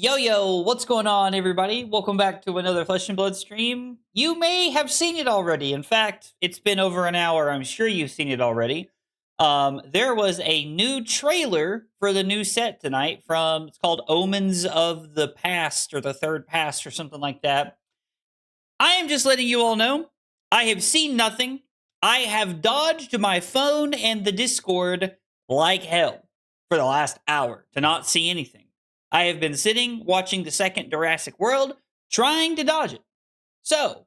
Yo, what's going on, everybody? Welcome back to another Flesh and Blood stream. You may have seen it already. In fact, it's been over an hour. I'm sure you've seen it already. There was a new trailer for the new set tonight it's called Omens of the Past, or the Third Past, or something like that. I am just letting you all know, I have seen nothing. I have dodged my phone and the Discord like hell for the last hour to not see anything. I have been sitting, watching the second Jurassic World, trying to dodge it. So,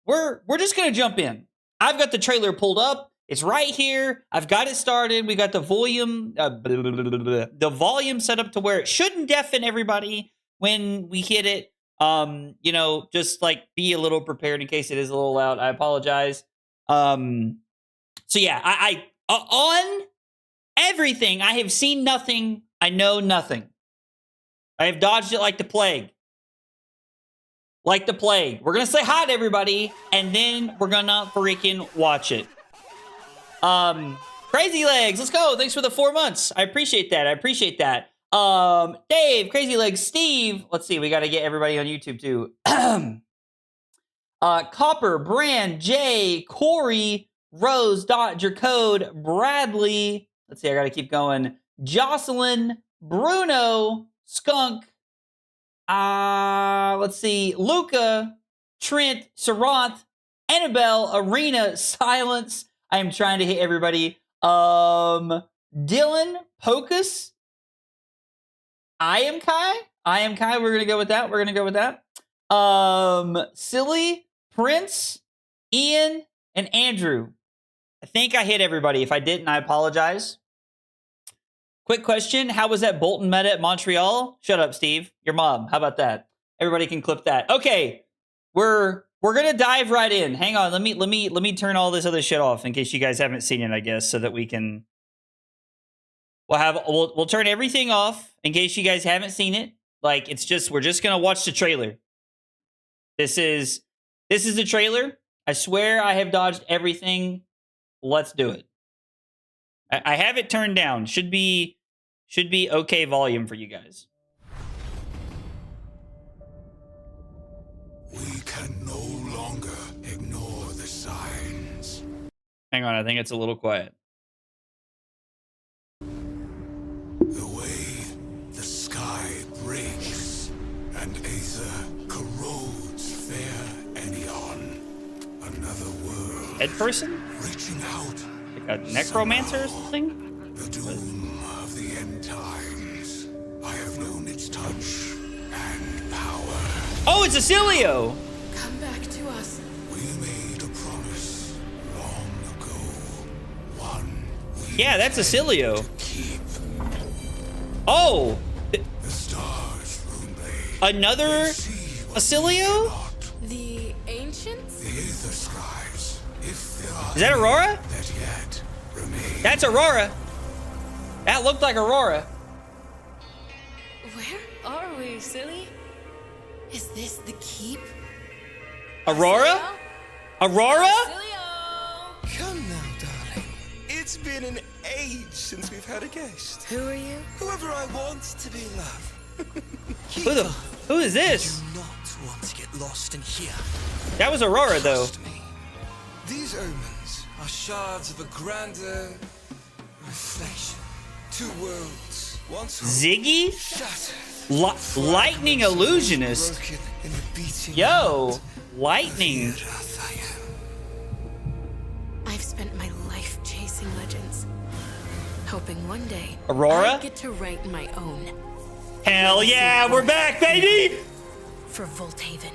we're just going to jump in. I've got the trailer pulled up. It's right here. I've got it started. We got the volume set up to where it shouldn't deafen everybody when we hit it. Just like be a little prepared in case it is a little loud. I apologize. So yeah, I on everything, I have seen nothing. I know nothing. I have dodged it like the plague. Like the plague. We're going to say hi to everybody, and then we're going to freaking watch it. Crazy Legs, let's go. Thanks for the 4 months. I appreciate that. Dave, Crazy Legs, Steve. Let's see, we got to get everybody on YouTube too. Copper, Brand, Jay, Corey, Rose, Dodger Code, Bradley. Let's see, I got to keep going. Jocelyn, Bruno, Skunk, let's see, Luca, Trent, Sarant, Annabelle, Arena, Silence. I am trying to hit everybody. Dylan, Pocus, I am Kai. We're going to go with that. Silly, Prince, Ian, and Andrew. I think I hit everybody. If I didn't, I apologize. Quick question. How was that Bolton meta at Montreal? Shut up, Steve. Your mom. How about that? Everybody can clip that. Okay. We're going to dive right in. Hang on. Let me turn all this other shit off in case you guys haven't seen it, I guess, so that we can we'll turn everything off in case you guys haven't seen it. Like we're just going to watch the trailer. This is the trailer. I swear I have dodged everything. Let's do it. I have it turned down. Should be okay volume for you guys. We can no longer ignore the signs. Hang on, I think it's a little quiet. The way the sky breaks and aether corrodes fair Enion. Another world. Head person? Reaching out. Like a necromancer or something? The doom of the end times. I have known its touch and power. Oh, it's Acilio! Come back to us. We made a promise long ago. One we Yeah, that's Acilio. keep. Oh! The stars, Runeblade. Another Acilio? The ancients? The Aether Scribes, if there are Is that Aurora? that yet remain. That's Aurora. That looked like Aurora. Where are we, silly? Is this the keep? Aurora? Aurora? Acilio! Come now, darling. It's been an age since we've had a guest. Who are you? Whoever I want to be, love. Who is this? I do not want to get lost in here. That was Aurora, though. Trust me. These omens are shards of a grander reflection. Two worlds, once Ziggy? shattered. Lightning illusionist. Broken in the beating Yo, heart lightning. of Rathael. I've spent my life chasing legends, hoping one day Aurora? I'd get to write my own. Hell yeah, we're back, baby! For Volthaven.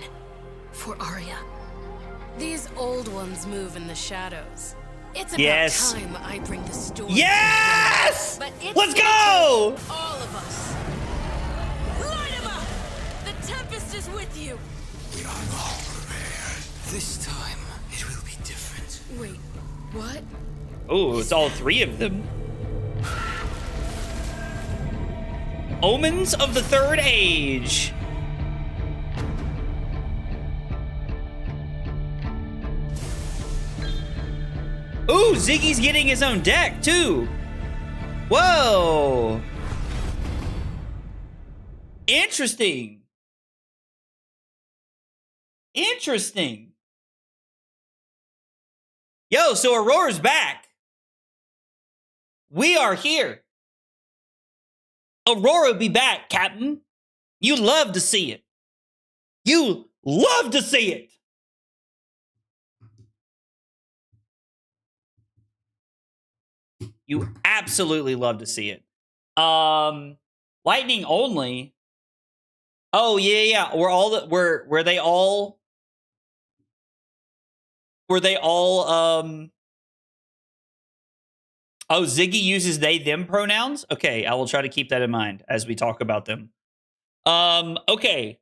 For Arya. These old ones move in the shadows. It's about time I bring the story. Yes! But it's Let's go! all of us. Light him up! The Tempest is with you. We are all prepared. This time, it will be different. Wait, what? Oh, it's all three of them. Omens of the Third Age. Ooh, Ziggy's getting his own deck, too. Whoa. Interesting. Interesting. Yo, so Aurora's back. We are here. Aurora be back, Captain. You love to see it. You love to see it. You absolutely love to see it. Lightning only. Oh yeah. Were they all oh, Ziggy uses they them pronouns? Okay, I will try to keep that in mind as we talk about them. Okay.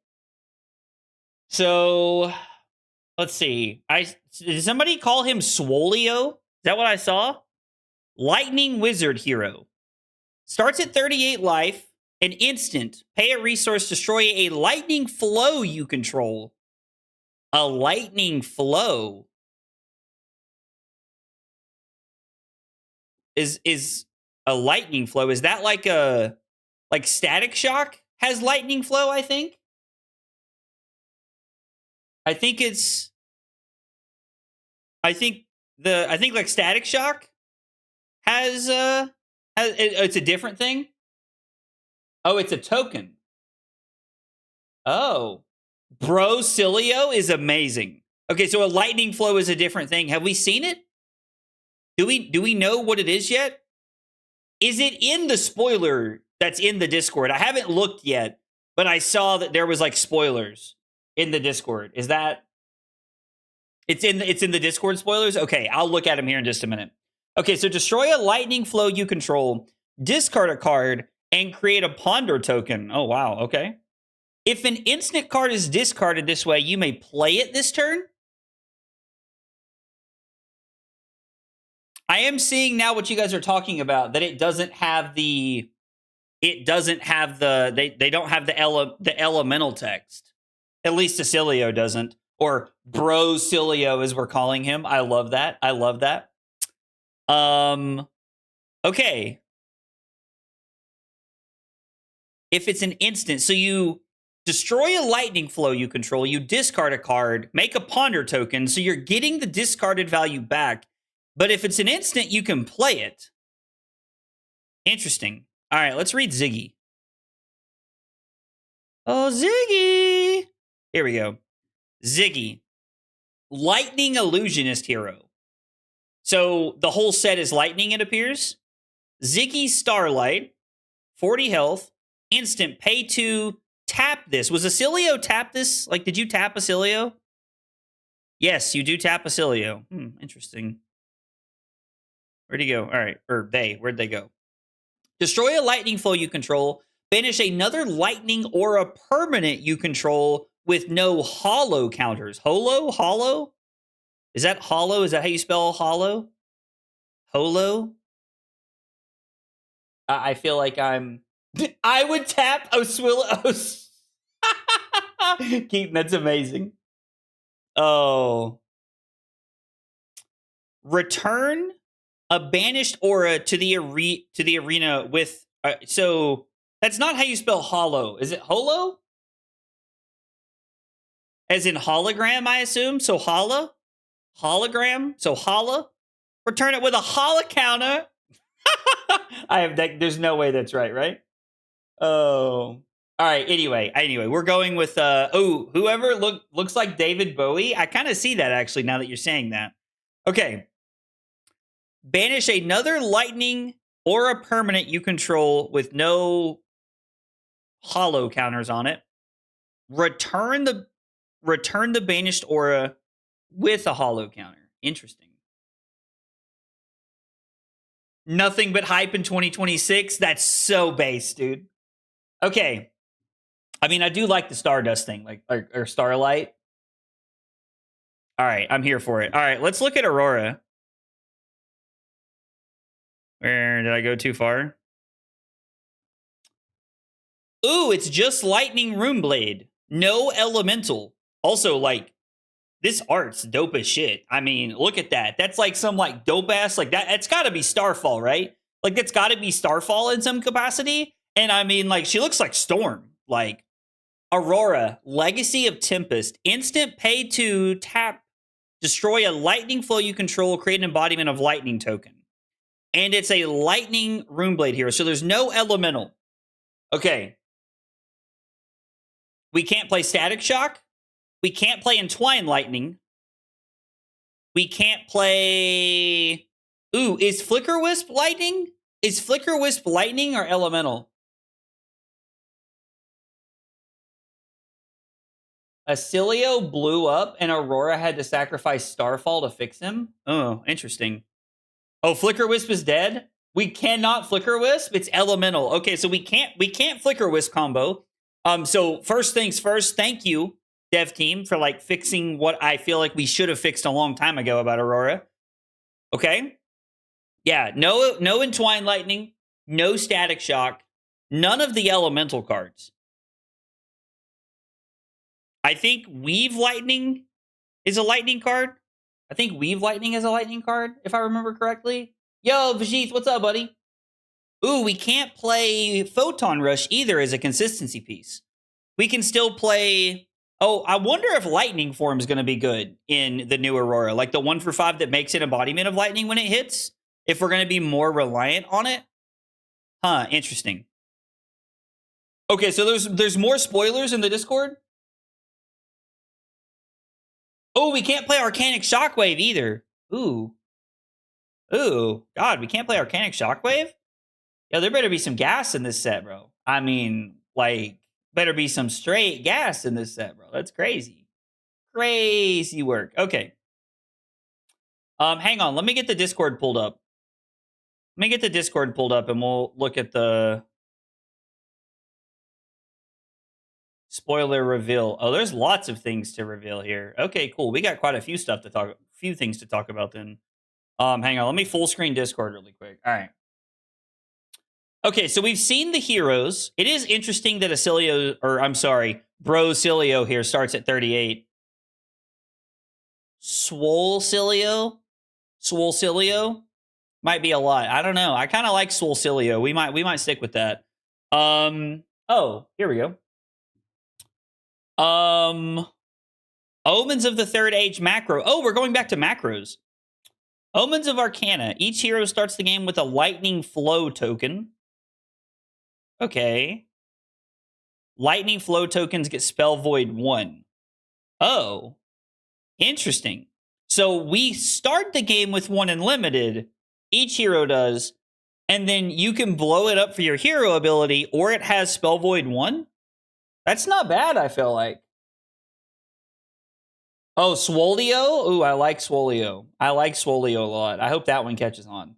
So let's see. Did somebody call him Swolio? Is that what I saw? Lightning Wizard Hero. Starts at 38 life. An instant. Pay a resource, destroy a lightning flow you control. A lightning flow. Is a lightning flow. Is that like Static Shock has lightning flow, I think? I think like Static Shock has it's a different thing. Oh, it's a token. Oh. Bro Cilio is amazing. Okay, so a lightning flow is a different thing. Have we seen it? Do we know what it is yet? Is it in the spoiler that's in the Discord? I haven't looked yet, but I saw that there was like spoilers in the Discord. Is that it's in the Discord spoilers? Okay, I'll look at them here in just a minute. Okay, so destroy a lightning flow you control, discard a card, and create a ponder token. Oh wow, okay. If an instant card is discarded this way, you may play it this turn. I am seeing now what you guys are talking about, that it doesn't have the they don't have the elemental text. At least Acilio doesn't, or Bro Cilio as we're calling him. I love that. Okay. If it's an instant, so you destroy a lightning flow you control, you discard a card, make a ponder token, so you're getting the discarded value back. But if it's an instant, you can play it. Interesting. All right, let's read Ziggy. Oh, Ziggy! Here we go. Ziggy. Lightning Illusionist Hero. So the whole set is lightning, it appears. Ziggy Starlight. 40 health. Instant. Pay to tap this. Was Acilio tap this? Like, did you tap Acilio? Yes, you do tap Acilio. Interesting. Where'd he go? All right. Or they. Where'd they go? Destroy a lightning flow you control. Banish another lightning or a permanent you control with no hollow counters. Hollow? Is that hollow? Is that how you spell hollow? Holo? I feel like I would tap Oswillos. Keaton, that's amazing. Oh. Return a banished aura to the arena with so that's not how you spell hollow. Is it holo? As in hologram, I assume. So holla? Hologram? So holla? Return it with a holla counter. I have that. There's no way that's right? Oh. All right, anyway, we're going with whoever looks like David Bowie. I kind of see that actually now that you're saying that. Okay. Banish another lightning or a permanent you control with no hollow counters on it. Return the banished aura with a hollow counter. Interesting. Nothing but hype in 2026. That's so base, dude. Okay. I mean, I do like the Stardust thing, like or Starlight. All right, I'm here for it. All right, let's look at Aurora. Where did I go too far? Ooh, it's just Lightning Runeblade. No elemental. Also, like, this art's dope as shit. I mean, look at that. That's like some like dope ass, like that. It's gotta be Starfall, right? Like, that's gotta be Starfall in some capacity. And I mean, like, she looks like Storm. Like, Aurora, Legacy of Tempest. Instant pay to tap, destroy a lightning flow you control, create an embodiment of lightning token. And it's a lightning Runeblade hero. So there's no elemental. Okay. We can't play Static Shock. We can't play Entwine Lightning. We can't play... Ooh, is Flicker Wisp Lightning? Is Flicker Wisp Lightning or elemental? Acilio blew up and Aurora had to sacrifice Starfall to fix him? Oh, interesting. Oh, Flicker Wisp is dead? We cannot Flicker Wisp? It's elemental. Okay, so we can't Flicker Wisp combo. So first things first, thank you, dev team, for like fixing what I feel like we should have fixed a long time ago about Aurora. Okay? Yeah, no Entwine Lightning, no Static Shock, none of the elemental cards. I think Weave Lightning is a lightning card. I think Weave Lightning is a lightning card, if I remember correctly. Yo, Vajith, what's up, buddy? Ooh, we can't play Photon Rush either as a consistency piece. We can still play... Oh, I wonder if Lightning Form is going to be good in the new Aurora. Like the 1-for-5 that makes an embodiment of lightning when it hits. If we're going to be more reliant on it. Huh, interesting. Okay, so there's more spoilers in the Discord? Oh, we can't play Arcanic Shockwave either. Ooh. Ooh. God, we can't play Arcanic Shockwave? Yo, there better be some gas in this set, bro. I mean, like, better be some straight gas in this set, bro. That's crazy. Crazy work. Okay. Hang on. Let me get the Discord pulled up. Let me get the Discord pulled up and we'll look at the spoiler reveal. Oh, there's lots of things to reveal here. Okay, cool. We got quite a few things to talk about then. Hang on. Let me full screen Discord really quick. All right. Okay, so we've seen the heroes. It is interesting that Brocilio here starts at 38. Swolcilio might be a lot. I don't know. I kind of like Swolcilio. We might stick with that. Oh, here we go. Omens of the Third Age macro. Oh, we're going back to macros. Omens of Arcana. Each hero starts the game with a lightning flow token. Okay. Lightning flow tokens get spell void 1. Oh. Interesting. So we start the game with 1 unlimited. Each hero does. And then you can blow it up for your hero ability, or it has spell void 1. That's not bad, I feel like. Oh, Swolio? Ooh, I like Swolio. I like Swolio a lot. I hope that one catches on.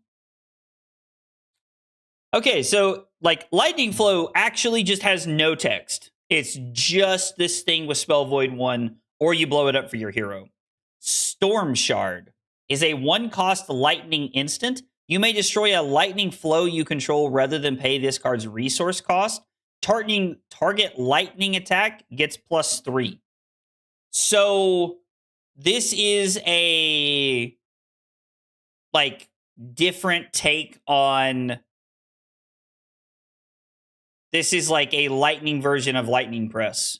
Okay, so, like, Lightning Flow actually just has no text. It's just this thing with Spell Void 1, or you blow it up for your hero. Storm Shard is a 1-cost lightning instant. You may destroy a lightning flow you control rather than pay this card's resource cost. Target lightning attack gets +3. So this is a like different take on... This is like a lightning version of Lightning Press.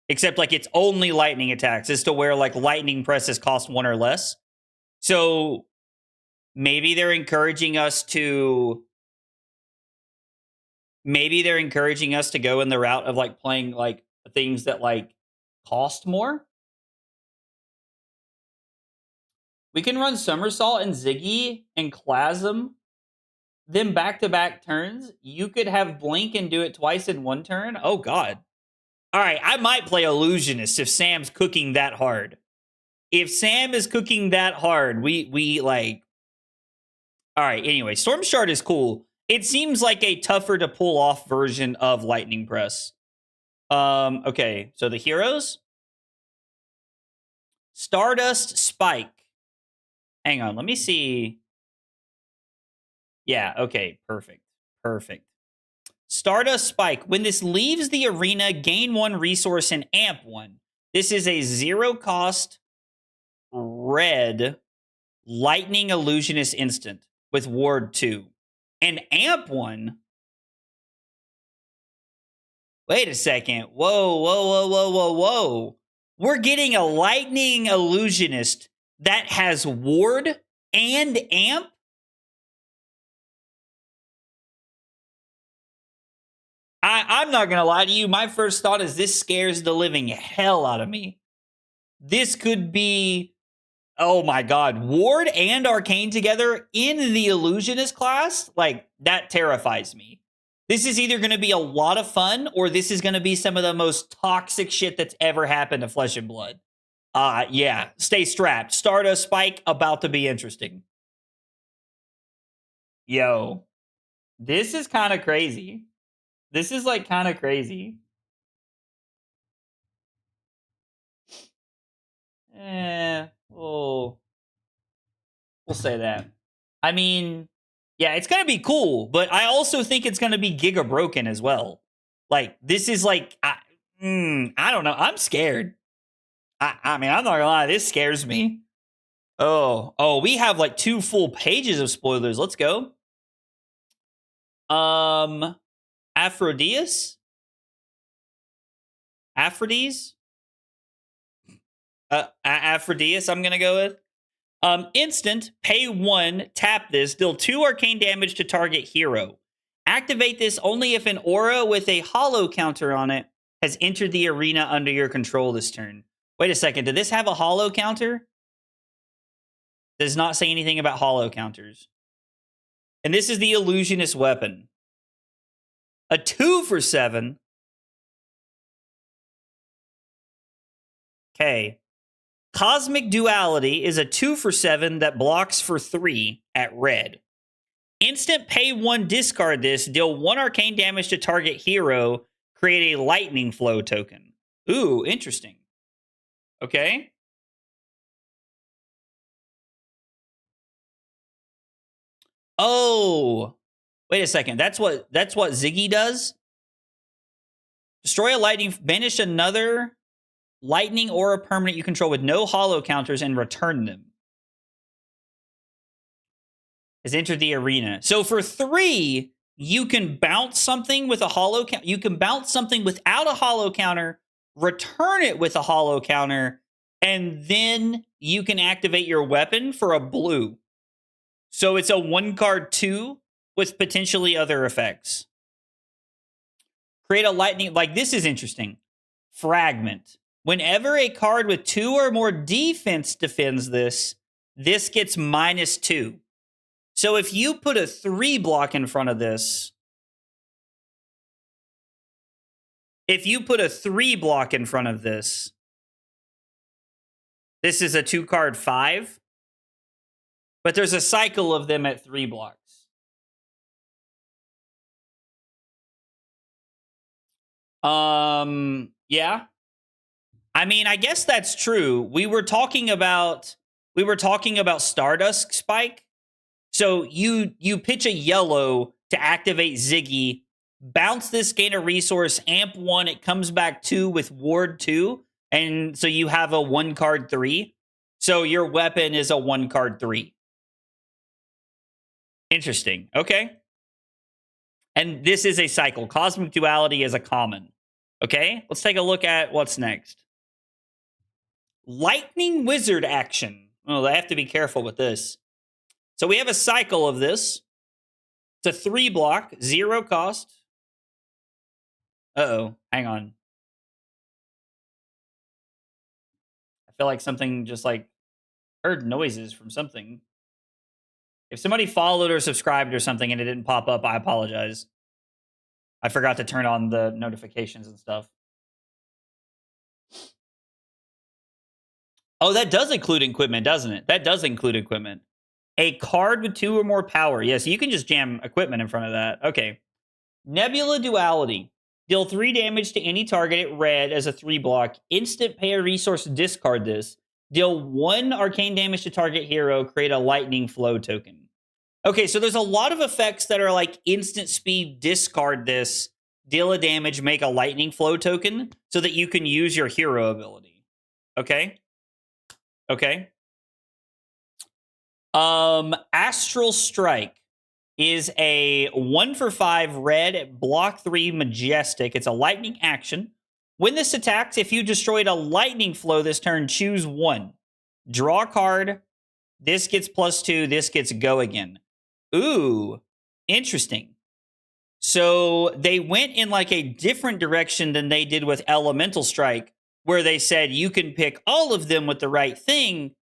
Except like it's only lightning attacks as to where like Lightning Presses cost 1 or less. So maybe they're encouraging us to... Maybe they're encouraging us to go in the route of like playing like things that like cost more. We can run Somersault and Ziggy and Clasm. Then back-to-back turns. You could have Blink and do it twice in 1 turn. Oh, God. All right, I might play Illusionist if Sam's cooking that hard. If Sam is cooking that hard, we like... All right, anyway, Storm Shard is cool. It seems like a tougher to pull off version of Lightning Press. Okay, so the heroes. Stardust Spike. Hang on, let me see. Yeah, okay, perfect. Perfect. Stardust Spike. When this leaves the arena, gain 1 resource and amp 1. This is a 0-cost red Lightning Illusionist instant with Ward 2. And amp 1? Wait a second. Whoa, whoa, whoa, whoa, whoa, whoa. We're getting a Lightning Illusionist that has Ward and amp? I'm not going to lie to you. My first thought is this scares the living hell out of me. This could be, oh my God, Ward and Arcane together in the Illusionist class? Like, that terrifies me. This is either going to be a lot of fun or this is going to be some of the most toxic shit that's ever happened to Flesh and Blood. Yeah, stay strapped. Stardust Spike, about to be interesting. Yo, this is kind of crazy. This is like kind of crazy. We'll say that. I mean, yeah, it's gonna be cool, but I also think it's gonna be giga broken as well. Like, this is like, I don't know. I'm scared. I mean, I'm not gonna lie, this scares me. Oh, we have like 2 full pages of spoilers. Let's go. Aphrodis? Aphrodis, I'm gonna go with. Instant, pay 1, tap this, deal 2 arcane damage to target hero. Activate this only if an aura with a hollow counter on it has entered the arena under your control this turn. Wait a second, did this have a hollow counter? Does not say anything about hollow counters. And this is the Illusionist weapon. A 2 for 7. Okay. Cosmic Duality is a 2 for 7 that blocks for 3 at red. Instant, pay 1, discard this, deal 1 arcane damage to target hero, create a lightning flow token. Ooh, interesting. Okay. Oh, wait a second. That's what Ziggy does? Destroy a lightning, banish another lightning aura permanent you control with no hollow counters and return them. Has entered the arena. So for 3, you can bounce something with a hollow counter. You can bounce something without a hollow counter, return it with a hollow counter, and then you can activate your weapon for a blue. So it's a 1-card 2 with potentially other effects. Create a lightning, like this is interesting. Fragment. Whenever a card with 2 or more defense defends this, this gets -2. So if you put a 3 block in front of this, this is a 2-card 5. But there's a cycle of them at 3 blocks. Yeah. I mean, I guess that's true. We were talking about Stardust Spike. So you pitch a yellow to activate Ziggy, bounce this, gain a resource, amp 1, it comes back 2 with Ward 2, and so you have a 1-card 3. So your weapon is a 1-card 3. Interesting. Okay. And this is a cycle. Cosmic Duality is a common. Okay, let's take a look at what's next. Lightning Wizard action. Oh, I have to be careful with this. So we have a cycle of this. It's a 3 block, 0 cost. Uh-oh, hang on. I feel like something just like heard noises from something. If somebody followed or subscribed or something and it didn't pop up, I apologize. I forgot to turn on the notifications and stuff. Oh, that does include equipment, doesn't it? That does include equipment. A card with 2 or more power. Yes, yeah, so you can just jam equipment in front of that. Okay. Nebula Duality. Deal 3 damage to any target at red as a 3 block. Instant pay a resource to discard this. Deal 1 arcane damage to target hero. Create a lightning flow token. Okay, so there's a lot of effects that are like instant speed, discard this, deal a damage, make a lightning flow token so that you can use your hero ability. Okay? Okay. Astral Strike is a 1/5 red, block 3 majestic. It's a lightning action. When this attacks, if you destroyed a lightning flow this turn, choose 1. Draw a card. This gets +2. This gets go again. Ooh, interesting. So they went in like a different direction than they did with Elemental Strike, where they said you can pick all of them with the right thing.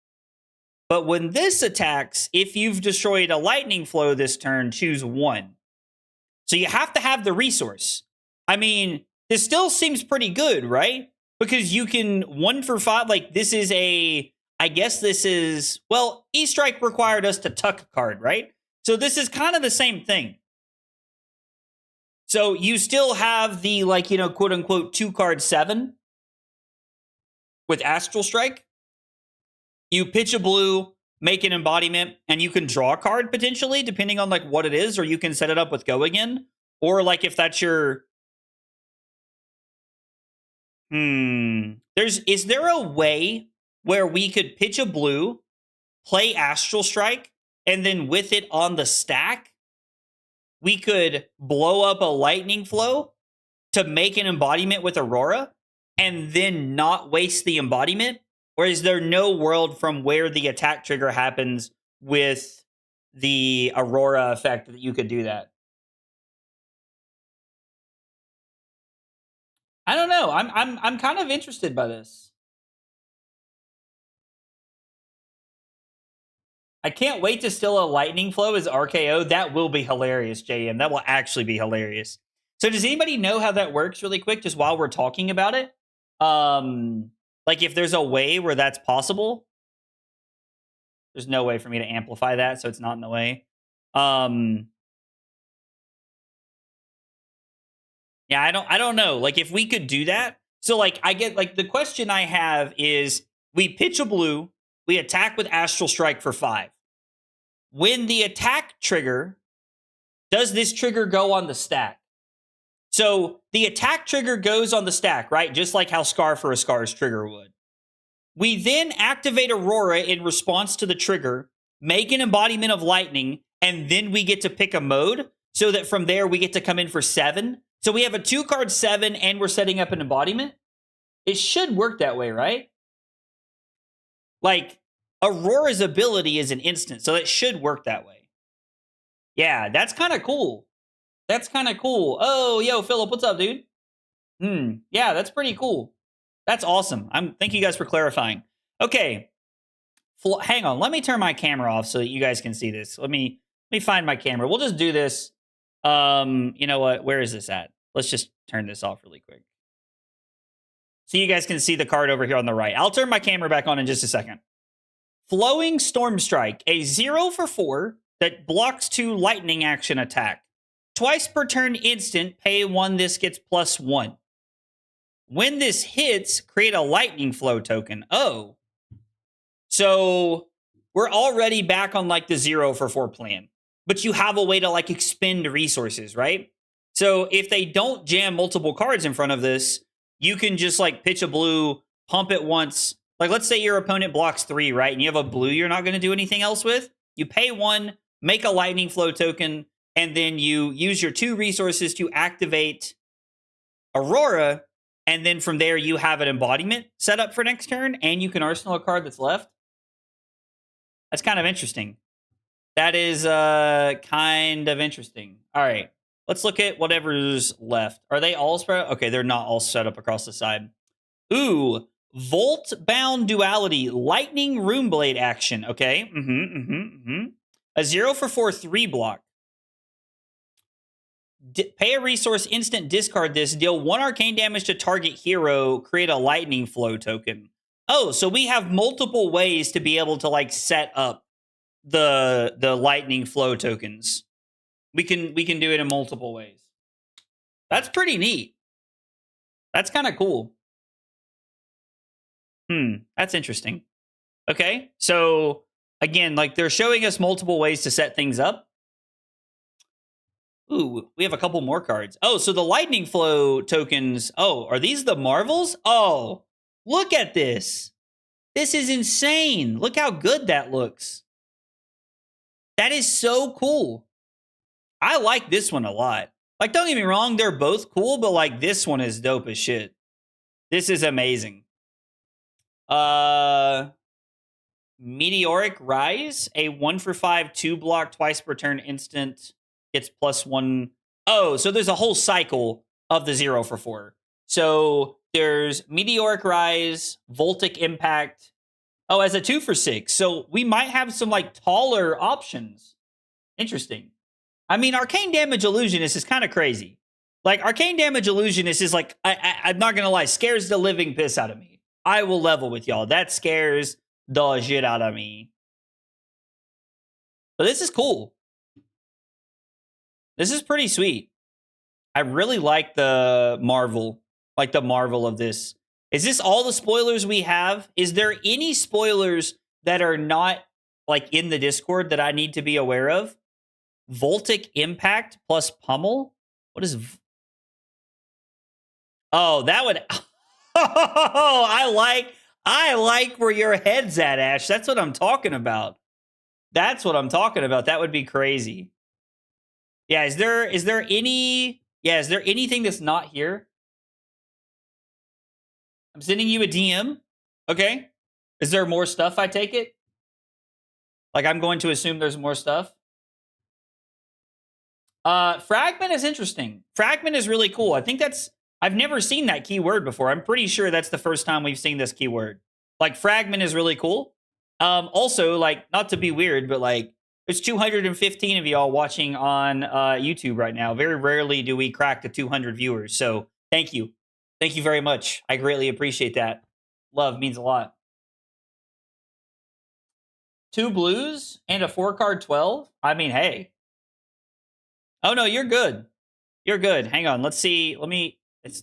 But when this attacks, if you've destroyed a lightning flow this turn, choose 1. So you have to have the resource. I mean, this still seems pretty good, right? Because you can 1/5, like this is a, I guess this is, well, E-Strike required us to tuck a card, right? So this is kind of the same thing. So you still have the, like, you know, quote unquote 2-card 7 with Astral Strike. You pitch a blue, make an embodiment, and you can draw a card potentially, depending on like what it is, or you can set it up with go again. Or like if that's your... Is there a way where we could pitch a blue, play Astral Strike, and then with it on the stack, we could blow up a lightning flow to make an embodiment with Aurora and then not waste the embodiment? Or is there no world from where the attack trigger happens with the Aurora effect that you could do that? I don't know. I'm kind of interested by this. I can't wait to steal a lightning flow as RKO. That will be hilarious, JM. That will actually be hilarious. So does anybody know how that works really quick, just while we're talking about it? Like if there's a way where that's possible. There's no way for me to amplify that, so it's not in the way. Yeah, I don't know. Like if we could do that. So like I get, like, the question I have is, we pitch a blue, we attack with Astral Strike for 5. When the attack trigger, does this trigger go on the stack? So the attack trigger goes on the stack, right? Just like how Scar for a Scar's trigger would. We then activate Aurora in response to the trigger, make an embodiment of lightning, and then we get to pick a mode so that from there we get to come in for 7. So we have a 2-card 7 and we're setting up an embodiment. It should work that way, right? Like, Aurora's ability is an instant, so it should work that way. Yeah, that's kind of cool. That's kind of cool. Oh, yo, Philip, what's up, dude? Yeah, that's pretty cool. That's awesome. Thank you guys for clarifying. Okay. Hang on. Let me turn my camera off so that you guys can see this. Let me find my camera. We'll just do this. You know what? Where is this at? Let's just turn this off really quick, so you guys can see the card over here on the right. I'll turn my camera back on in just a second. Flowing Storm Strike, a 0/4 that blocks 2 lightning action attack. Twice per turn instant, pay 1, this gets +1. When this hits, create a lightning flow token. Oh. So we're already back on like the 0/4 plan, but you have a way to like expend resources, right? So if they don't jam multiple cards in front of this, you can just like pitch a blue, pump it once. Like let's say your opponent blocks 3, right? And you have a blue you're not going to do anything else with. You pay 1, make a lightning flow token, and then you use your 2 resources to activate Aurora. And then from there, you have an embodiment set up for next turn, and you can arsenal a card that's left. That's kind of interesting. That is kind of interesting. All right. Let's look at whatever's left. Are they all spread? Okay, they're not all set up across the side. Ooh, Volt Bound Duality, Lightning Runeblade action. Okay. A 0/4 3 block. Pay a resource, instant discard this, deal 1 arcane damage to target hero, create a lightning flow token. Oh, so we have multiple ways to be able to like set up the lightning flow tokens. We can do it in multiple ways. That's pretty neat. That's kind of cool. That's interesting. Okay, so again, like they're showing us multiple ways to set things up. Ooh, we have a couple more cards. Oh, so the lightning flow tokens. Oh, are these the Marvels? Oh, look at this. This is insane. Look how good that looks. That is so cool. I like this one a lot. Like, don't get me wrong, they're both cool, but like this one is dope as shit. This is amazing. Meteoric Rise, a 1/5 2-block twice per turn instant, gets +1. Oh, so there's a whole cycle of the 0/4. So there's Meteoric Rise, Voltic Impact. Oh, as a 2/6. So we might have some like taller options. Interesting. I mean, Arcane Damage Illusionist is kind of crazy. Like, Arcane Damage Illusionist is like, I'm not going to lie, scares the living piss out of me. I will level with y'all. That scares the shit out of me. But this is cool. This is pretty sweet. I really like the Marvel. Like the Marvel of this. Is this all the spoilers we have? Is there any spoilers that are not like in the Discord that I need to be aware of? Voltic Impact plus Pummel? What is... Oh, that would... Oh, I like where your head's at, Ash. That's what I'm talking about. That's what I'm talking about. That would be crazy. Yeah, is there any... Yeah, is there anything that's not here? I'm sending you a DM. Okay. Is there more stuff, I take it? Like, I'm going to assume there's more stuff. Fragment is interesting. Fragment is really cool. I think that's... I've never seen that keyword before. I'm pretty sure that's the first time we've seen this keyword. Like, fragment is really cool. Also, like, not to be weird, but like, there's 215 of y'all watching on YouTube right now. Very rarely do we crack the 200 viewers. So thank you. Thank you very much. I greatly appreciate that. Love means a lot. 2 blues and a 4-card 12. I mean, hey. Oh, no, you're good. You're good. Hang on. Let's see.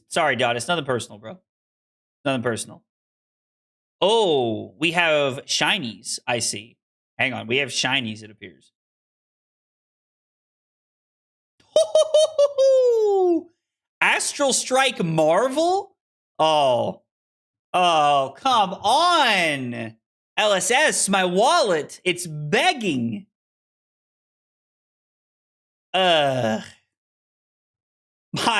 Sorry, Dot. It's nothing personal, bro. Nothing personal. Oh, we have shinies, I see. Hang on. We have shinies, it appears. Astral Strike Marvel? Oh. Oh, come on. LSS, my wallet. It's begging. My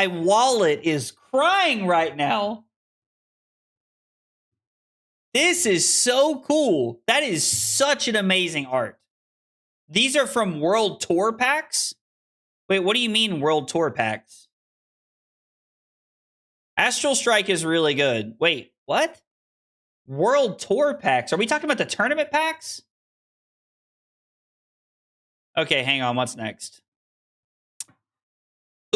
wallet is crying right now. This is so cool. That is such an amazing art. These are from World Tour packs? Wait, what do you mean World Tour packs? Astral Strike is really good. Wait, what? World Tour packs? Are we talking about the tournament packs? Okay, hang on. What's next?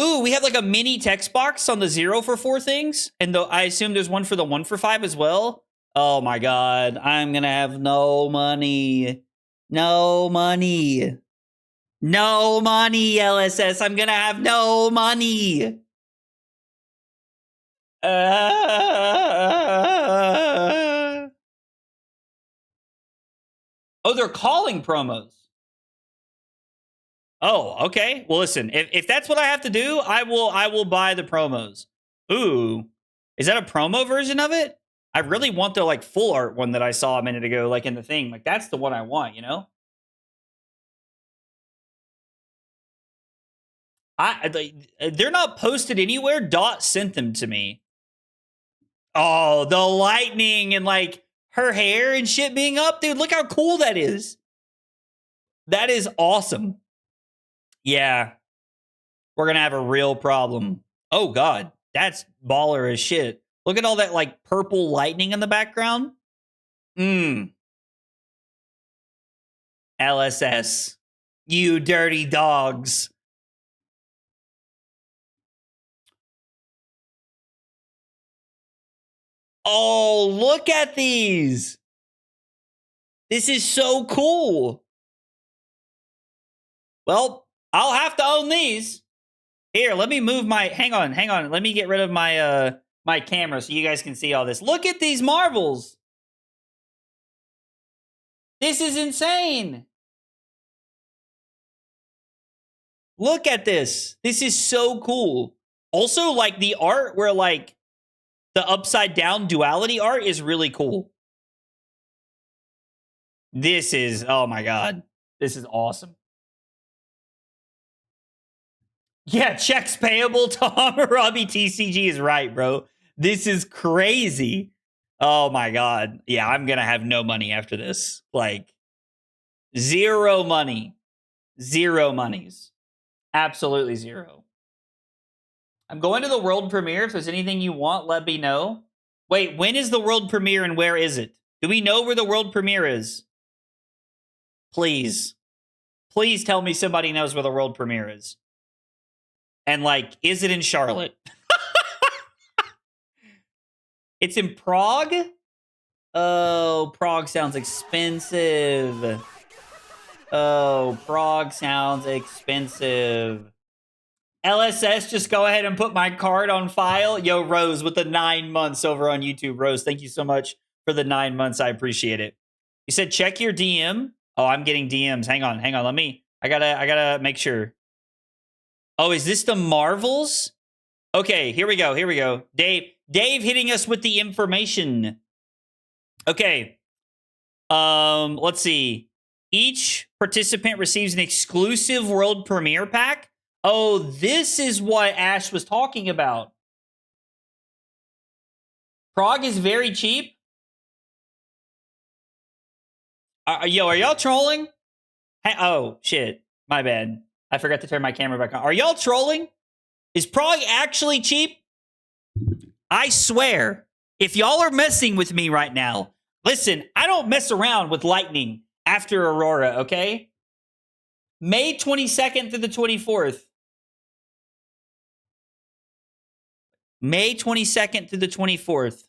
Ooh, we have like a mini text box on the 0/4 things. And I assume there's one for the 1/5 as well. Oh my God. I'm going to have no money. No money. No money, LSS. I'm going to have no money. Oh, they're calling promos. Oh, okay. Well, listen, if that's what I have to do, I will buy the promos. Ooh, is that a promo version of it? I really want the like full art one that I saw a minute ago, like in the thing. Like that's the one I want, you know? They're not posted anywhere. Dot sent them to me. Oh, the lightning and like her hair and shit being up, dude. Look how cool that is. That is awesome. Yeah. We're going to have a real problem. Oh, God. That's baller as shit. Look at all that, like, purple lightning in the background. LSS. You dirty dogs. Oh, look at these. This is so cool. Well, I'll have to own these. Here, let me move my... Hang on. Let me get rid of my my camera so you guys can see all this. Look at these marbles. This is insane. Look at this. This is so cool. Also, like, the art where, like, the upside down duality art is really cool. This is... Oh, my God. This is awesome. Yeah, checks payable to Hammurabi TCG is right, bro. This is crazy. Oh my God. Yeah, I'm going to have no money after this. Like, zero money. Zero monies. Absolutely zero. I'm going to the world premiere. If there's anything you want, let me know. Wait, when is the world premiere and where is it? Do we know where the world premiere is? Please. Please tell me somebody knows where the world premiere is. And, like, is it in Charlotte? It's in Prague? Oh, Prague sounds expensive. Oh, Prague sounds expensive. LSS, just go ahead and put my card on file. Yo, Rose, with the 9 months over on YouTube. Rose, thank you so much for the 9 months. I appreciate it. You said check your DM. Oh, I'm getting DMs. Hang on. I gotta make sure. Oh, is this the Marvels? Okay, here we go. Dave hitting us with the information. Okay. Let's see. Each participant receives an exclusive world premiere pack. Oh, this is what Ash was talking about. Prague is very cheap. Yo, are y'all trolling? Hey, oh, shit. My bad. I forgot to turn my camera back on. Are y'all trolling? Is Prague actually cheap? I swear, if y'all are messing with me right now, listen, I don't mess around with lightning after Aurora, okay? May 22nd through the 24th. May 22nd through the 24th.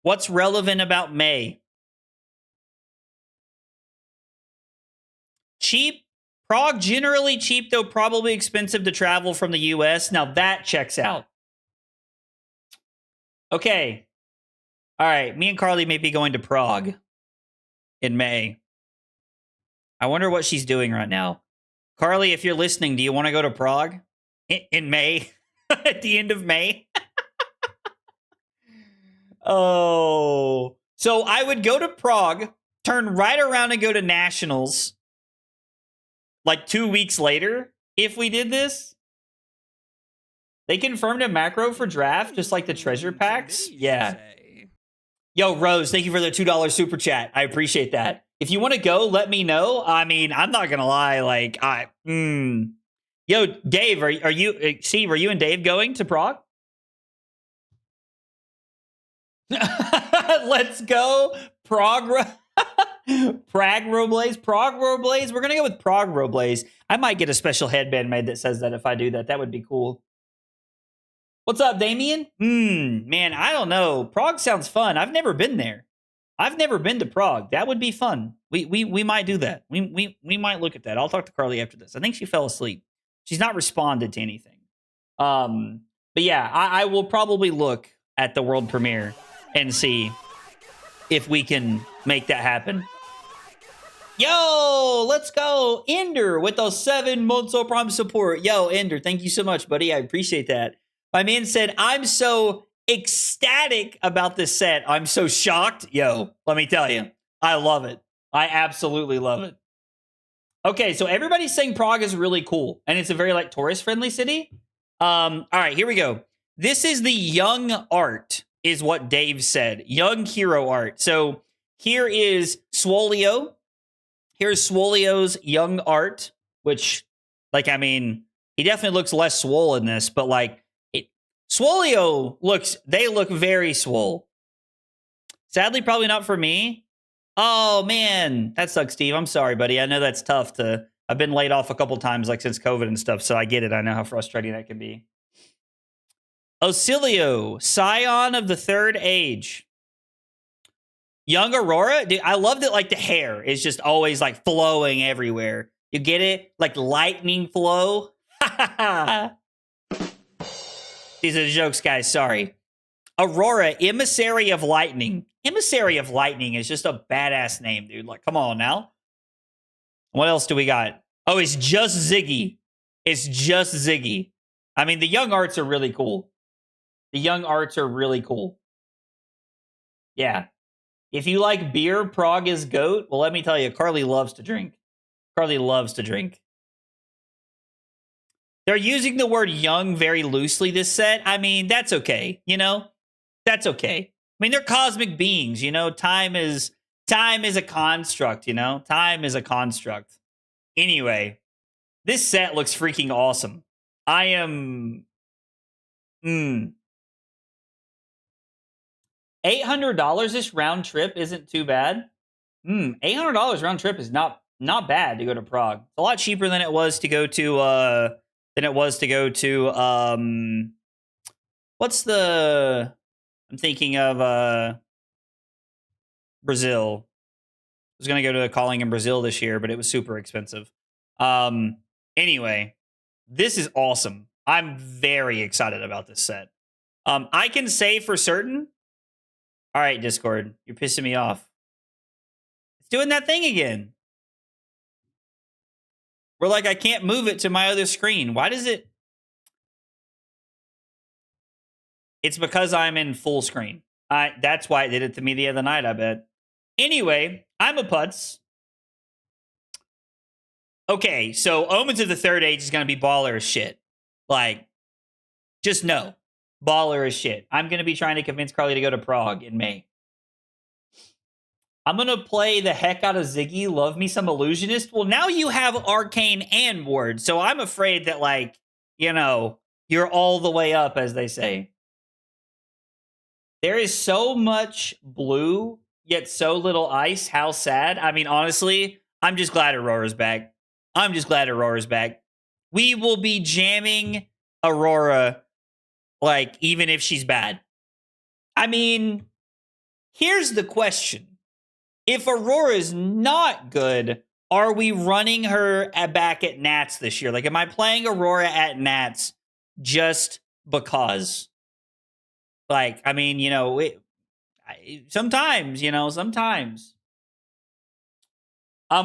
What's relevant about May? Cheap. Prague, generally cheap, though probably expensive to travel from the US. Now that checks out. Okay. All right. Me and Carly may be going to Prague in May. I wonder what she's doing right now. Carly, if you're listening, do you want to go to Prague in May? At the end of May? Oh. So I would go to Prague, turn right around and go to Nationals like 2 weeks later if we did this. They confirmed a macro for draft, just like the treasure packs. Yeah. Yo, Rose, thank you for the $2 super chat. I appreciate that. If you want to go, let me know. I mean, I'm not gonna lie. Like, Yo, Dave, are you? Steve, are you and Dave going to Prague? Let's go, Prague. Prague Roblaze. We're gonna go with Prague Roblaze. I might get a special headband made that says that if I do that. That would be cool. What's up, Damien? Man, I don't know. Prague sounds fun. I've never been there. I've never been to Prague. That would be fun. We might do that. We might look at that. I'll talk to Carly after this. I think she fell asleep. She's not responded to anything. But yeah, I will probably look at the world premiere and see if we can make that happen. Yo, let's go. Ender with those 7 months of Prime support. Yo, Ender, thank you so much, buddy. I appreciate that. My man said, I'm so ecstatic about this set. I'm so shocked. Yo, let me tell you, I love it. I absolutely love it. Okay, so everybody's saying Prague is really cool, and it's a very, like, tourist-friendly city. All right, here we go. This is the young art, is what Dave said. Young hero art. So here is Swolio. Here's Swolio's young art, which, like, I mean, he definitely looks less swole in this, but, like, Swolio they look very swole. Sadly, probably not for me. Oh, man. That sucks, Steve. I'm sorry, buddy. I know that's tough I've been laid off a couple times, like, since COVID and stuff, so I get it. I know how frustrating that can be. Ocilio, Scion of the Third Age. Young Aurora, dude, I love that. Like the hair is just always like flowing everywhere. You get it? Like lightning flow. These are jokes, guys. Sorry. Aurora, Emissary of Lightning. Emissary of Lightning is just a badass name, dude. Like, come on now. What else do we got? Oh, it's just Ziggy. It's just Ziggy. I mean, the young arts are really cool. The young arts are really cool. Yeah. If you like beer, Prague is GOAT. Well, let me tell you, Carly loves to drink. Carly loves to drink. They're using the word young very loosely this set. I mean, that's okay. You know, that's okay. I mean, they're cosmic beings. You know, time is a construct. You know, time is a construct. Anyway, this set looks freaking awesome. I am. $800 this round trip isn't too bad. $800 round trip is not bad to go to Prague. It's a lot cheaper than it was to go to what's the I'm thinking of Brazil. I was gonna go to a calling in Brazil this year, but it was super expensive. Anyway, this is awesome. I'm very excited about this set. I can say for certain. All right, Discord, you're pissing me off. It's doing that thing again. We're like, I can't move it to my other screen. Why does it? It's because I'm in full screen. That's why it did it to me the other night, I bet. Anyway, I'm a putz. Okay, so Omens of the Third Age is going to be baller as shit. Like, just know. Baller as shit. I'm going to be trying to convince Carly to go to Prague in May. I'm going to play the heck out of Ziggy. Love me some Illusionist. Well, now you have Arcane and Ward. So I'm afraid that, like, you know, you're all the way up, as they say. There is so much blue, yet so little ice. How sad. I mean, honestly, I'm just glad Aurora's back. I'm just glad Aurora's back. We will be jamming Aurora, like, even if she's bad. I mean, here's the question. If Aurora is not good, are we running her back at Nats this year? Like, am I playing Aurora at Nats just because? Like, I mean, you know, sometimes, you know, sometimes.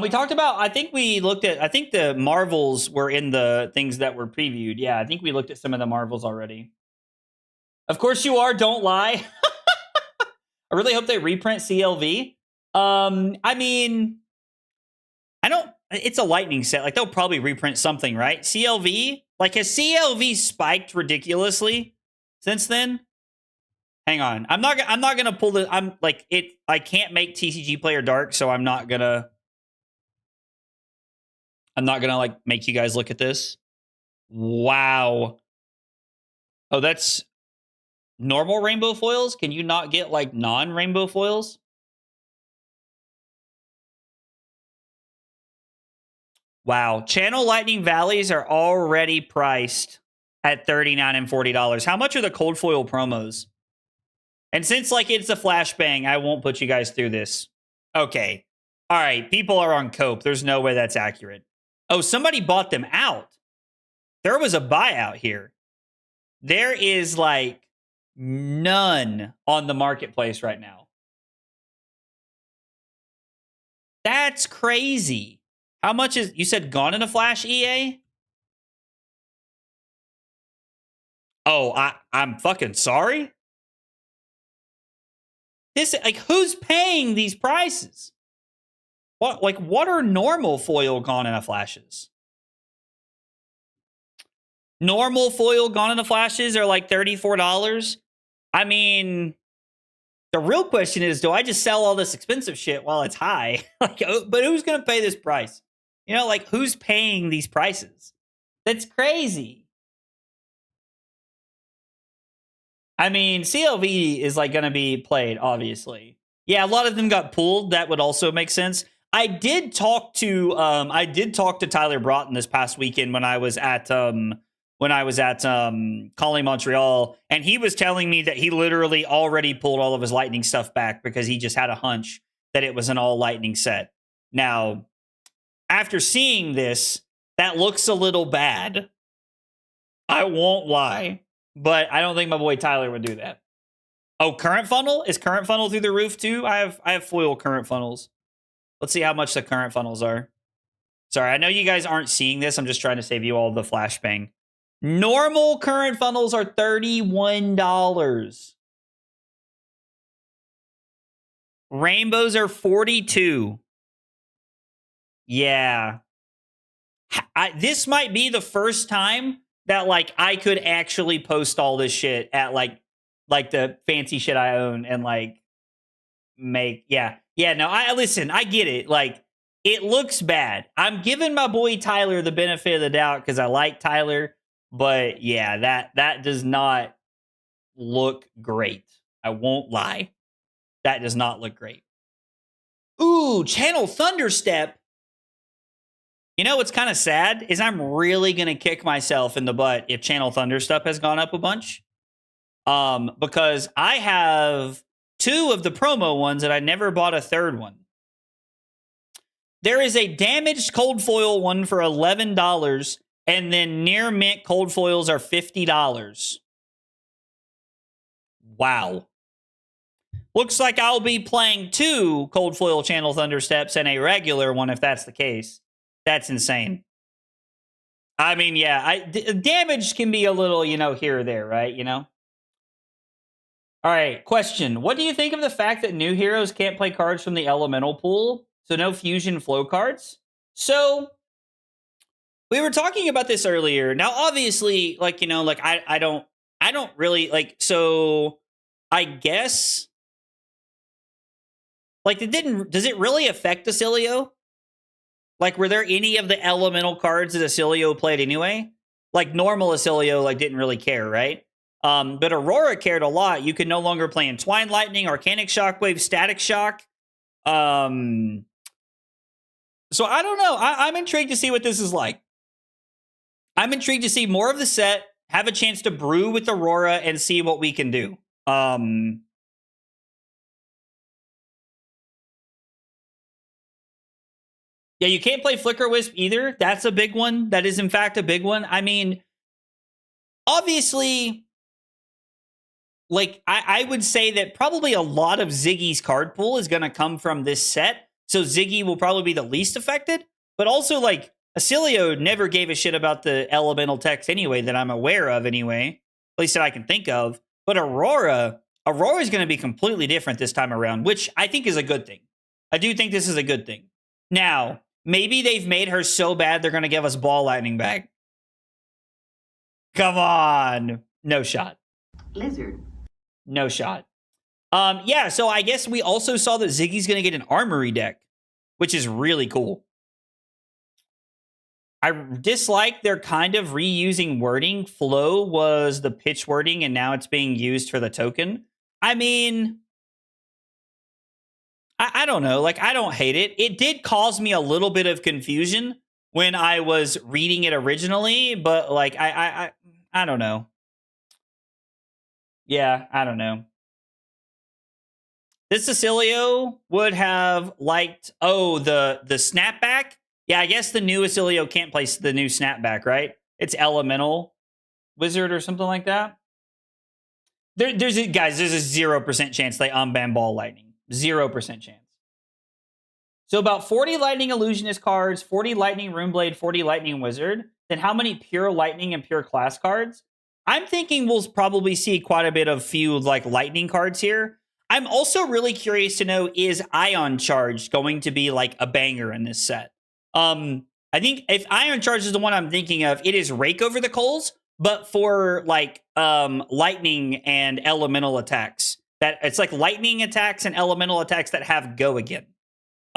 We talked about, I think the Marvels were in the things that were previewed. Yeah, I think we looked at some of the Marvels already. Of course you are, don't lie. I really hope they reprint CLV. I mean, it's a lightning set. Like, they'll probably reprint something, right? CLV? Like, has CLV spiked ridiculously since then? Hang on. I'm not gonna pull the, I can't make TCG player dark, so I'm not gonna like make you guys look at this. Wow. Oh, that's normal rainbow foils? Can you not get like non-rainbow foils? Wow. Channel Lightning Valleys are already priced at $39 and $40. How much are the cold foil promos? And since like it's a flashbang, I won't put you guys through this. Okay. All right. People are on cope. There's no way that's accurate. Oh, somebody bought them out. There was a buyout here. There is like none on the marketplace right now. That's crazy. How much is, you said gone in a flash, EA? Oh, I'm fucking sorry. This, like, who's paying these prices? What are normal foil gone in a flashes? Normal foil gone in a flashes are like $34. I mean, the real question is, do I just sell all this expensive shit while it's high? Like, but who's going to pay this price? You know, like, who's paying these prices? That's crazy. I mean, CLV is like going to be played, obviously. Yeah, a lot of them got pulled. That would also make sense. I did talk to Tyler Broughton this past weekend when I was at when I was at Calling Montreal, and he was telling me that he literally already pulled all of his lightning stuff back because he just had a hunch that it was an all lightning set. Now, after seeing this, that looks a little bad. I won't lie, but I don't think my boy Tyler would do that. Oh, current funnel? Is current funnel through the roof too? I have foil current funnels. Let's see how much the current funnels are. Sorry, I know you guys aren't seeing this. I'm just trying to save you all the flashbang. Normal current funnels are $31. Rainbows are $42. Yeah. This might be the first time that like I could actually post all this shit at like the fancy shit I own and like make no, I get it. Like it looks bad. I'm giving my boy Tyler the benefit of the doubt because I like Tyler, but yeah, that does not look great. I won't lie. That does not look great. Ooh, Channel Thunderstep. You know what's kind of sad is I'm really going to kick myself in the butt if Channel Thunderstep has gone up a bunch. Because I have 2 of the promo ones and I never bought a third one. There is a damaged cold foil one for $11, and then near mint cold foils are $50. Wow. Looks like I'll be playing 2 cold foil Channel Thundersteps and a regular one if that's the case. That's insane. I mean, yeah, damage can be a little, here or there, right? All right, question. What do you think of the fact that new heroes can't play cards from the elemental pool? So no fusion flow cards? So we were talking about this earlier. Now, obviously, I don't really so I guess does it really affect Acilio? Like, were there any of the elemental cards that Acilio played anyway? Like, normal Acilio, didn't really care, right? But Aurora cared a lot. You could no longer play Entwined Lightning, Arcanic Shockwave, Static Shock. So I don't know. I'm intrigued to see what this is like. I'm intrigued to see more of the set, have a chance to brew with Aurora, and see what we can do. Yeah, you can't play Flicker Wisp either. That's a big one. That is, in fact, a big one. I mean, obviously, I would say that probably a lot of Ziggy's card pool is going to come from this set. So Ziggy will probably be the least affected. But also, Acilio never gave a shit about the elemental text anyway, that I'm aware of anyway. At least that I can think of. But Aurora is going to be completely different this time around, which I think is a good thing. I do think this is a good thing. Now, maybe they've made her so bad they're going to give us Ball Lightning back. Come on. No shot. Lizard. No shot. Yeah, so I guess we also saw that Ziggy's going to get an Armory deck, which is really cool. I dislike they're kind of reusing wording. Flow was the pitch wording, and now it's being used for the token. I mean, I don't know. I don't hate it. It did cause me a little bit of confusion when I was reading it originally, but I don't know. Yeah, I don't know. This Acilio would have liked, the snapback. Yeah, I guess the new Acilio can't play the new snapback, right? It's Elemental Wizard or something like that. There's a 0% chance they unban Ball Lightning. 0% chance. So about 40 Lightning Illusionist cards, 40 Lightning Runeblade, 40 Lightning Wizard. Then how many Pure Lightning and Pure Class cards? I'm thinking we'll probably see quite a bit of few Lightning cards here. I'm also really curious to know, is Ion Charge going to be a banger in this set? I think if Ion Charge is the one I'm thinking of, it is Rake Over the Coals, but for lightning and elemental attacks. That it's lightning attacks and elemental attacks that have go again.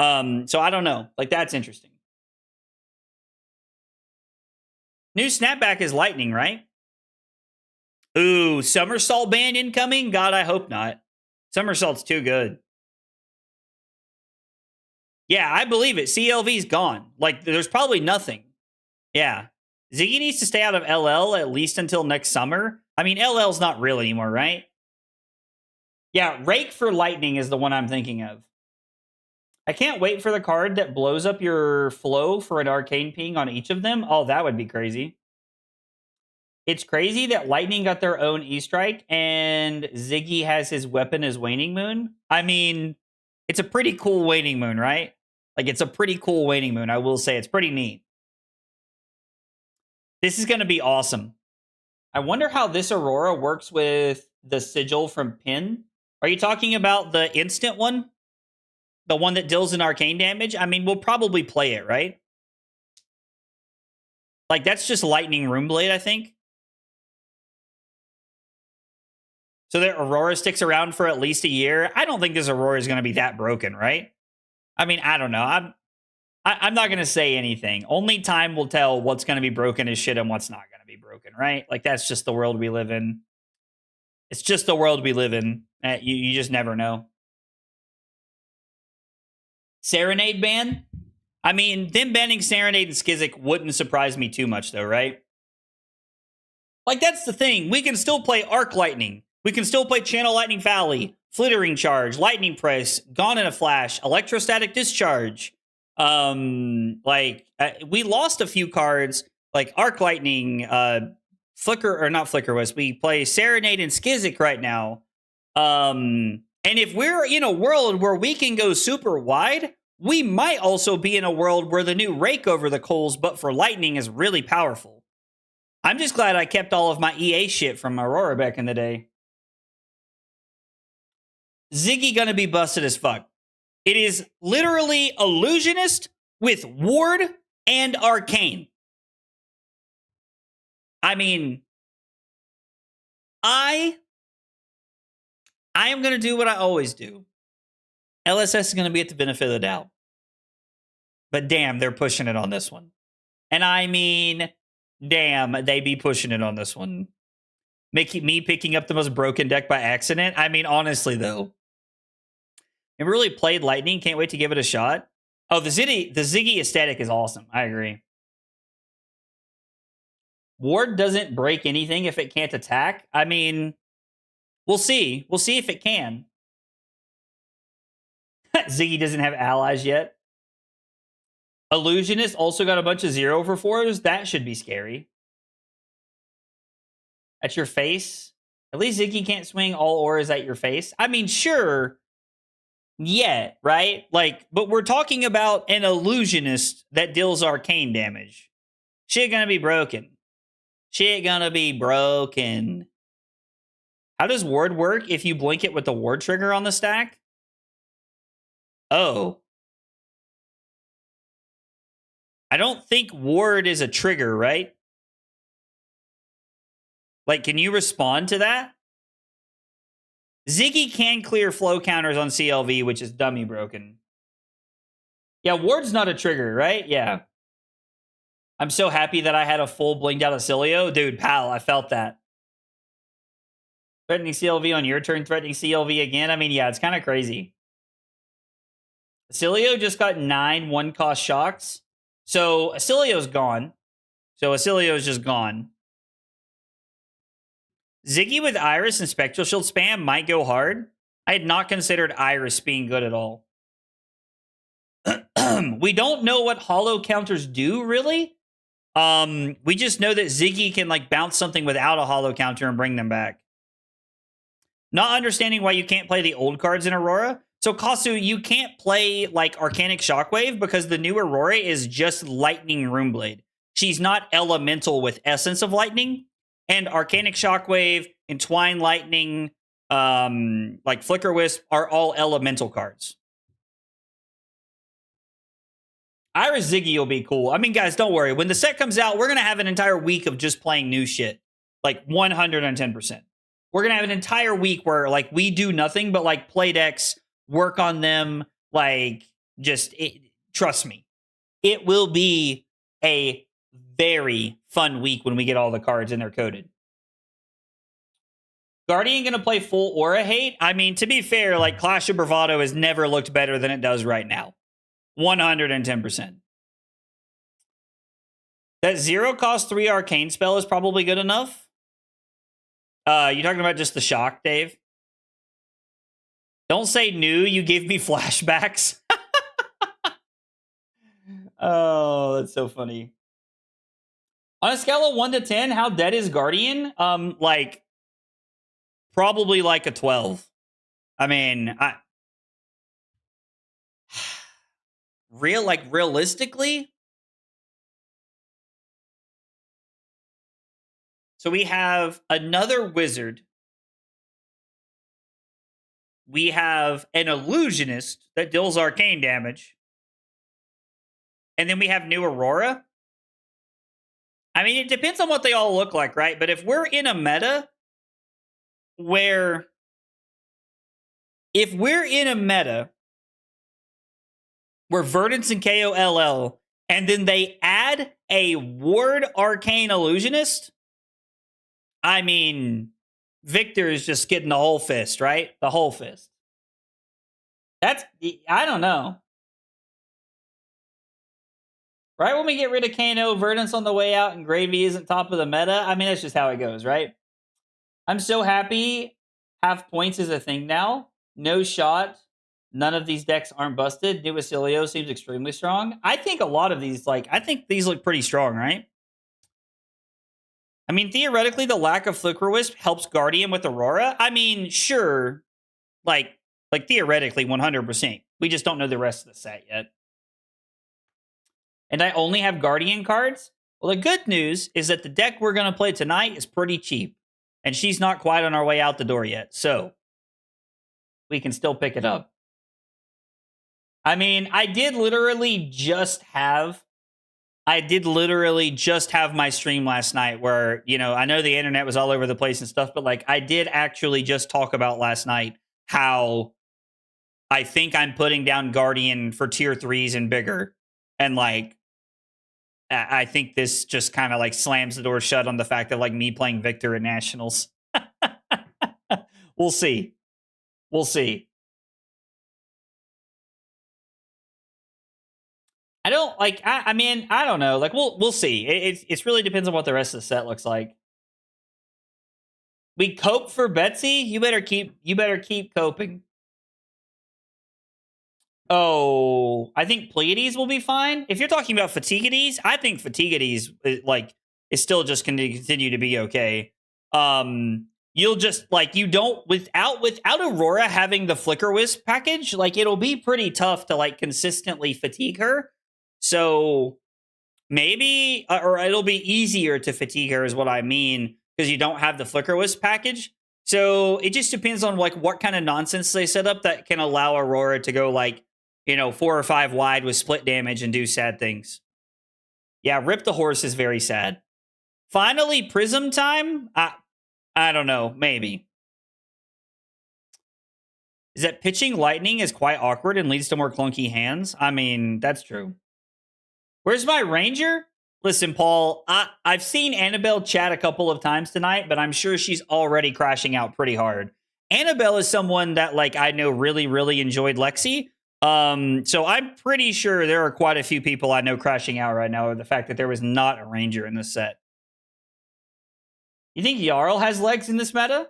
So I don't know. That's interesting. New snapback is lightning, right? Ooh, Somersault ban incoming? God, I hope not. Somersault's too good. Yeah, I believe it. CLV's gone. There's probably nothing. Yeah. Ziggy needs to stay out of LL at least until next summer. I mean, LL's not real anymore, right? Yeah, Rake for Lightning is the one I'm thinking of. I can't wait for the card that blows up your flow for an arcane ping on each of them. Oh, that would be crazy. It's crazy that Lightning got their own E-Strike and Ziggy has his weapon as Waning Moon. I mean, it's a pretty cool Waning Moon, right? Like, it's a pretty cool Waning Moon. I will say it's pretty neat. This is going to be awesome. I wonder how this Aurora works with the Sigil from Pin. Are you talking about the instant one? The one that deals in arcane damage? I mean, we'll probably play it, right? Like, that's just Lightning Runeblade, I think. So that Aurora sticks around for at least a year. I don't think this Aurora is going to be that broken, right? I mean, I don't know. I'm not going to say anything. Only time will tell what's going to be broken as shit and what's not going to be broken, right? Like, that's just the world we live in. It's just the world we live in. You just never know. Serenade ban? I mean, them banning Serenade and Skizik wouldn't surprise me too much, though, right? Like, that's the thing. We can still play Arc Lightning. We can still play Channel Lightning Valley, Flittering Charge, Lightning Press, Gone in a Flash, Electrostatic Discharge. We lost a few cards, like Arc Lightning, Flicker, or not Flicker Wisp. We play Serenade and Skizik right now. And if we're in a world where we can go super wide, we might also be in a world where the new Rake over the coals, but for Lightning, is really powerful. I'm just glad I kept all of my EA shit from Aurora back in the day. Ziggy gonna be busted as fuck. It is literally Illusionist with Ward and Arcane. I mean, I am gonna do what I always do. LSS is gonna be at the benefit of the doubt. But damn, they're pushing it on this one. And I mean, damn, they be pushing it on this one. Making me picking up the most broken deck by accident. I mean, honestly, though. Never really played Lightning. Can't wait to give it a shot. Oh, the Ziggy aesthetic is awesome. I agree. Ward doesn't break anything if it can't attack. I mean, we'll see. We'll see if it can. Ziggy doesn't have allies yet. Illusionist also got a bunch of 0-for-4s. That should be scary. At your face? At least Ziggy can't swing all auras at your face. I mean, sure. Yeah, right? Like, but we're talking about an Illusionist that deals arcane damage. Shit gonna be broken. Shit gonna be broken. How does Ward work if you blink it with the Ward trigger on the stack? Oh. I don't think Ward is a trigger, right? Like, can you respond to that? Ziggy can clear flow counters on CLV, which is dummy broken. Yeah, Ward's not a trigger, right? Yeah. I'm so happy that I had a full blinked out Acilio. Dude, pal, I felt that. Threatening CLV on your turn, threatening CLV again. I mean, yeah, it's kind of crazy. Acilio just got 9 1-cost shocks. So Acilio's gone. So Acilio's just gone. Ziggy with Iris and Spectral Shield spam might go hard. I had not considered Iris being good at all. We don't know what hollow counters do, really. We just know that Ziggy can like bounce something without a hollow counter and bring them back. Not understanding why you can't play the old cards in Aurora. So Kasu, you can't play like Arcanic Shockwave because the new Aurora is just Lightning Runeblade. She's not elemental with Essence of Lightning. And Arcanic Shockwave, Entwine Lightning, like Flicker Wisp are all elemental cards. Iris Ziggy will be cool. I mean, guys, don't worry. When the set comes out, we're going to have an entire week of just playing new shit. Like 110%. We're going to have an entire week where like we do nothing but like play decks, work on them, like just trust me. It will be a very fun week when we get all the cards and they're coded. Guardian going to play full Aura Hate? I mean, to be fair, like Clash of Bravado has never looked better than it does right now. 110%. That 0 cost 3 arcane spell is probably good enough. You talking about just the shock, Dave? Don't say new, you gave me flashbacks. Oh, that's so funny. On a scale of 1 to 10, how dead is Guardian? Like, probably like a 12. I mean, realistically. So we have another wizard. We have an illusionist that deals arcane damage. And then we have new Aurora. I mean, it depends on what they all look like, right? But if we're in a meta where Verdance and KOLL, and then they add a ward arcane illusionist, I mean, Victor is just getting the whole fist, right? The whole fist. That's, I don't know. Right when we get rid of Kano, Verdance on the way out, and Gravy isn't top of the meta. I mean, that's just how it goes, right? I'm so happy half points is a thing now. No shot. None of these decks aren't busted. New Basilio seems extremely strong. I think a lot of these, I think these look pretty strong, right? I mean, theoretically, the lack of Flicker Wisp helps Guardian with Aurora. I mean, sure. Like theoretically, 100%. We just don't know the rest of the set yet. And I only have Guardian cards? Well, the good news is that the deck we're going to play tonight is pretty cheap. And she's not quite on our way out the door yet. So, we can still pick it up. I mean, I did literally just have my stream last night where, I know the internet was all over the place and stuff, but I did actually just talk about last night how I think I'm putting down Guardian for tier 3s and bigger. And I think this just kind of slams the door shut on the fact that me playing Victor at Nationals. We'll see. We'll see. I don't I mean, I don't know. We'll see. It really depends on what the rest of the set looks like. We cope for Betsy? You better keep coping. Oh, I think Pleiades will be fine. If you're talking about Fatiguides, I think Fatiguides is still just going to continue to be okay. You'll just you don't without Aurora having the Flicker Wisp package, it'll be pretty tough to consistently fatigue her. So maybe, or it'll be easier to fatigue her is what I mean, because you don't have the Flicker Wisp package. So it just depends on what kind of nonsense they set up that can allow Aurora to go 4 or 5 wide with split damage and do sad things. Yeah, Rip the Horse is very sad. Finally, Prism time? I don't know, maybe. Is that pitching Lightning is quite awkward and leads to more clunky hands? I mean, that's true. Where's my Ranger? Listen, Paul, I've seen Annabelle chat a couple of times tonight, but I'm sure she's already crashing out pretty hard. Annabelle is someone that I know really, really enjoyed Lexi. So I'm pretty sure there are quite a few people I know crashing out right now over the fact that there was not a Ranger in this set. You think Jarl has legs in this meta?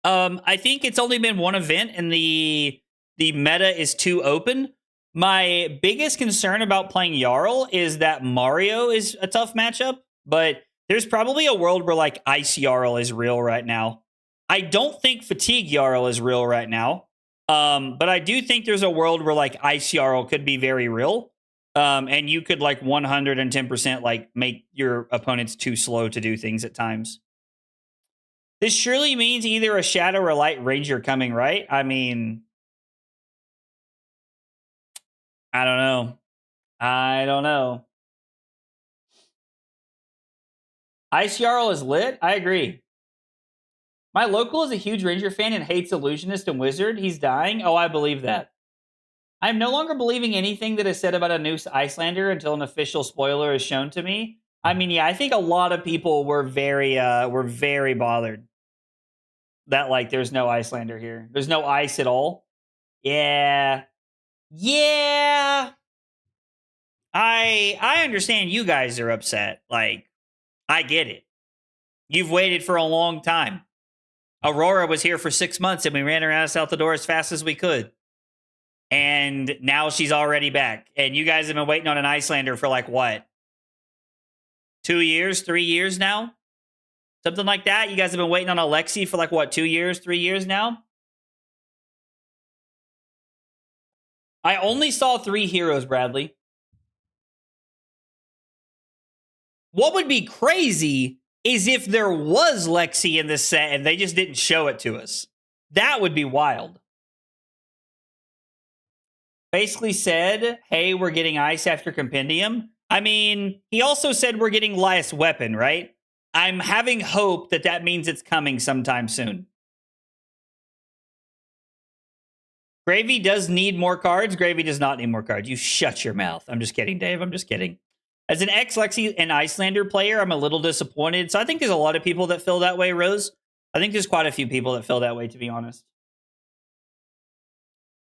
I think it's only been one event and the meta is too open. My biggest concern about playing Jarl is that Mario is a tough matchup, but there's probably a world where Ice Jarl is real right now. I don't think Fatigue Jarl is real right now. But I do think there's a world where Ice Jarl could be very real. And you could 110% make your opponents too slow to do things at times. This surely means either a Shadow or Light Ranger coming, right? I mean, I don't know. Ice Jarl is lit? I agree. My local is a huge Ranger fan and hates Illusionist and Wizard. He's dying. Oh, I believe that. I'm no longer believing anything that is said about a new Icelander until an official spoiler is shown to me. I mean, yeah, I think a lot of people were very bothered that there's no Icelander here. There's no ice at all. Yeah. I I understand you guys are upset. Like, I get it. You've waited for a long time. Aurora was here for 6 months and we ran her ass out the door as fast as we could. And now she's already back. And you guys have been waiting on an Icelander for like what? 2 years, 3 years now? Something like that. You guys have been waiting on Alexi for like what, 2 years, 3 years now? I only saw 3 heroes, Bradley. What would be crazy is if there was Lexi in this set and they just didn't show it to us. That would be wild. Basically said, hey, we're getting ice after Compendium. I mean, he also said we're getting last weapon, right? I'm having hope that that means it's coming sometime soon. Gravy does need more cards. Gravy does not need more cards. You shut your mouth. I'm just kidding, Dave. I'm just kidding. As an ex-Lexi and Icelander player, I'm a little disappointed. So I think there's a lot of people that feel that way, Rose. I think there's quite a few people that feel that way, to be honest.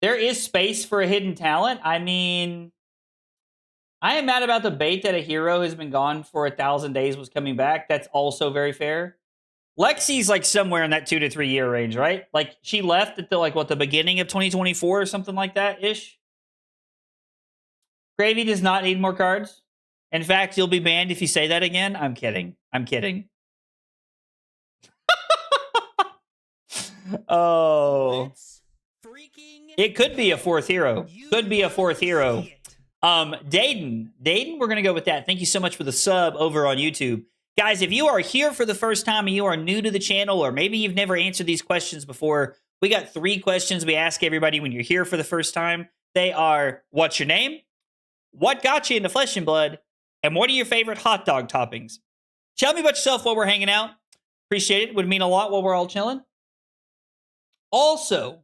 There is space for a hidden talent. I mean, I am mad about the bait that a hero has been gone for 1,000 days was coming back. That's also very fair. Lexi's like somewhere in that 2 to 3 year range, right? Like she left at the like what the beginning of 2024 or something like that ish. Gravy does not need more cards. In fact, you'll be banned if you say that again. I'm kidding. I'm kidding. Oh. It could be a 4th hero. Could be a 4th hero. Dayton, we're going to go with that. Thank you so much for the sub over on YouTube. Guys, if you are here for the first time and you are new to the channel, or maybe you've never answered these questions before, we got 3 questions we ask everybody when you're here for the first time. They are, what's your name? What got you into Flesh and Blood? And what are your favorite hot dog toppings? Tell me about yourself while we're hanging out. Appreciate it. Would mean a lot while we're all chilling. Also,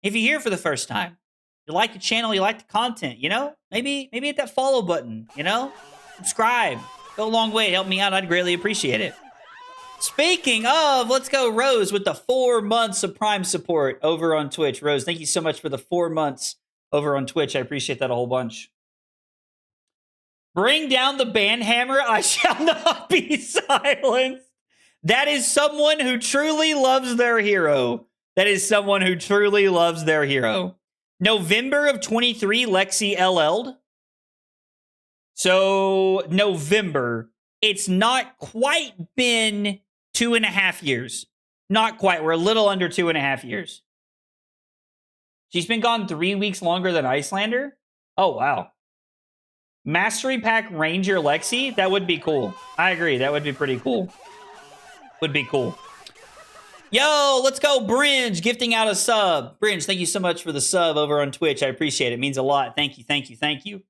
if you're here for the first time, you like the channel, you like the content, you know, maybe hit that follow button, you know, subscribe, go a long way to help me out. I'd greatly appreciate it. Speaking of, let's go Rose with the 4 months of Prime support over on Twitch. Rose, thank you so much for the 4 months over on Twitch. I appreciate that a whole bunch. Bring down the banhammer. I shall not be silenced. That is someone who truly loves their hero. That is someone who truly loves their hero. November of 23, Lexi LL'd. So, November. It's not quite been 2.5 years. Not quite. We're a little under 2.5 years. She's been gone 3 weeks longer than Icelander. Oh, wow. Mastery Pack Ranger Lexi? That would be cool. I agree. That would be pretty cool. Would be cool. Yo, let's go, Bringe, gifting out a sub. Bringe, thank you so much for the sub over on Twitch. I appreciate it. It means a lot. Thank you, thank you, thank you.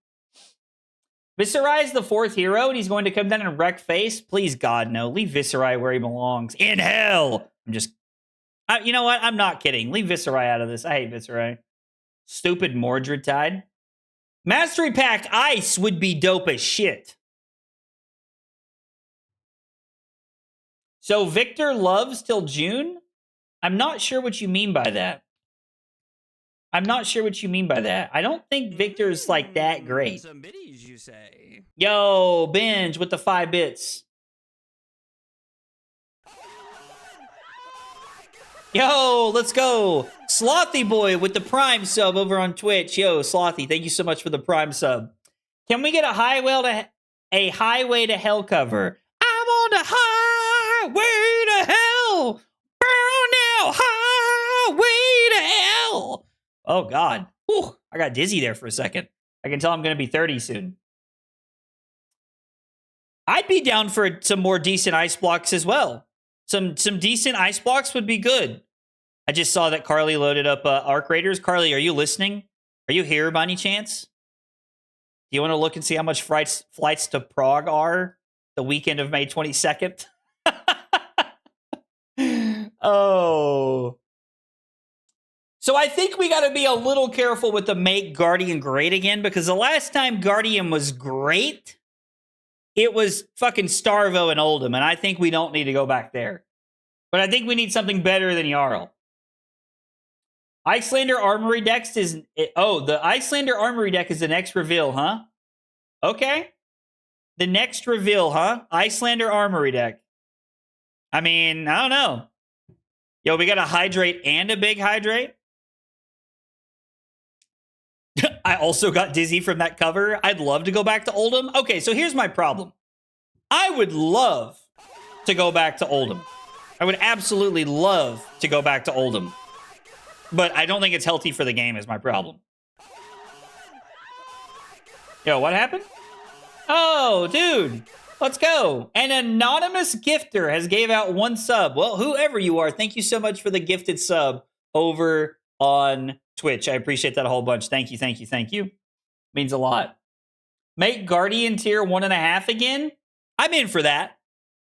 Viserai is the 4th hero, and he's going to come down and wreck face. Please, God, no. Leave Viserai where he belongs. In hell. You know what? I'm not kidding. Leave Viserai out of this. I hate Viserai. Stupid Mordred Tide. Mastery Pack Ice would be dope as shit. So Victor loves till June? I'm not sure what you mean by that. I'm not sure what you mean by that. I don't think Victor's like that great. Some biddies, you say? Yo, Binge with the 5 bits. Yo, let's go. Slothy Boy with the Prime sub over on Twitch. Yo, Slothy, thank you so much for the Prime sub. Can we get a highway to hell cover? I'm on the highway to hell. Burn now, highway to hell. Oh, God. Whew, I got dizzy there for a second. I can tell I'm going to be 30 soon. I'd be down for some more decent ice blocks as well. Some decent ice blocks would be good. I just saw that Carly loaded up Arc Raiders. Carly, are you listening? Are you here by any chance? Do you want to look and see how much flights to Prague are the weekend of May 22nd? Oh. So I think we got to be a little careful with the make Guardian great again, because the last time Guardian was great, it was fucking Starvo and Oldham, and I think we don't need to go back there. But I think we need something better than Jarl. Icelander Armory decks is... the Icelander Armory deck is the next reveal, huh? Okay. The next reveal, huh? Icelander Armory deck. I mean, I don't know. Yo, we got a Hydrate and a big Hydrate. I also got dizzy from that cover. I'd love to go back to Oldhim. Okay, so here's my problem. I would love to go back to Oldhim. I would absolutely love to go back to Oldhim. But I don't think it's healthy for the game is my problem. Yo, what happened? Oh, dude. Let's go. An anonymous gifter has gave out 1 sub. Well, whoever you are, thank you so much for the gifted sub over on Twitch. I appreciate that a whole bunch. Thank you, thank you, thank you. Means a lot. Make Guardian tier 1.5 again? I'm in for that.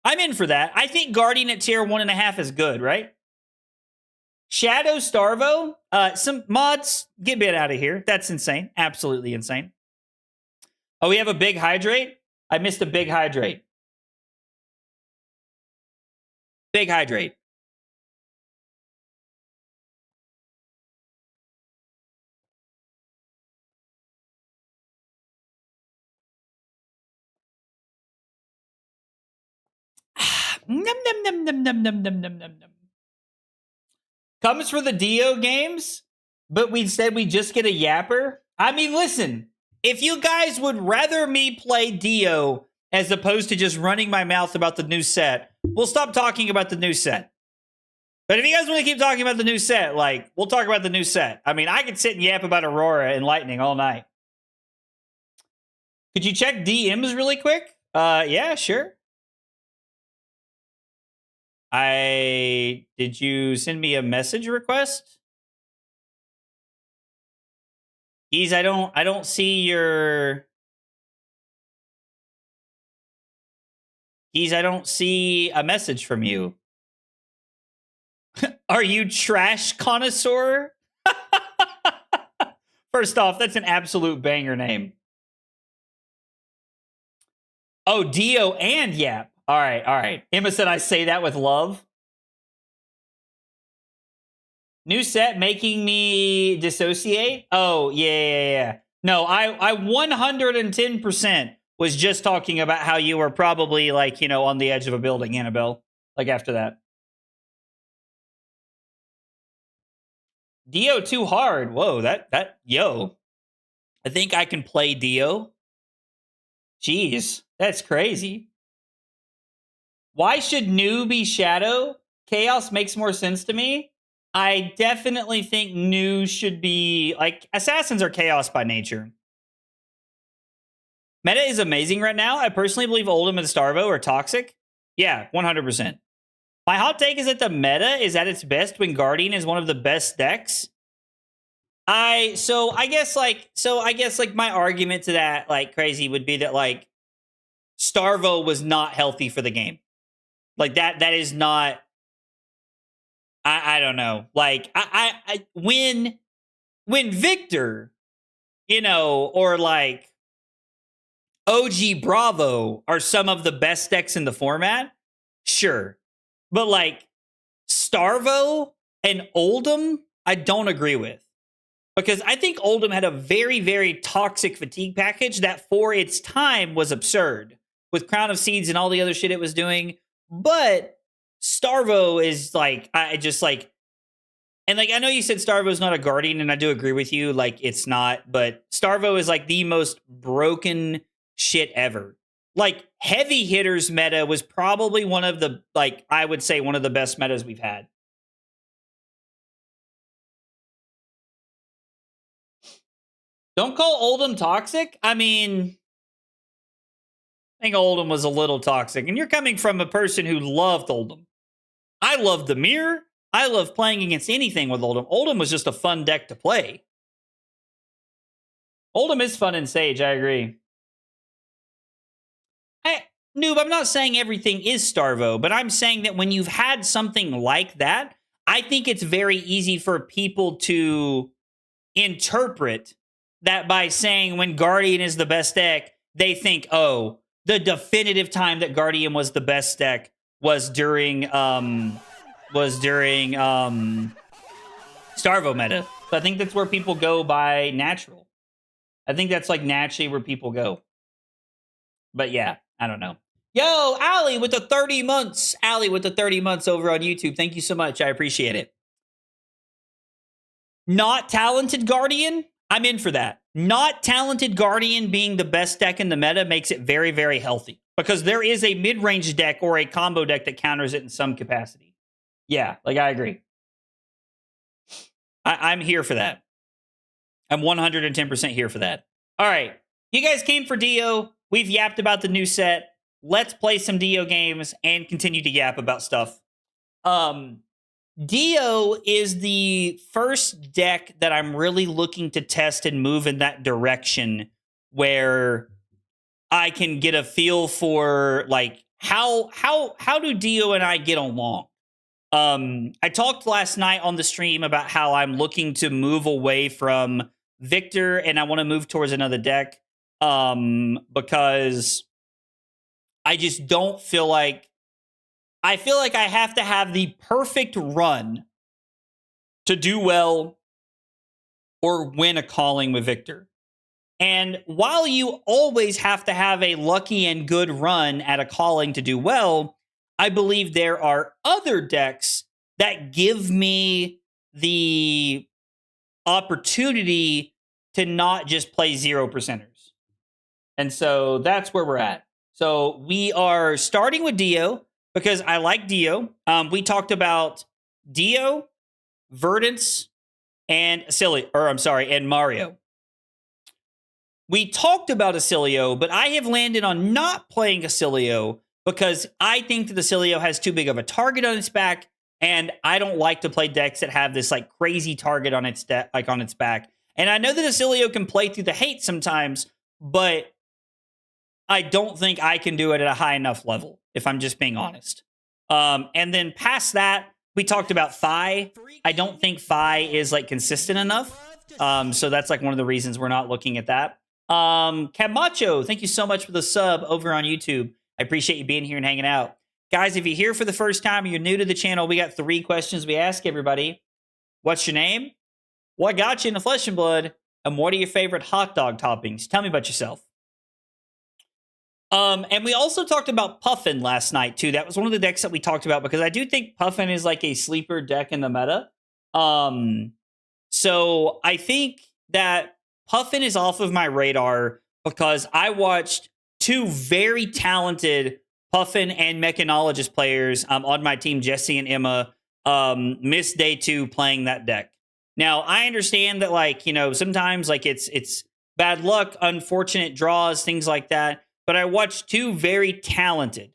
I'm in for that. I think Guardian at tier 1.5 is good, right? Shadow Starvo? Some mods, get bit out of here. That's insane. Absolutely insane. Oh, we have a big Hydrate? I missed a big Hydrate. Big Hydrate. Num, num, num, num, num, num, num, num, num. Comes for the Dio games, but we said we just get a yapper. I mean, listen, if you guys would rather me play Dio as opposed to just running my mouth about the new set, we'll stop talking about the new set. But if you guys want to keep talking about the new set, like, we'll talk about the new set. I mean, I could sit and yap about Aurora and Lightning all night. Could you check DMs really quick? Yeah, sure. Did you send me a message request? Geez, I don't see your... Geez, I don't see a message from you. Are you trash connoisseur? First off, that's an absolute banger name. Oh, Dio and Yap. All right, all right. Emma said I say that with love. New set making me dissociate? Oh, yeah. No, I 110% was just talking about how you were probably, like, you know, on the edge of a building, Annabelle. Like, after that. Dio too hard. Whoa, yo. I think I can play Dio. Jeez, that's crazy. Why should new be Shadow? Chaos makes more sense to me. I definitely think new should be, like, assassins are chaos by nature. Meta is amazing right now. I personally believe Oldhim and Starvo are toxic. Yeah, 100%. My hot take is that the meta is at its best when Guardian is one of the best decks. I guess my argument to that, like, crazy would be that, like, Starvo was not healthy for the game. Like, that is not... I don't know. Like, when Victor, you know, or, like, OG Bravo are some of the best decks in the format, sure. But, like, Starvo and Oldhim, I don't agree with. Because I think Oldhim had a very, very toxic fatigue package that for its time was absurd. With Crown of Seeds and all the other shit it was doing. But Starvo is, like, I just, like... And, like, I know you said Starvo is not a Guardian, and I do agree with you. Like, it's not. But Starvo is, like, the most broken shit ever. Like, Heavy Hitters meta was probably one of the, like, I would say one of the best metas we've had. Don't call Oldhim toxic? I mean, I think Oldhim was a little toxic. And you're coming from a person who loved Oldhim. I loved the mirror. I love playing against anything with Oldhim. Oldhim was just a fun deck to play. Oldhim is fun in Sage, I agree. Noob, I'm not saying everything is Starvo, but I'm saying that when you've had something like that, I think it's very easy for people to interpret that by saying when Guardian is the best deck, they think, oh, the definitive time that Guardian was the best deck was during Starvo meta. So I think that's where people go by natural. I think that's like naturally where people go. But yeah, I don't know. Yo, Allie with the 30 months. Allie with the 30 months over on YouTube. Thank you so much. I appreciate it. Not Talented Guardian. I'm in for that. Not Talented Guardian being the best deck in the meta makes it very, very healthy. Because there is a mid-range deck or a combo deck that counters it in some capacity. Yeah, like I agree. I'm here for that. I'm 110% here for that. All right. You guys came for Dio. We've yapped about the new set. Let's play some Dio games and continue to yap about stuff. Dio is the first deck that I'm really looking to test and move in that direction where I can get a feel for like how do Dio and I get along. I talked last night on the stream about how I'm looking to move away from Victor and I want to move towards another deck because I just don't feel like I have to have the perfect run to do well or win a calling with Victor. And while you always have to have a lucky and good run at a calling to do well, I believe there are other decks that give me the opportunity to not just play 0%ers. And so that's where we're at. So we are starting with Dio because I like Dio. We talked about Dio, Verdance, and and Mario. We talked about Acilio, but I have landed on not playing Acilio because I think that Acilio has too big of a target on its back, and I don't like to play decks that have this like crazy target on its on its back. And I know that Acilio can play through the hate sometimes, but I don't think I can do it at a high enough level, if I'm just being honest. And then past that, we talked about Phi. I don't think Phi is like consistent enough. So that's like one of the reasons we're not looking at that. Camacho, thank you so much for the sub over on YouTube. I appreciate you being here and hanging out. Guys, if you're here for the first time or you're new to the channel, we got 3 questions we ask everybody. What's your name? What got you into Flesh and Blood? And what are your favorite hot dog toppings? Tell me about yourself. And we also talked about Puffin last night, too. That was one of the decks that we talked about because I do think Puffin is like a sleeper deck in the meta. So I think that Puffin is off of my radar because I watched 2 very talented Puffin and Mechanologist players on my team, Jesse and Emma, miss day 2 playing that deck. Now, I understand that, like, you know, sometimes like it's bad luck, unfortunate draws, things like that. But I watched 2 very talented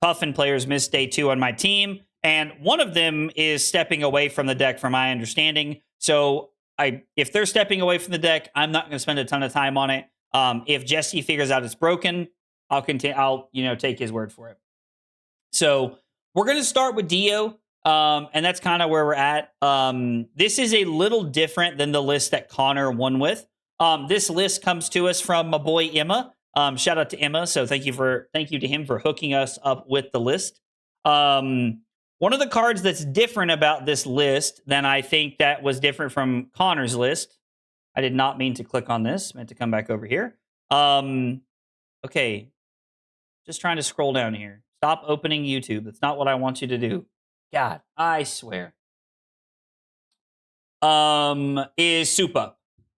Puffin players miss day 2 on my team. And one of them is stepping away from the deck, from my understanding. So if they're stepping away from the deck, I'm not going to spend a ton of time on it. If Jesse figures out it's broken, I'll take his word for it. So we're going to start with Dio. And that's kind of where we're at. This is a little different than the list that Connor won with. This list comes to us from my boy Emma. Shout out to Emma. So thank you to him for hooking us up with the list. One of the cards that's different about this list than I think that was different from Connor's list. I did not mean to click on this. Meant to come back over here. Okay. Just trying to scroll down here. Stop opening YouTube. That's not what I want you to do. God, I swear. Is Soup Up.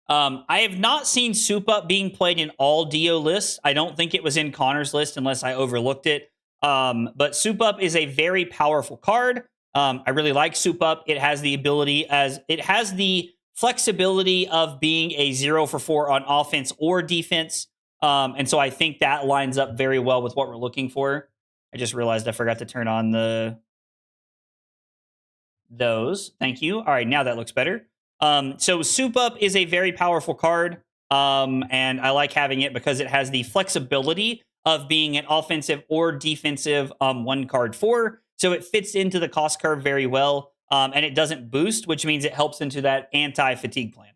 I have not seen Soup Up being played in all Dio lists. I don't think it was in Connor's list unless I overlooked it. But Soup Up is a very powerful card. I really like Soup Up. It has the flexibility of being a 0 for 4 on offense or defense. And so I think that lines up very well with what we're looking for. I just realized I forgot to turn on those. Thank you. All right, now that looks better. So Soup Up is a very powerful card, and I like having it because it has the flexibility of being an offensive or defensive 1 card 4. So it fits into the cost curve very well, and it doesn't boost, which means it helps into that anti-fatigue plan.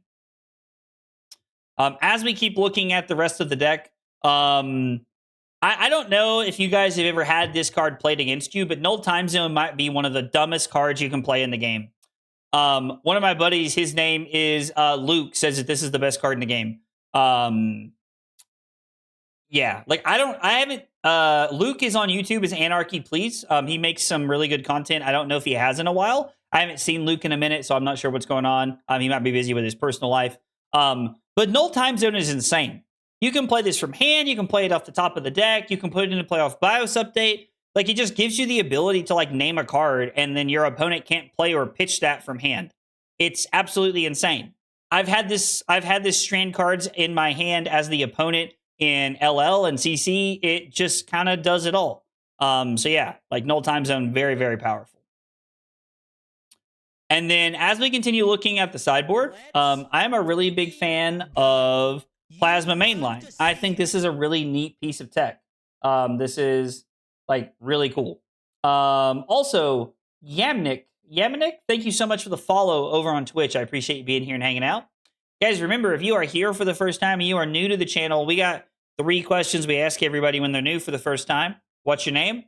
As we keep looking at the rest of the deck, I don't know if you guys have ever had this card played against you, but Null Time Zone might be one of the dumbest cards you can play in the game. One of my buddies, his name is Luke, says that this is the best card in the game. Yeah, like I haven't. Luke is on YouTube as Anarchy Please. He makes some really good content. I don't know if he has in a while. I haven't seen Luke in a minute, so I'm not sure what's going on. He might be busy with his personal life. But Null Time Zone is insane. You can play this from hand. You can play it off the top of the deck. You can put it into play off BIOS update. Like, it just gives you the ability to like name a card, and then your opponent can't play or pitch that from hand. It's absolutely insane. I've had this strand cards in my hand as the opponent in LL and CC. It just kind of does it all. So yeah, like Null Time Zone, very, very powerful. And then as we continue looking at the sideboard, I am a really big fan of Plasma Mainline. I think this is a really neat piece of tech. This is like really cool. Also, Yamnik, thank you so much for the follow over on Twitch. I appreciate you being here and hanging out. Guys, remember, if you are here for the first time and you are new to the channel, we got 3 questions we ask everybody when they're new for the first time. What's your name?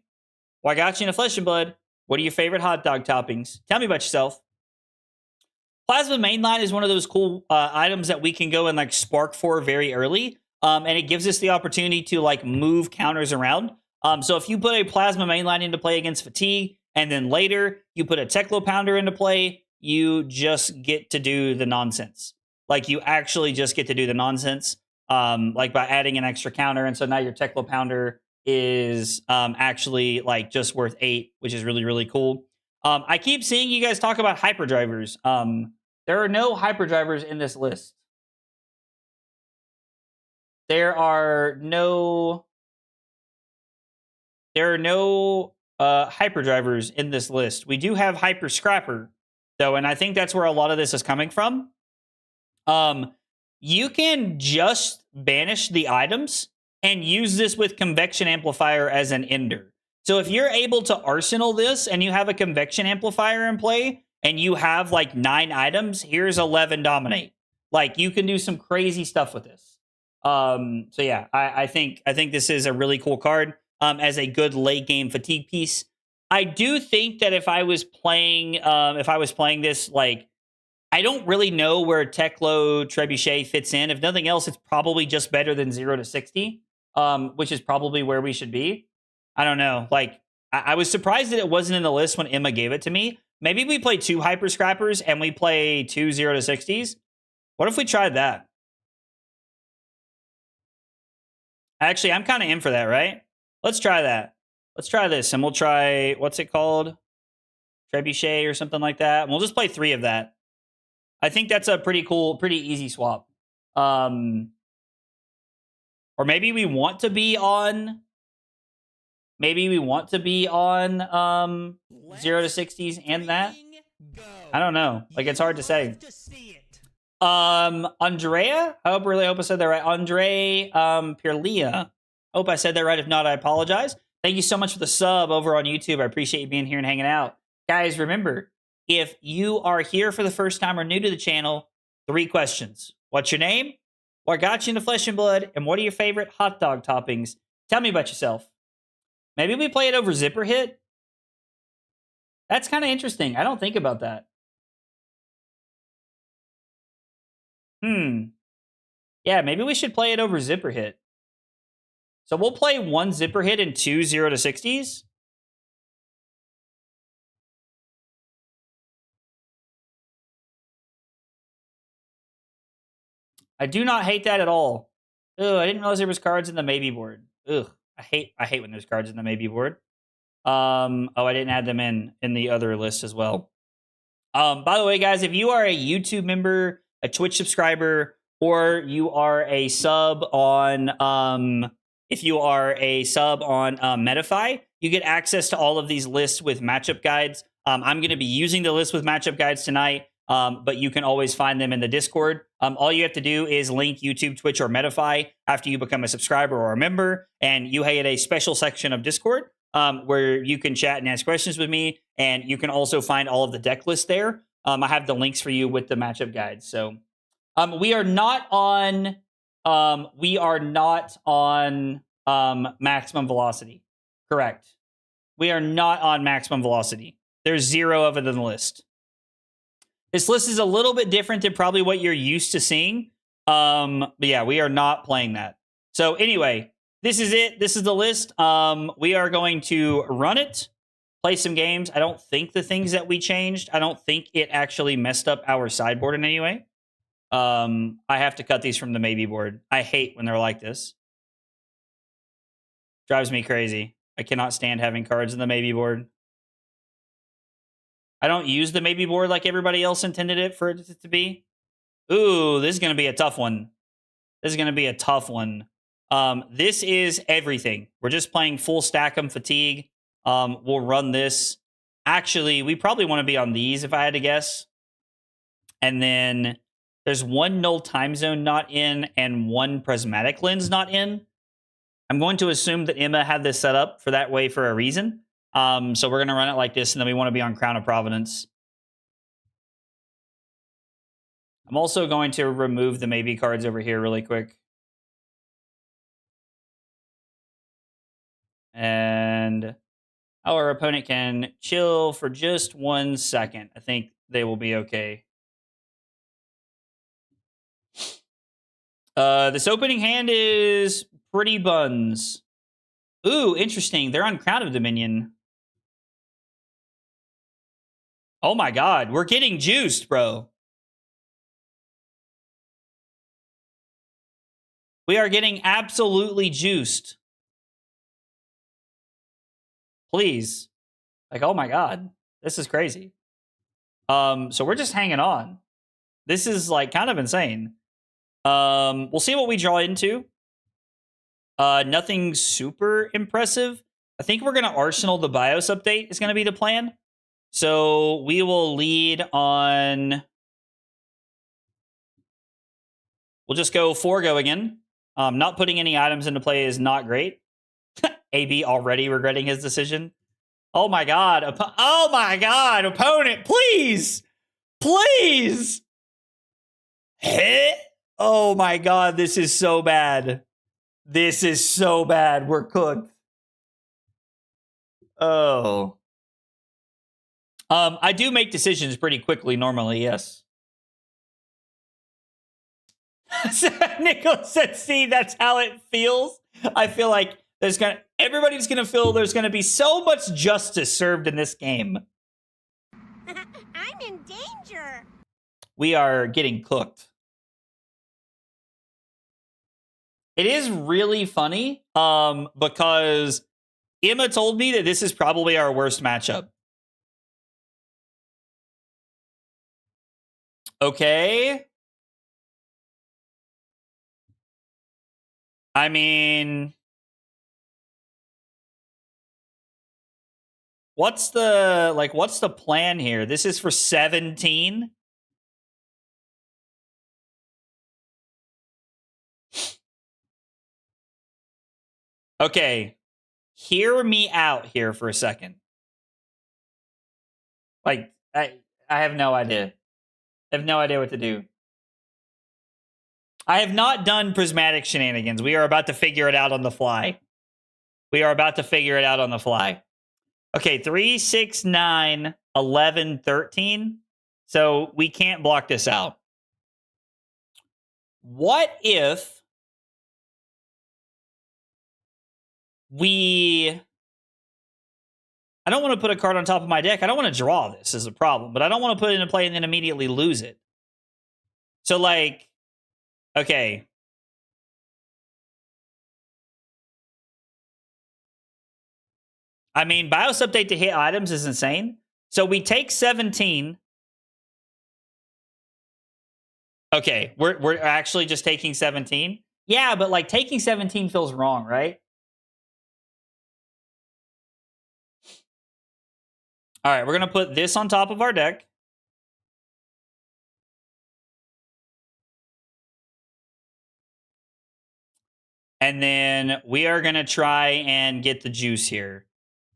Why got you into Flesh and Blood? What are your favorite hot dog toppings? Tell me about yourself. Plasma Mainline is one of those cool items that we can go and like spark for very early. And it gives us the opportunity to like move counters around. So if you put a Plasma Mainline into play against Fatigue, and then later you put a Teklo Pounder into play, you just get to do the nonsense. Like, you actually just get to do the nonsense, like by adding an extra counter. And so now your Teklo Pounder is actually like just worth 8, which is really, really cool. I keep seeing you guys talk about hyperdrivers. There are no hyperdrivers in this list. There are no hyperdrivers in this list. We do have Hyper Scrapper, though, and I think that's where a lot of this is coming from. You can just banish the items and use this with Convection Amplifier as an ender. So if you're able to arsenal this and you have a Convection Amplifier in play and you have like 9 items, here's 11 Dominate. Like, you can do some crazy stuff with this. So yeah, I think this is a really cool card as a good late game fatigue piece. I do think that if I was playing this, like, I don't really know where Teklo Trebuchet fits in. If nothing else, it's probably just better than 0 to 60, which is probably where we should be. I don't know. Like, I was surprised that it wasn't in the list when Emma gave it to me. Maybe we play 2 Hyper Scrappers and we play 2 0 to 60s. What if we tried that? Actually, I'm kind of in for that, right? Let's try that. Let's try this, and we'll try, what's it called? Trebuchet or something like that. And we'll just play 3 of that. I think that's a pretty cool, pretty easy swap. Or maybe we want to be on... Maybe we want to be on 0 to 60s and that. I don't know. Like, it's hard to say. Andrea? I really hope I said that right. Andre Pirlia. Hope I said that right. If not, I apologize. Thank you so much for the sub over on YouTube. I appreciate you being here and hanging out. Guys, remember, if you are here for the first time or new to the channel, 3 questions. What's your name? What got you into Flesh and Blood? And what are your favorite hot dog toppings? Tell me about yourself. Maybe we play it over Zipper Hit? That's kind of interesting. I don't think about that. Yeah, maybe we should play it over Zipper Hit. So we'll play 1 Zipper Hit and 2 0 to 60s. I do not hate that at all. Ugh, I didn't realize there was cards in the maybe board. Ugh, I hate when there's cards in the maybe board. Oh, I didn't add them in the other list as well. By the way, guys, if you are a YouTube member, a Twitch subscriber, or you are a sub on metafy, you get access to all of these lists with matchup guides. I'm going to be using the list with matchup guides tonight, but you can always find them in the Discord. All you have to do is link YouTube, Twitch, or metafy after you become a subscriber or a member, and you get a special section of Discord where you can chat and ask questions with me, and you can also find all of the deck lists there. I have the links for you with the matchup guides. So we are not on maximum velocity. Correct. We are not on maximum velocity. There's 0 of it in the list. This list is a little bit different than probably what you're used to seeing. But yeah, we are not playing that. So anyway, this is it. This is the list. We are going to run it, play some games. I don't think the things that we changed, I don't think it actually messed up our sideboard in any way. I have to cut these from the maybe board. I hate when they're like this. Drives me crazy. I cannot stand having cards in the maybe board. I don't use the maybe board like everybody else intended it for it to be. Ooh, this is going to be a tough one. This is going to be a tough one. This is everything. We're just playing full stack 'em fatigue. We'll run this. Actually, we probably want to be on these if I had to guess. And then there's one null time zone not in and one prismatic lens not in. I'm going to assume that Emma had this set up for that way for a reason. So we're going to run it like this, and then we want to be on Crown of Providence. I'm also going to remove the maybe cards over here really quick. And our opponent can chill for just 1 second. I think they will be okay. This opening hand is pretty buns. Ooh, interesting. They're on Crown of Dominion. Oh my god, we're getting juiced, bro. We are getting absolutely juiced. Please. Like, oh my god. This is crazy. So we're just hanging on. This is like kind of insane. We'll see what we draw into. Nothing super impressive. I think we're going to Arsenal the BIOS update is going to be the plan. So we will lead on... We'll just go Forgo again. Not putting any items into play is not great. AB already regretting his decision. Oh my god. Oh my god, opponent, please! Please! Oh my god, this is so bad. This is so bad. We're cooked. Oh. I do make decisions pretty quickly normally, yes. Nicholas said, see, that's how it feels. I feel like everybody's gonna feel there's gonna be so much justice served in this game. I'm in danger. We are getting cooked. It is really funny, because Emma told me that this is probably our worst matchup. Okay. I mean, what's the plan here? This is for 17? Okay. Hear me out here for a second. Like, I have no idea. I have no idea what to do. I have not done prismatic shenanigans. We are about to figure it out on the fly. We are about to figure it out on the fly. Okay, 3, 6, 9, 11, 13. So we can't block this out. What if we... I don't want to put a card on top of my deck. I don't want to draw this as a problem, but I don't want to put it into play and then immediately lose it. So, like, okay. I mean, BIOS update to hit items is insane. So we take 17. Okay, we're actually just taking 17. Yeah, but like taking 17 feels wrong, right? All right, we're going to put this on top of our deck. And then we are going to try and get the juice here.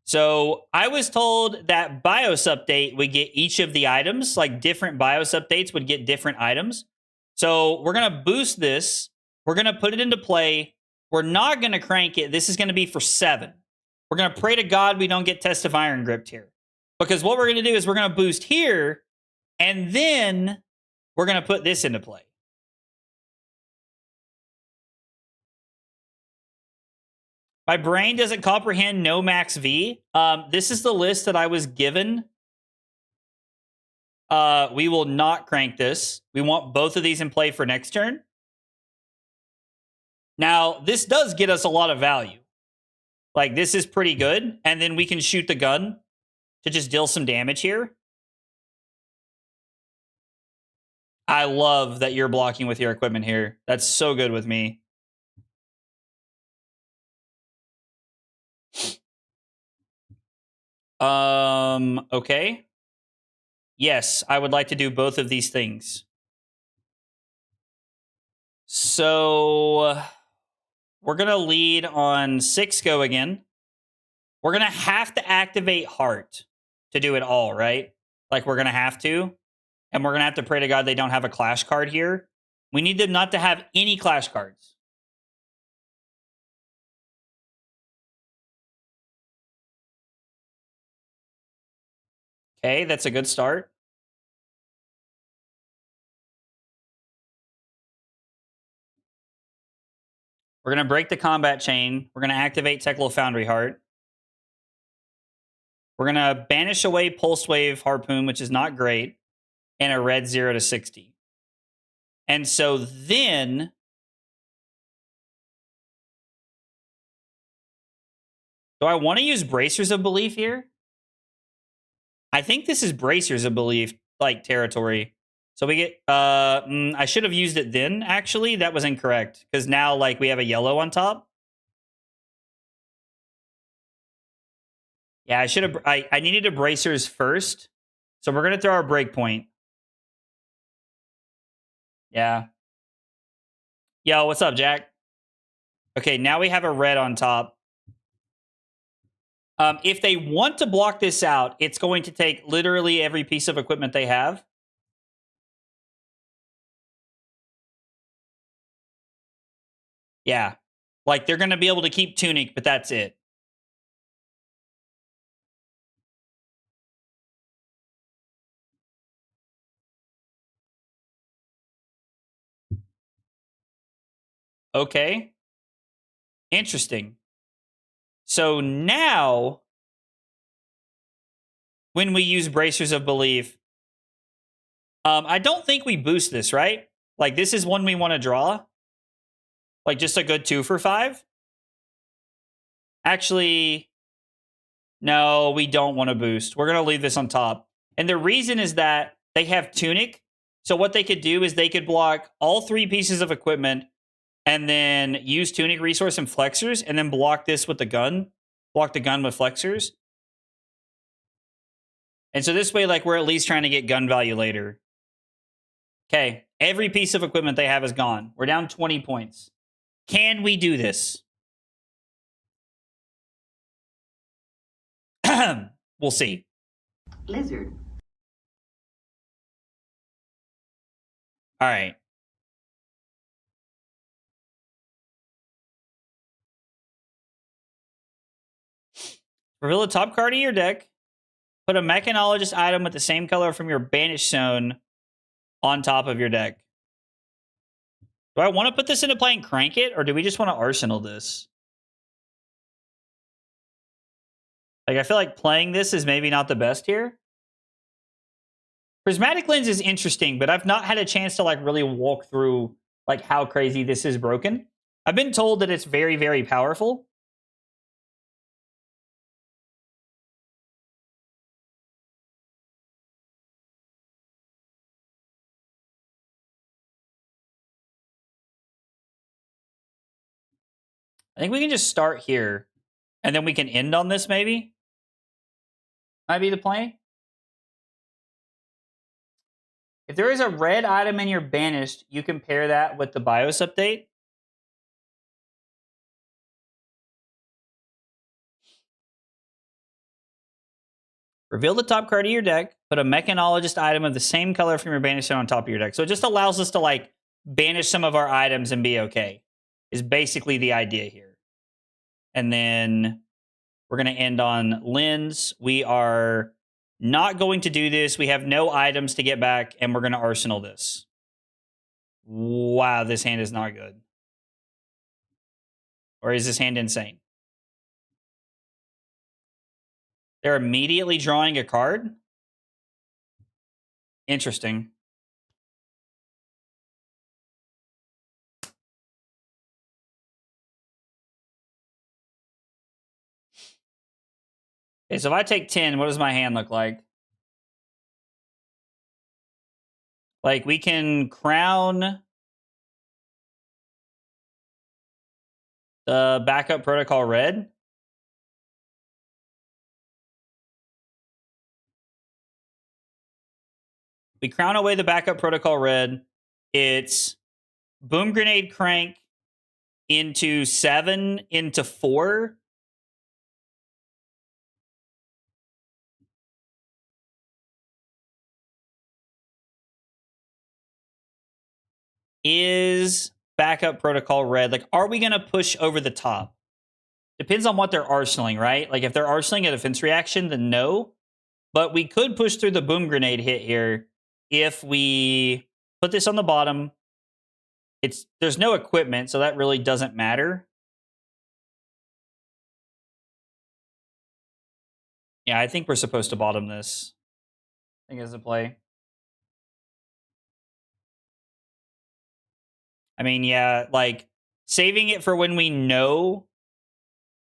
So I was told that BIOS update would get each of the items, like different BIOS updates would get different items. So we're going to boost this. We're going to put it into play. We're not going to crank it. This is going to be for 7. We're going to pray to God we don't get Test of Iron Gripped here. Because what we're going to do is we're going to boost here, And then we're going to put this into play. My brain doesn't comprehend no max V. This is the list that I was given. We will not crank this. We want both of these in play for next turn. Now, this does get us a lot of value. Like, this is pretty good. And then we can shoot the gun to just deal some damage here. I love that you're blocking with your equipment here. That's so good with me. Okay. Yes, I would like to do both of these things. So we're going to lead on 6 go again. We're going to have to activate Heart to do it all, right? Like, we're going to have to. And we're going to have to pray to God they don't have a Clash card here. We need them not to have any Clash cards. Okay, that's a good start. We're going to break the combat chain. We're going to activate Teklo Foundry Heart. We're going to banish away Pulse Wave Harpoon, which is not great, and a red 0 to 60. And so then do I want to use Bracers of Belief here? I think this is Bracers of Belief, like, territory. So we get, I should have used it then, actually. That was incorrect, because now, like, we have a yellow on top. Yeah, I should have, I needed a Bracers first. So we're going to throw our Breakpoint. Yeah. Yo, what's up, Jack? Okay, now we have a red on top. If they want to block this out, it's going to take literally every piece of equipment they have. Yeah. Like, they're going to be able to keep Tunic, but that's it. Okay. Interesting. So now, when we use Bracers of Belief, I don't think we boost this, right? Like, this is one we want to draw. Like, just a good 2 for 5. Actually, no, we don't want to boost. We're going to leave this on top. And the reason is that they have Tunic. So what they could do is they could block all 3 pieces of equipment and then use Tunic Resource and Flexors, and then block this with the gun. Block the gun with Flexors. And so this way, like, we're at least trying to get gun value later. Okay, every piece of equipment they have is gone. We're down 20 points. Can we do this? We'll see. Lizard. All right. Reveal the top card of your deck. Put a Mechanologist item with the same color from your Banish Zone on top of your deck. Do I want to put this into play and crank it, or do we just want to Arsenal this? Like, I feel like playing this is maybe not the best here. Prismatic Lens is interesting, but I've not had a chance to, like, really walk through, like, how crazy this is broken. I've been told that it's very, very powerful. I think we can just start here, and then we can end on this, maybe? Might be the play. If there is a red item in your Banished, you can pair that with the BIOS update. Reveal the top card of your deck. Put a Mechanologist item of the same color from your Banished Zone on top of your deck. So it just allows us to, like, banish some of our items and be okay. Is basically the idea here. And then we're going to end on Lens. We are Not going to do this. We have no items to get back, and we're going to arsenal this. Wow, this hand is not good. Or is this hand insane? They're immediately drawing a card? Interesting. Okay, so if I take 10, what does my hand look like? Like, we can crown the backup protocol red. We crown away the backup protocol red. It's boom grenade crank into 7 into 4. Is backup protocol red. Like, are we going to push over the top? Depends on what they're arsenaling, right? Like, if they're arsenaling a defense reaction, then no. But we could push through the boom grenade hit here if we put this on the bottom. There's no equipment, so that really doesn't matter. Yeah, I think we're supposed to bottom this. I think it's a play. I mean, yeah, like saving it for when we know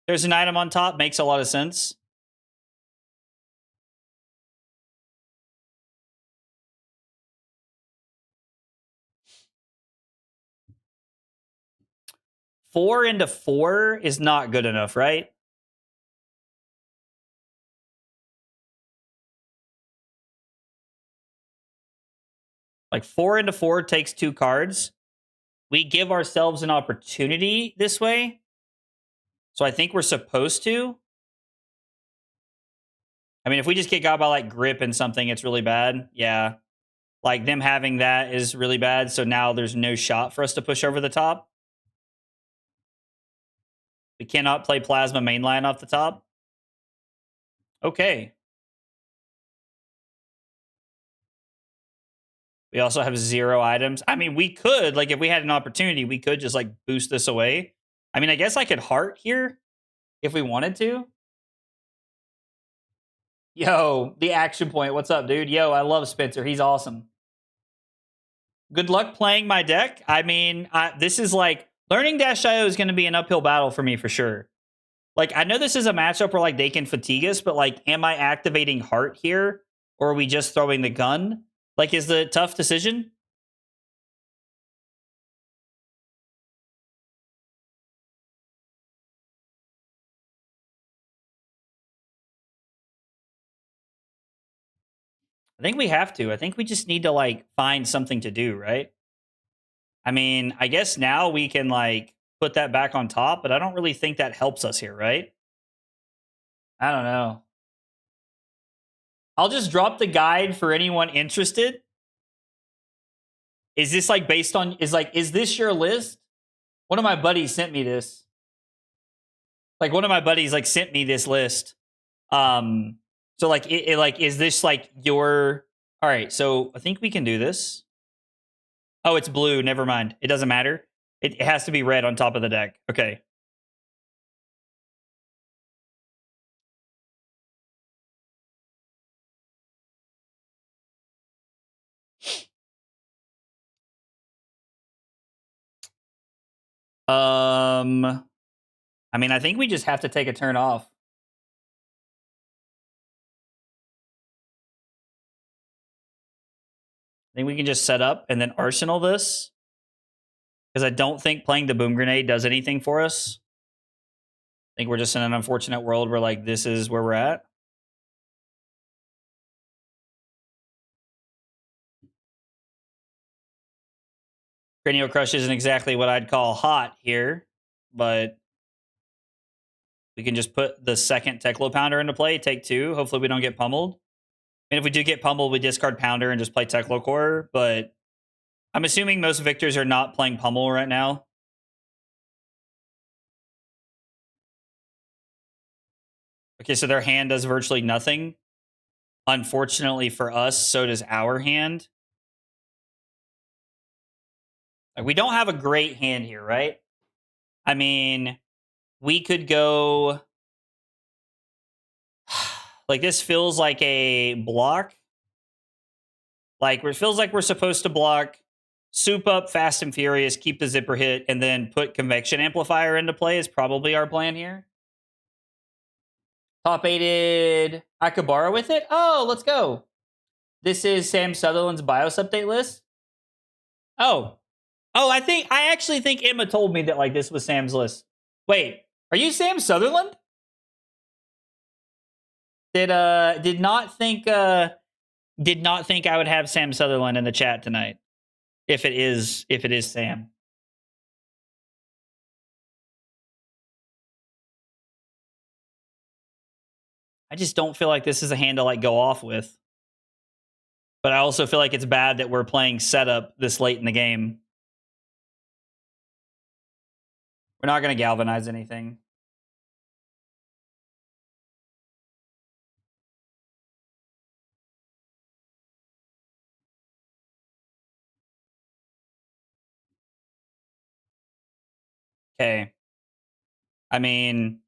there's an item on top makes a lot of sense. Four into 4 is not good enough, right? Like 4 into 4 takes 2 cards. We give ourselves an opportunity this way. So I think we're supposed to. I mean, if we just get got by like grip and something, it's really bad. Yeah. Like them having that is really bad. So now there's no shot for us to push over the top. We cannot play plasma mainline off the top. Okay. We also have 0 items. I mean, we could, like, if we had an opportunity, we could just, like, boost this away. I mean, I guess I could heart here if we wanted to. Yo, the action point. What's up, dude? Yo, I love Spencer. He's awesome. Good luck playing my deck. I mean, this is, like, learning-io is going to be an uphill battle for me for sure. Like, I know this is a matchup where, like, they can fatigue us, but, like, am I activating heart here? Or are we just throwing the gun? Like, is the tough decision? I think we have to. I think we just need to, like, find something to do, right? I mean, I guess now we can, like, put that back on top, but I don't really think that helps us here, right? I don't know. I'll just drop the guide for anyone interested. Is this, like, based on... Is this your list? One of my buddies sent me this. Like, one of my buddies, like, sent me this list. So, like, like, is this, like, your... All right, so I think we can do this. Oh, it's blue. Never mind. It doesn't matter. It has to be red on top of the deck. Okay. I mean, I think we just have to take a turn off. I think we can just set up and then arsenal this. Because I don't think playing the boom grenade does anything for us. I think we're just in an unfortunate world where, like, this is where we're at. Cranial Crush isn't exactly what I'd call hot here, but we can just put the second Teclo Pounder into play, take 2. Hopefully we don't get pummeled. And if we do get pummeled, we discard Pounder and just play Teclo Core, but I'm assuming most victors are not playing pummel right now. Okay, so their hand does virtually nothing. Unfortunately for us, so does our hand. Like, we don't have a great hand here, right? I mean, we could go... Like, this feels like a block. Like, it feels like we're supposed to block, soup up Fast and Furious, keep the zipper hit, and then put Convection Amplifier into play is probably our plan here. Top 8'd Akabara with it? Oh, let's go. This is Sam Sutherland's BIOS update list? Oh. Oh, I actually think Emma told me that, like, this was Sam's list. Wait, are you Sam Sutherland? Did not think I would have Sam Sutherland in the chat tonight. If it is Sam. I just don't feel like this is a hand to, like, go off with. But I also feel like it's bad that we're playing setup this late in the game. We're not going to galvanize anything. Okay. I mean...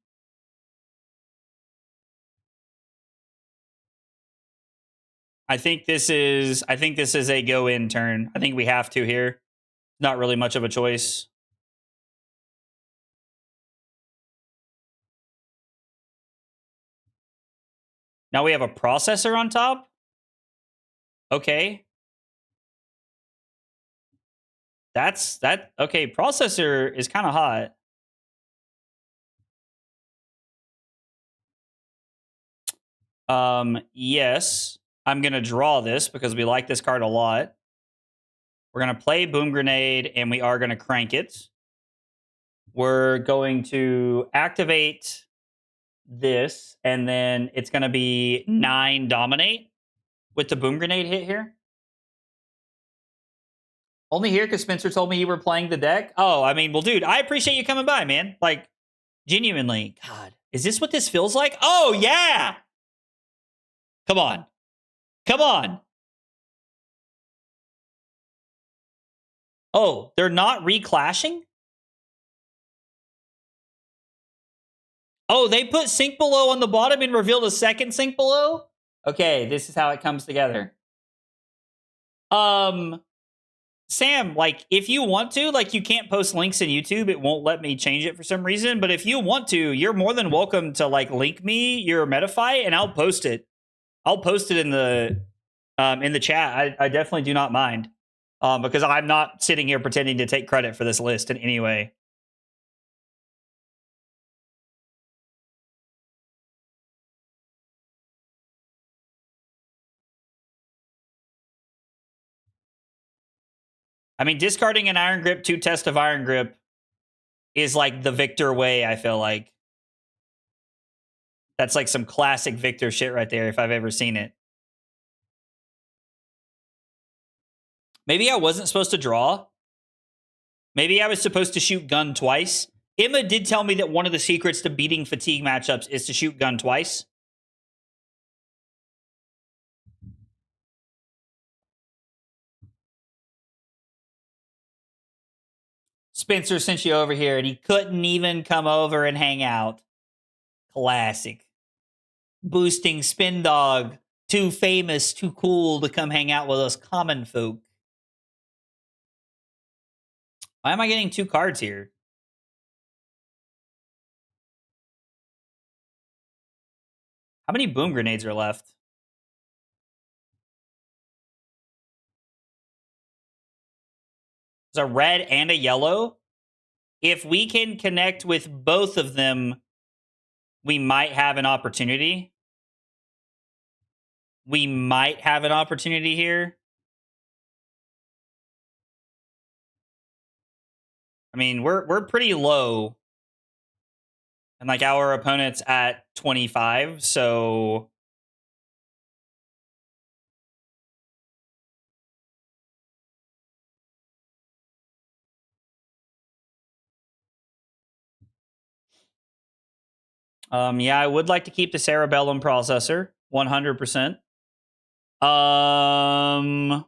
I think this is a go-in turn. I think we have to here. Not really much of a choice. Now we have a processor on top? Okay. Okay, processor is kind of hot. Yes. I'm going to draw this because we like this card a lot. We're going to play Boom Grenade, and we are going to crank it. We're going to activate this, and then it's going to be 9 Dominate with the Boom Grenade hit here. Only here because Spencer told me you were playing the deck. Oh, I mean, well, dude, I appreciate you coming by, man. Like, genuinely. God, is this what this feels like? Oh, yeah! Come on. Come on. Oh, they're not reclashing? Oh, they put Sink Below on the bottom and revealed a second Sink Below? Okay, this is how it comes together. Sam, like, if you want to, like, you can't post links in YouTube. It won't let me change it for some reason. But if you want to, you're more than welcome to, like, link me your metafy, and I'll post it. I'll post it in the chat. I definitely do not mind. Because I'm not sitting here pretending to take credit for this list in any way. I mean, discarding an Iron Grip to Test of Iron Grip is like the Victor way, I feel like. That's like some classic Victor shit right there, if I've ever seen it. Maybe I wasn't supposed to draw. Maybe I was supposed to shoot gun twice. Emma did tell me that one of the secrets to beating fatigue matchups is to shoot gun twice. Spencer sent you over here, and he couldn't even come over and hang out. Classic. Boosting Spin Dog. Too famous, too cool to come hang out with us common folk. Why am I getting 2 cards here? How many Boom Grenades are left? There's a red and a yellow. If we can connect with both of them, we might have an opportunity. We might have an opportunity here. I mean, we're pretty low. And like our opponent's at 25, so yeah, I would like to keep the Cerebellum processor 100%. So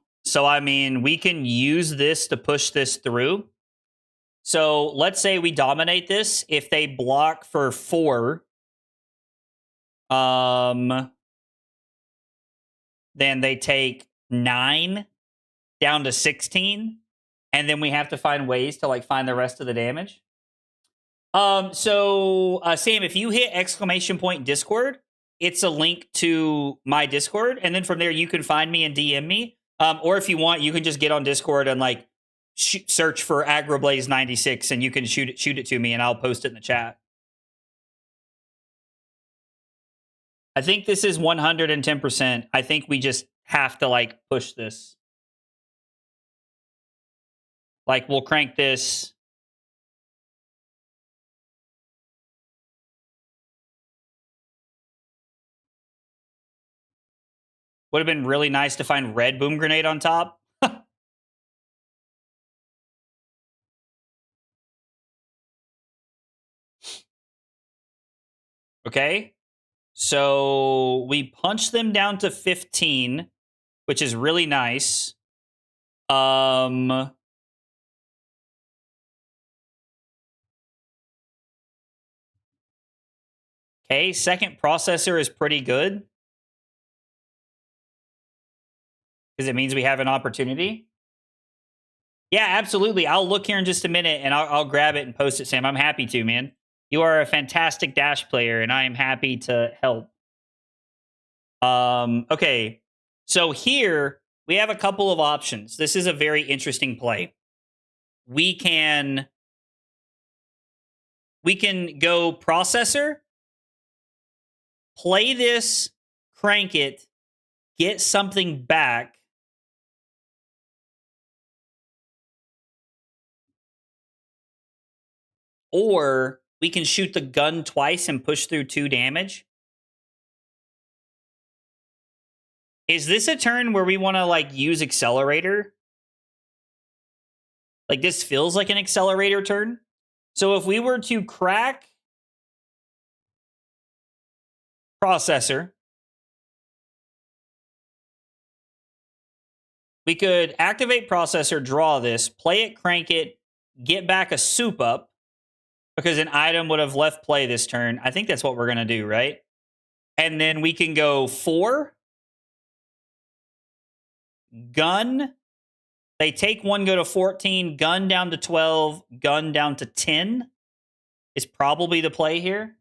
I mean, we can use this to push this through. So let's say we dominate this. If they block for 4, then they take 9 down to 16, and then we have to find ways to like find the rest of the damage. So Sam, if you hit ! Discord, it's a link to my Discord, and then from there you can find me and DM me. Or if you want, you can just get on Discord and like search for Agroblaze96, and you can shoot it to me, and I'll post it in the chat. I think this is 110%. I think we just have to like push this. Like we'll crank this. Would have been really nice to find red boom grenade on top. Okay. So we punch them down to 15, which is really nice. Okay, second processor is pretty good. Because it means we have an opportunity. Yeah, absolutely. I'll look here in just a minute, and I'll grab it and post it, Sam. I'm happy to, man. You are a fantastic Dash player, and I am happy to help. Okay. So here, we have a couple of options. This is a very interesting play. We can go processor, play this, crank it, get something back. Or we can shoot the gun twice and push through 2 damage. Is this a turn where we want to like use accelerator? Like this feels like an accelerator turn. So if we were to crack processor, we could activate processor, draw this, play it, crank it, get back a soup up, because an item would have left play this turn. I think that's what we're going to do, right? And then we can go 4. Gun. They take 1, go to 14. Gun down to 12. Gun down to 10 is probably the play here.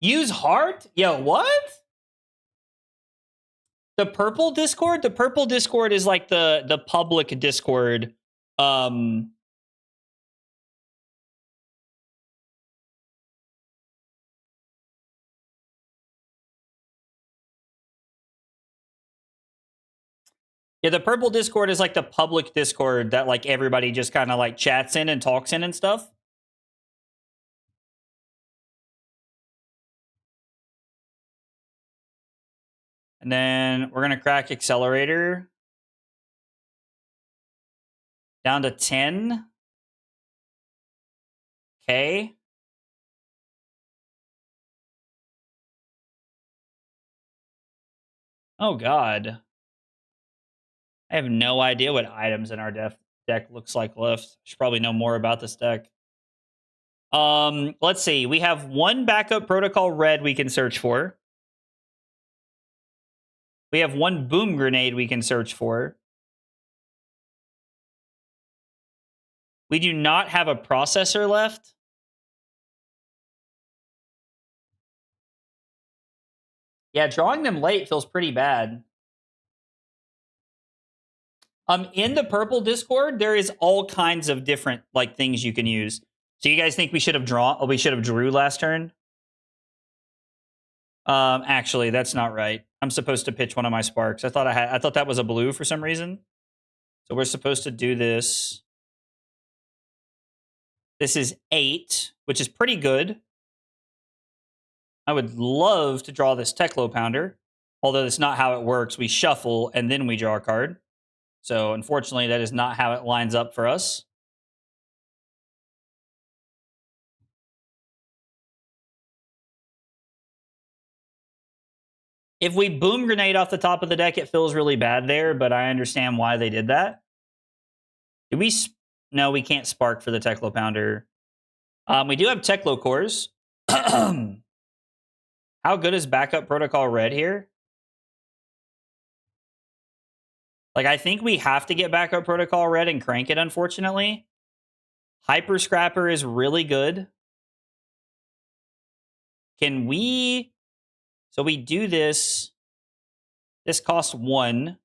Use heart? Yo, what? The purple Discord? The purple Discord is like the public Discord. Yeah, the purple Discord is like the public Discord that like everybody just kind of like chats in and talks in and stuff. And then we're going to crack accelerator down to 10. Okay. Oh, God. I have no idea what items in our deck looks like left. Should probably know more about this deck. Let's see. We have 1 backup protocol red we can search for. We have 1 boom grenade we can search for. We do not have a processor left. Yeah, drawing them late feels pretty bad. In the purple Discord, there is all kinds of different like things you can use. So you guys think we should have drawn? We should have drew last turn. Actually, that's not right. I'm supposed to pitch one of my sparks. I thought that was a blue for some reason. So we're supposed to do this. This is 8, which is pretty good. I would love to draw this Teklo Pounder, although that's not how it works. We shuffle and then we draw a card. So unfortunately, that is not how it lines up for us. If we boom grenade off the top of the deck, it feels really bad there, but I understand why they did that. Did we... No, we can't spark for the Teklo Pounder. We do have Teklo cores. How good is backup protocol red here? Like, I think we have to get backup protocol red and crank it, unfortunately. Hyper Scrapper is really good. Can we... So we do this. This costs 1.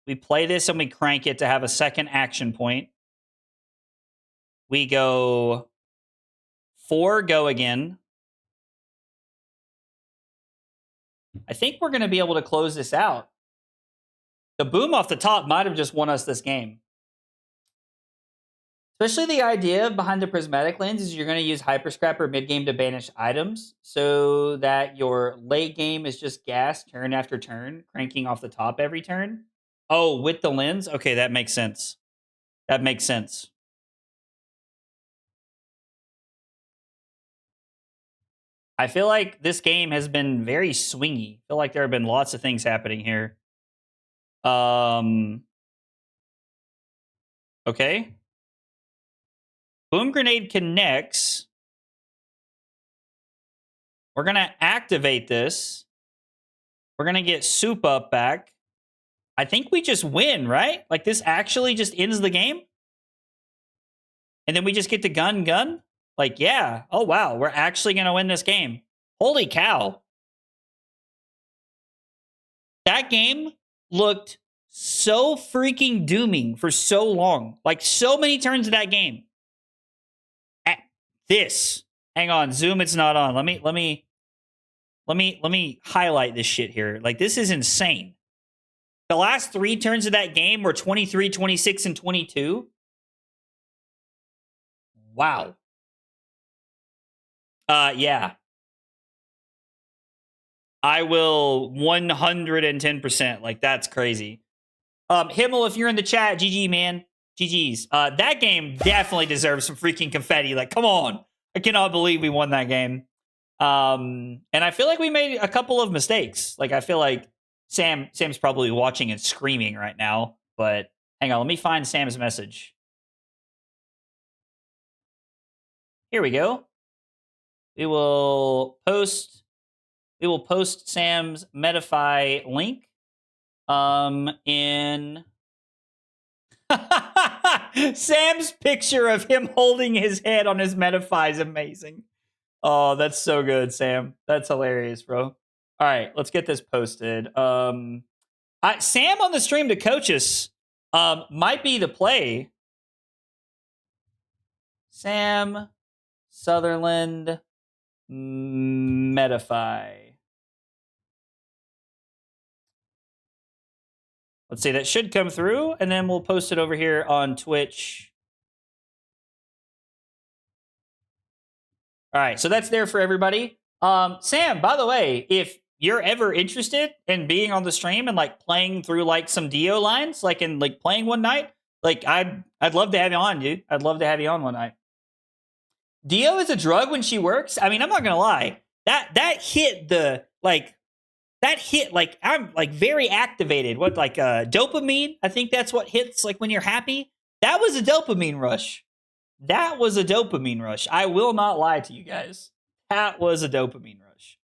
We play this and we crank it to have a second action point. We go 4, go again. I think we're going to be able to close this out. The boom off the top might have just won us this game. Especially the idea behind the prismatic lens is you're going to use Hyper Scrapper mid-game to banish items so that your late game is just gas turn after turn, cranking off the top every turn. Oh, with the lens? Okay, that makes sense. That makes sense. I feel like this game has been very swingy. I feel like there have been lots of things happening here. Okay. Boom Grenade connects. We're going to activate this. We're going to get Soup Up back. I think we just win, right? Like, this actually just ends the game? And then we just get to gun? Like, yeah. Oh, wow. We're actually going to win this game. Holy cow. That game looked so freaking dooming for so long. Like, so many turns of that game. This. Hang on. Zoom, it's not on. Let me highlight this shit here. Like, this is insane. The last 3 turns of that game were 23, 26, and 22. Wow. Yeah. I will 110%. Like, that's crazy. Himmel, if you're in the chat, GG, man. GG's. That game definitely deserves some freaking confetti. Like, come on. I cannot believe we won that game. And I feel like we made a couple of mistakes. Like, I feel like Sam's probably watching and screaming right now. But hang on, let me find Sam's message. Here we go. We will post Sam's metafy link in Sam's picture of him holding his head on his metafy is amazing. Oh, that's so good, Sam. That's hilarious, bro. All right, let's get this posted. Sam on the stream to coach us might be the play. Sam Sutherland metafy. Let's see, that should come through, and then we'll post it over here on Twitch. All right, so that's there for everybody. Sam, by the way, if you're ever interested in being on the stream and like playing through like some Dio lines, like in like playing one night, like I'd love to have you on, dude. I'd love to have you on one night. Dio is a drug when she works. I mean, I'm not gonna lie. That hit the like. That hit, like, I'm, like, very activated. What, like, dopamine? I think that's what hits, like, when you're happy. That was a dopamine rush. That was a dopamine rush. I will not lie to you guys. That was a dopamine rush.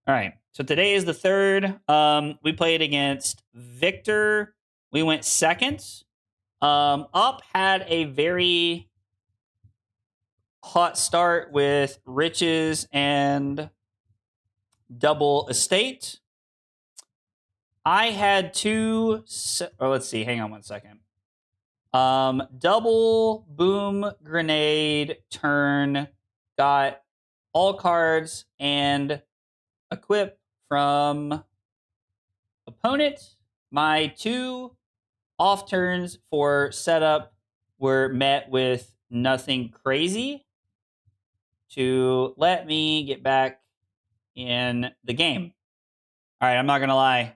All right. So today is the 3rd. We played against Victor. We went 2nd. Up had a very hot start with Riches and Double Estate. I had 2... let's see. Hang on one second. Double Boom Grenade turn. Got all cards and equip from opponent. My 2 off turns for setup were met with nothing crazy to let me get back in the game. All right, I'm not going to lie.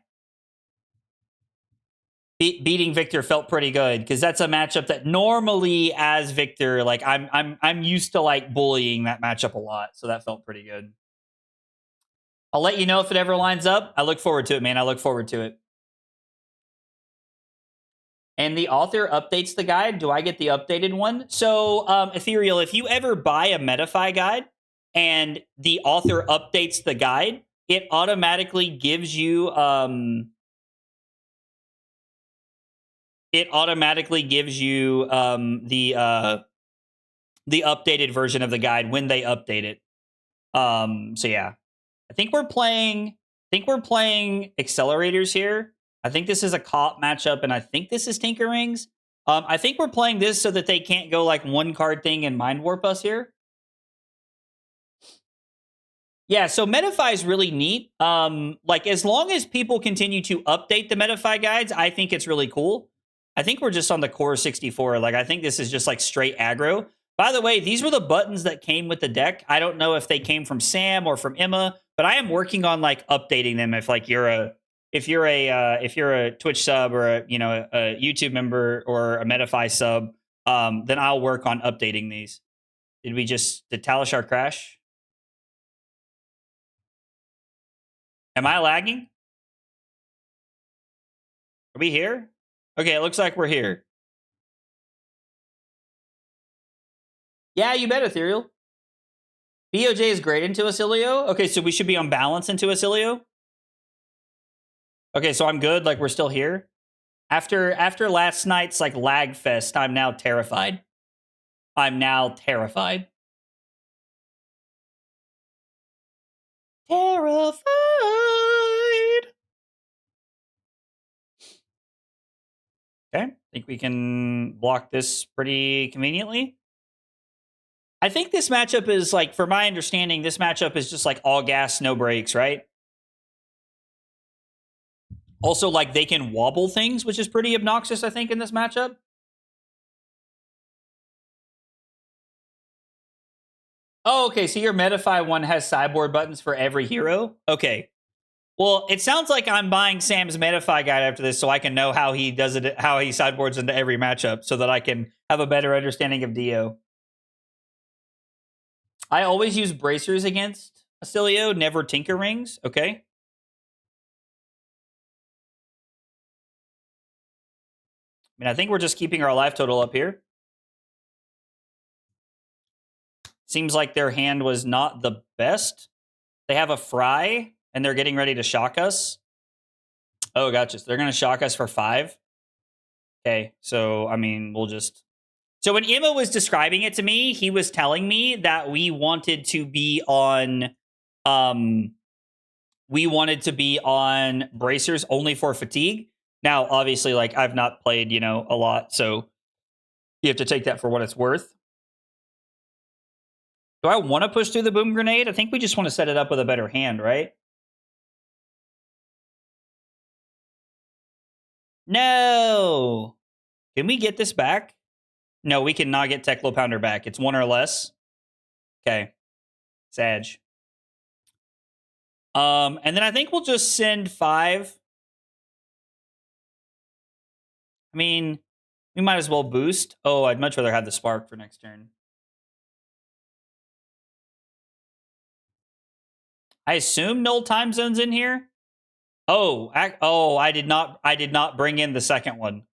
Beating Victor felt pretty good because that's a matchup that normally, as Victor, like I'm used to like bullying that matchup a lot, so that felt pretty good. I'll let you know if it ever lines up. I look forward to it, man. I look forward to it. And the author updates the guide. Do I get the updated one? So, Ethereal, if you ever buy a metafy guide and the author updates the guide, it automatically gives you the updated version of the guide when they update it. So yeah, I think we're playing accelerators here. I think this is a cop matchup, and I think this is Tinkerings. I think we're playing this so that they can't go like one card thing and mind warp us here. Yeah, so metafy is really neat. Like as long as people continue to update the metafy guides, I think it's really cool. I think we're just on the core 64. Like I think this is just like straight aggro. By the way, these were the buttons that came with the deck. I don't know if they came from Sam or from Emma, but I am working on like updating them. If like you're a Twitch sub or a YouTube member or a metafy sub, then I'll work on updating these. Did Talishar crash? Am I lagging? Are we here? Okay, it looks like we're here. Yeah, you bet, Ethereal. BOJ is great into Acilio. Okay, so we should be on balance into Acilio. Okay, so I'm good. Like we're still here. After last night's like lag fest, I'm now terrified. Terrified. Okay, I think we can block this pretty conveniently. I think this matchup is like, for my understanding, this matchup is just like all gas, no brakes, right? Also, like they can wobble things, which is pretty obnoxious, I think, in this matchup. Oh, okay, so your metafy one has sideboard buttons for every hero? Okay. Well, it sounds like I'm buying Sam's metafy guide after this so I can know how he does it, how he sideboards into every matchup so that I can have a better understanding of Dio. I always use bracers against Acilio, never Tinker Rings. Okay. I mean, I think we're just keeping our life total up here. Seems like their hand was not the best. They have a Fry, and they're getting ready to shock us. Oh, gotcha. So they're going to shock us for 5. Okay, so, I mean, we'll just... So when Emma was describing it to me, he was telling me that we wanted to be on... we wanted to be on bracers only for fatigue. Now, obviously, like, I've not played, a lot, so you have to take that for what it's worth. Do I want to push through the boom grenade? I think we just want to set it up with a better hand, right? No! Can we get this back? No, we cannot get Teclo Pounder back. It's 1 or less. Okay. Sag. And then I think we'll just send 5. I mean, we might as well boost. Oh, I'd much rather have the spark for next turn. I assume null time zone's in here. Oh, I did not bring in the second one.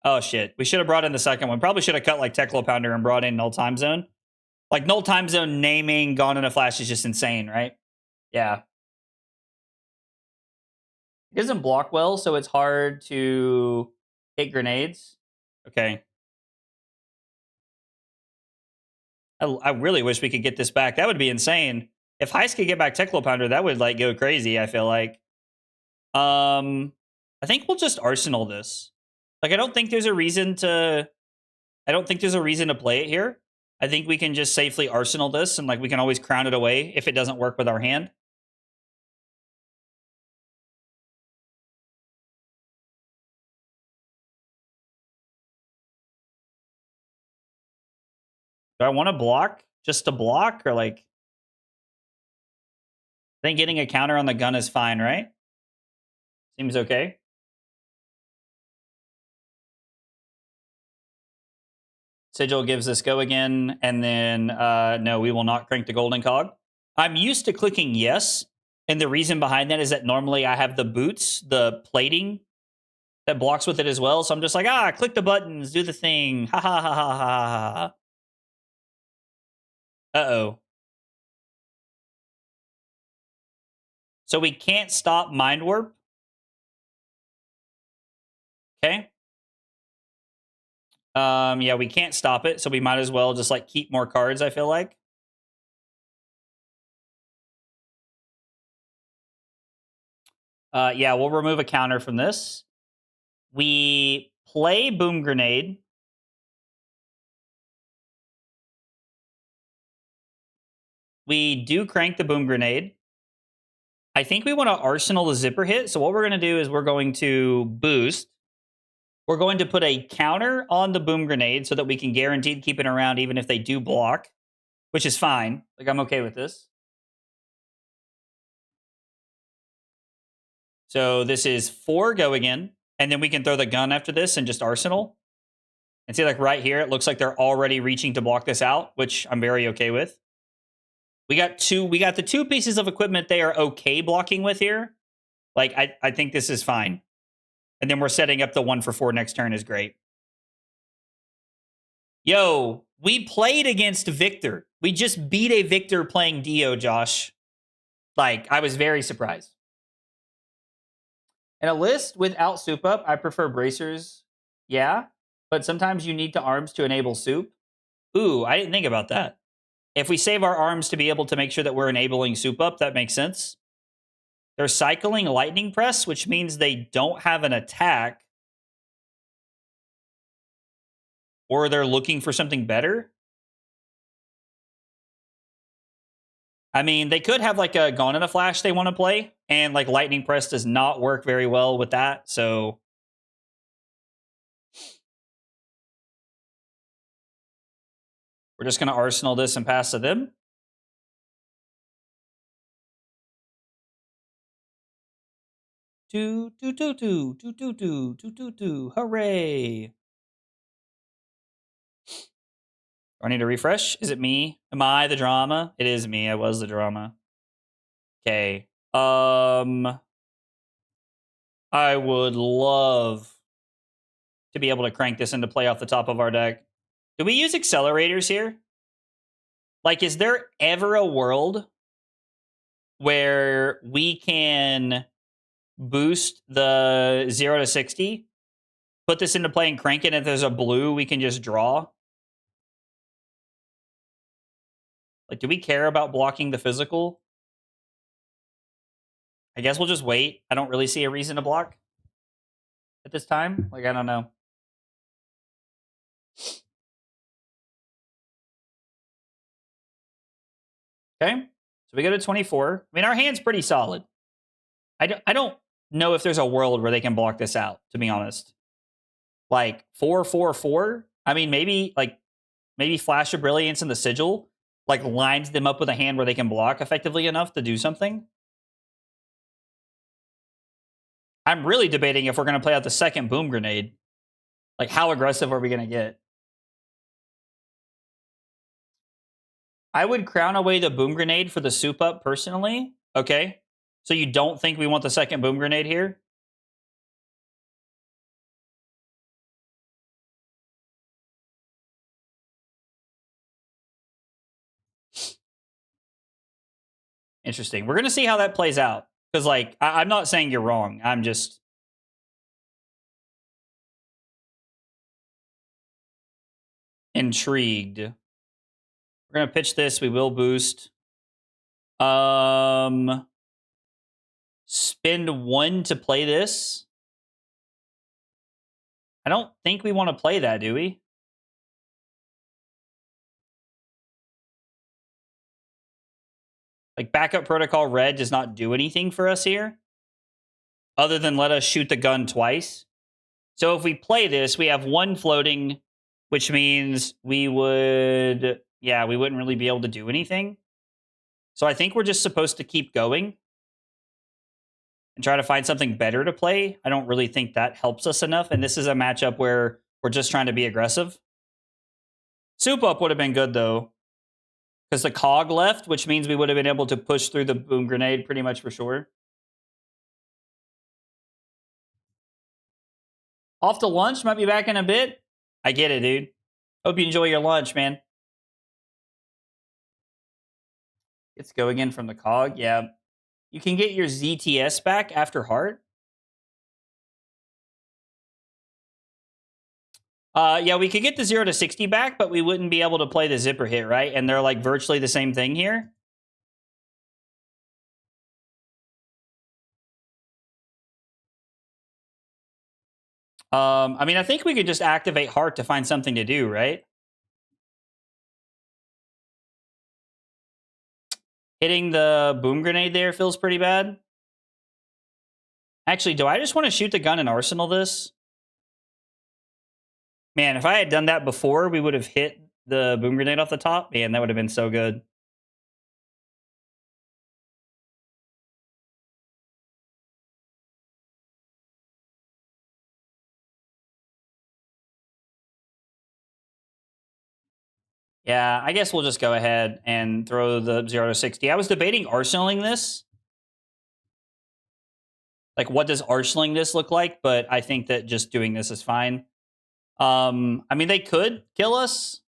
Oh shit, we should have brought in the second one. Probably should have cut like Teclo Pounder and brought in null time zone. Like null time zone naming Gone in a Flash is just insane, right? Yeah. It doesn't block well, so it's hard to hit grenades. Okay. I really wish we could get this back. That would be insane. If Heist could get back Teclo Pounder, that would like go crazy, I feel like. I think we'll just Arsenal this. Like I don't think there's a reason to play it here. I think we can just safely Arsenal this and like we can always crown it away if it doesn't work with our hand. Do I want to block just to block or like... I think getting a counter on the gun is fine, right? Seems okay. Sigil gives us go again, and then no, we will not crank the golden cog. I'm used to clicking yes And the reason behind that is that normally I have the boots, the plating that blocks with it as well. So I'm just like, click the buttons, do the thing. Ha ha ha ha ha ha. Uh-oh. So we can't stop Mind Warp. Okay. Yeah, we can't stop it, so we might as well just like keep more cards, I feel like. Yeah, we'll remove a counter from this. We play Boom Grenade. We do crank the Boom Grenade. I think we want to arsenal the Zipper Hit. So what we're going to do is we're going to boost. We're going to put a counter on the Boom Grenade so that we can guarantee to keep it around even if they do block, which is fine. Like, I'm okay with this. So this is 4 go again. And then we can throw the gun after this and just arsenal. And see, like right here, it looks like they're already reaching to block this out, which I'm very okay with. We got the 2 pieces of equipment they are okay blocking with here. Like, I think this is fine. And then we're setting up the 1 for 4 next turn is great. Yo, we played against Victor. We just beat a Victor playing Dio, Josh. Like, I was very surprised. In a list without soup up, I prefer bracers. Yeah, but sometimes you need to arms to enable soup. Ooh, I didn't think about that. If we save our arms to be able to make sure that we're enabling soup up, that makes sense. They're cycling lightning press, which means they don't have an attack. Or they're looking for something better. I mean, they could have like a Gone in a Flash they want to play. And like lightning press does not work very well with that. So we're just going to arsenal this and pass to them. Hooray! Do I need to refresh? Is it me? Am I the drama? It is me. I was the drama. Okay. I would love to be able to crank this into play off the top of our deck. Do we use accelerators here? Like, is there ever a world where we can boost the 0 to 60, put this into play and crank it, and if there's a blue, we can just draw? Like, do we care about blocking the physical? I guess we'll just wait. I don't really see a reason to block at this time. Like, I don't know. Okay. So we go to 24. I mean, our hand's pretty solid. I don't know if there's a world where they can block this out, to be honest. Like 4/4/4. I mean, maybe Flash of Brilliance and the Sigil like lines them up with a hand where they can block effectively enough to do something. I'm really debating if we're going to play out the second Boom Grenade. Like, how aggressive are we going to get? I would crown away the Boom Grenade for the soup up personally. Okay. So you don't think we want the second Boom Grenade here? Interesting. We're going to see how that plays out. Because, like, I'm not saying you're wrong. I'm just... intrigued. We're going to pitch this. We will boost. Spend 1 to play this. I don't think we want to play that, do we? Like, Backup Protocol Red does not do anything for us here, other than let us shoot the gun twice. So if we play this, we have 1 floating, which means we would... yeah, we wouldn't really be able to do anything. So I think we're just supposed to keep going and try to find something better to play. I don't really think that helps us enough. And this is a matchup where we're just trying to be aggressive. Soup up would have been good, though. Because the cog left, which means we would have been able to push through the boom grenade pretty much for sure. Off to lunch, might be back in a bit. I get it, dude. Hope you enjoy your lunch, man. Let's go again from the cog. Yeah. You can get your ZTS back after heart. Yeah, we could get the 0 to 60 back, but we wouldn't be able to play the zipper hit, right? And they're like virtually the same thing here. I mean, I think we could just activate heart to find something to do, right? Hitting the boom grenade there feels pretty bad. Actually, do I just want to shoot the gun and arsenal this? Man, if I had done that before, we would have hit the boom grenade off the top. Man, that would have been so good. Yeah, I guess we'll just go ahead and throw the 0 to 60. I was debating arsenaling this. Like, what does arsenaling this look like? But I think that just doing this is fine. I mean, they could kill us.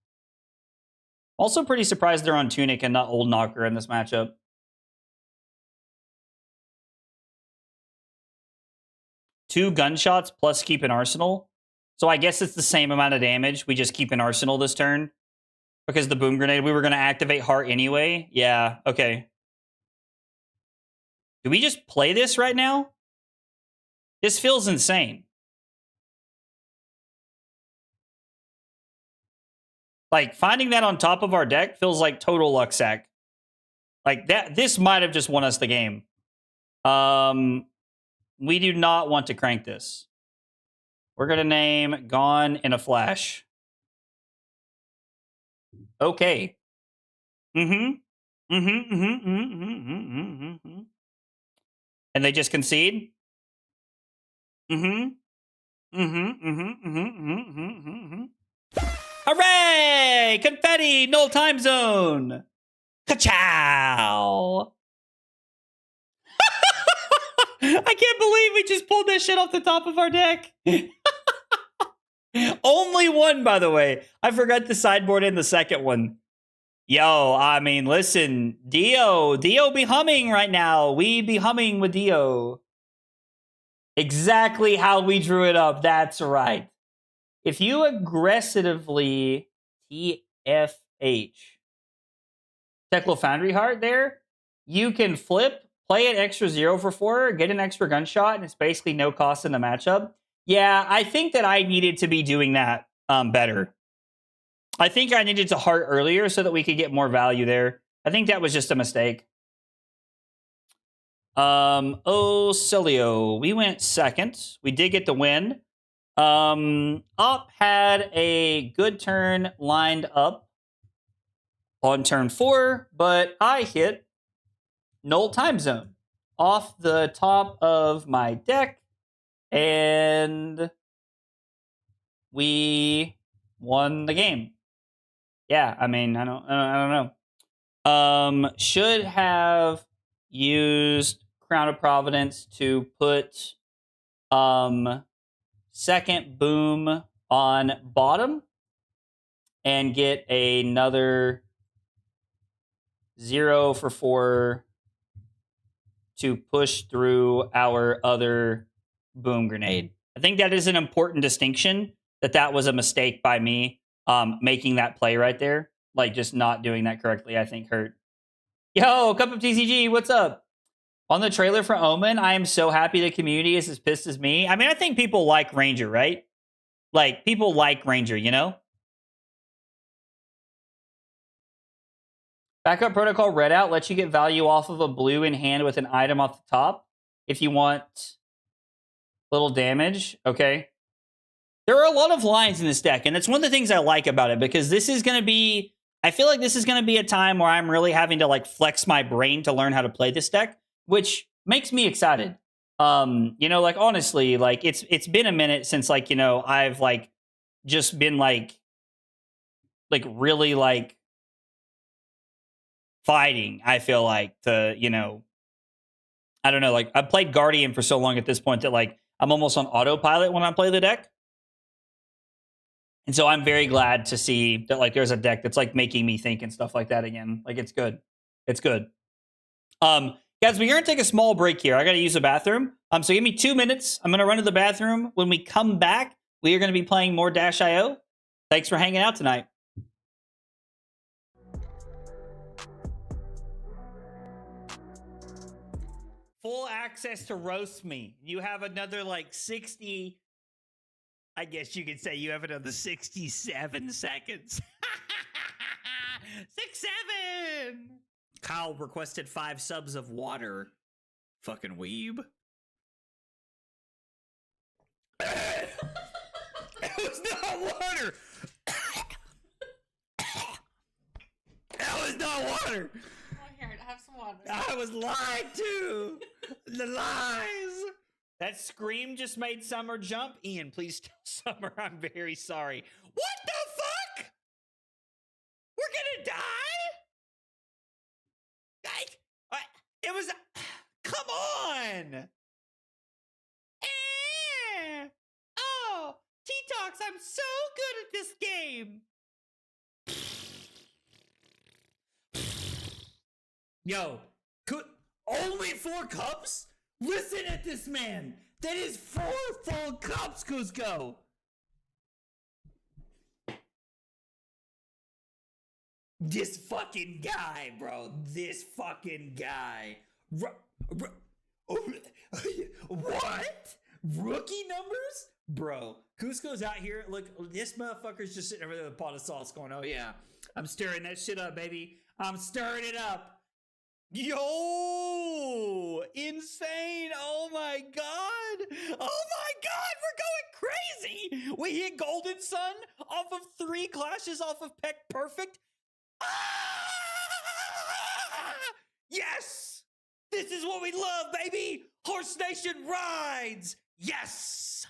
Also pretty surprised they're on Tunic and not Old Knocker in this matchup. Two gunshots plus keep an arsenal. So I guess it's the same amount of damage. We just keep an arsenal this turn. Because the boom grenade, we were going to activate heart anyway. Yeah, okay. Do we just play this right now? This feels insane. Like, finding that on top of our deck feels like total luck sack. Like, this might have just won us the game. We do not want to crank this. We're going to name Gone in a Flash. Okay. And they just concede? Hooray! Confetti! Null time zone! Ka-chow! I can't believe we just pulled that shit off the top of our deck. Only one, by the way. I forgot the sideboard in the second one. Yo, I mean, listen, Dio be humming right now. We be humming with Dio. Exactly how we drew it up. That's right. If you aggressively TFH Teklo Foundry Heart there, you can flip, play an extra 0 for 4, get an extra gunshot, and it's basically no cost in the matchup. Yeah, I think that I needed to be doing that better. I think I needed to heart earlier so that we could get more value there. I think that was just a mistake. Celio, we went second. We did get the win. Up had a good turn lined up on turn 4, but I hit Null Time Zone off the top of my deck, and we won the game. Yeah, I mean, I don't know. Should have used Crown of Providence to put second boom on bottom and get another 0 for 4 to push through our other boom grenade. I think that is an important distinction, that was a mistake by me. Making that play right there, like just not doing that correctly, I think hurt. Yo, Cup of TCG, what's up? On the trailer for Omen, I am so happy the community is as pissed as me. I mean, I think people like Ranger, right? Like, people like Ranger, you know? Backup Protocol Redout lets you get value off of a blue in hand with an item off the top if you want little damage. Okay. There are a lot of lines in this deck, and it's one of the things I like about it, because this is going to be, I feel like this is going to be a time where I'm really having to like flex my brain to learn how to play this deck, which makes me excited. You know, like honestly, like it's been a minute since like, you know, I've like just been like really like fighting, I feel like, to, you know, I don't know, like, I've played Guardian for so long at this point that, like, I'm almost on autopilot when I play the deck. And so I'm very glad to see that, like, there's a deck that's, like, making me think and stuff like that again. Like, it's good. It's good. Guys, we're going to take a small break here. I got to use the bathroom. So give me 2 minutes. I'm going to run to the bathroom. When we come back, we are going to be playing more Dash.io. Thanks for hanging out tonight. Full access to roast me. You have another, like, 60... I guess you could say you have another 67 seconds. 6-7! Kyle requested 5 subs of water. Fucking weeb. It was not water! That was not water! Oh, here, have some water. I was lied to! The lies! That scream just made Summer jump. Ian, please tell Summer I'm very sorry. What the fuck? We're gonna die? It was... Come on! Oh! T-Tox, I'm so good at this game! Yo, only 4 cups? Listen at this man! That is 4 full cups, Cusco! This fucking guy, bro. This fucking guy. What? Rookie numbers? Bro, Cusco's out here. Look, this motherfucker's just sitting over there with a pot of sauce going, oh yeah, I'm stirring that shit up, baby. I'm stirring it up. Yo! Insane! Oh my god! Oh my god! We're going crazy! We hit Golden Sun off of 3 clashes off of Peck Perfect. Ah! Yes! This is what we love, baby! Horse Nation rides! Yes!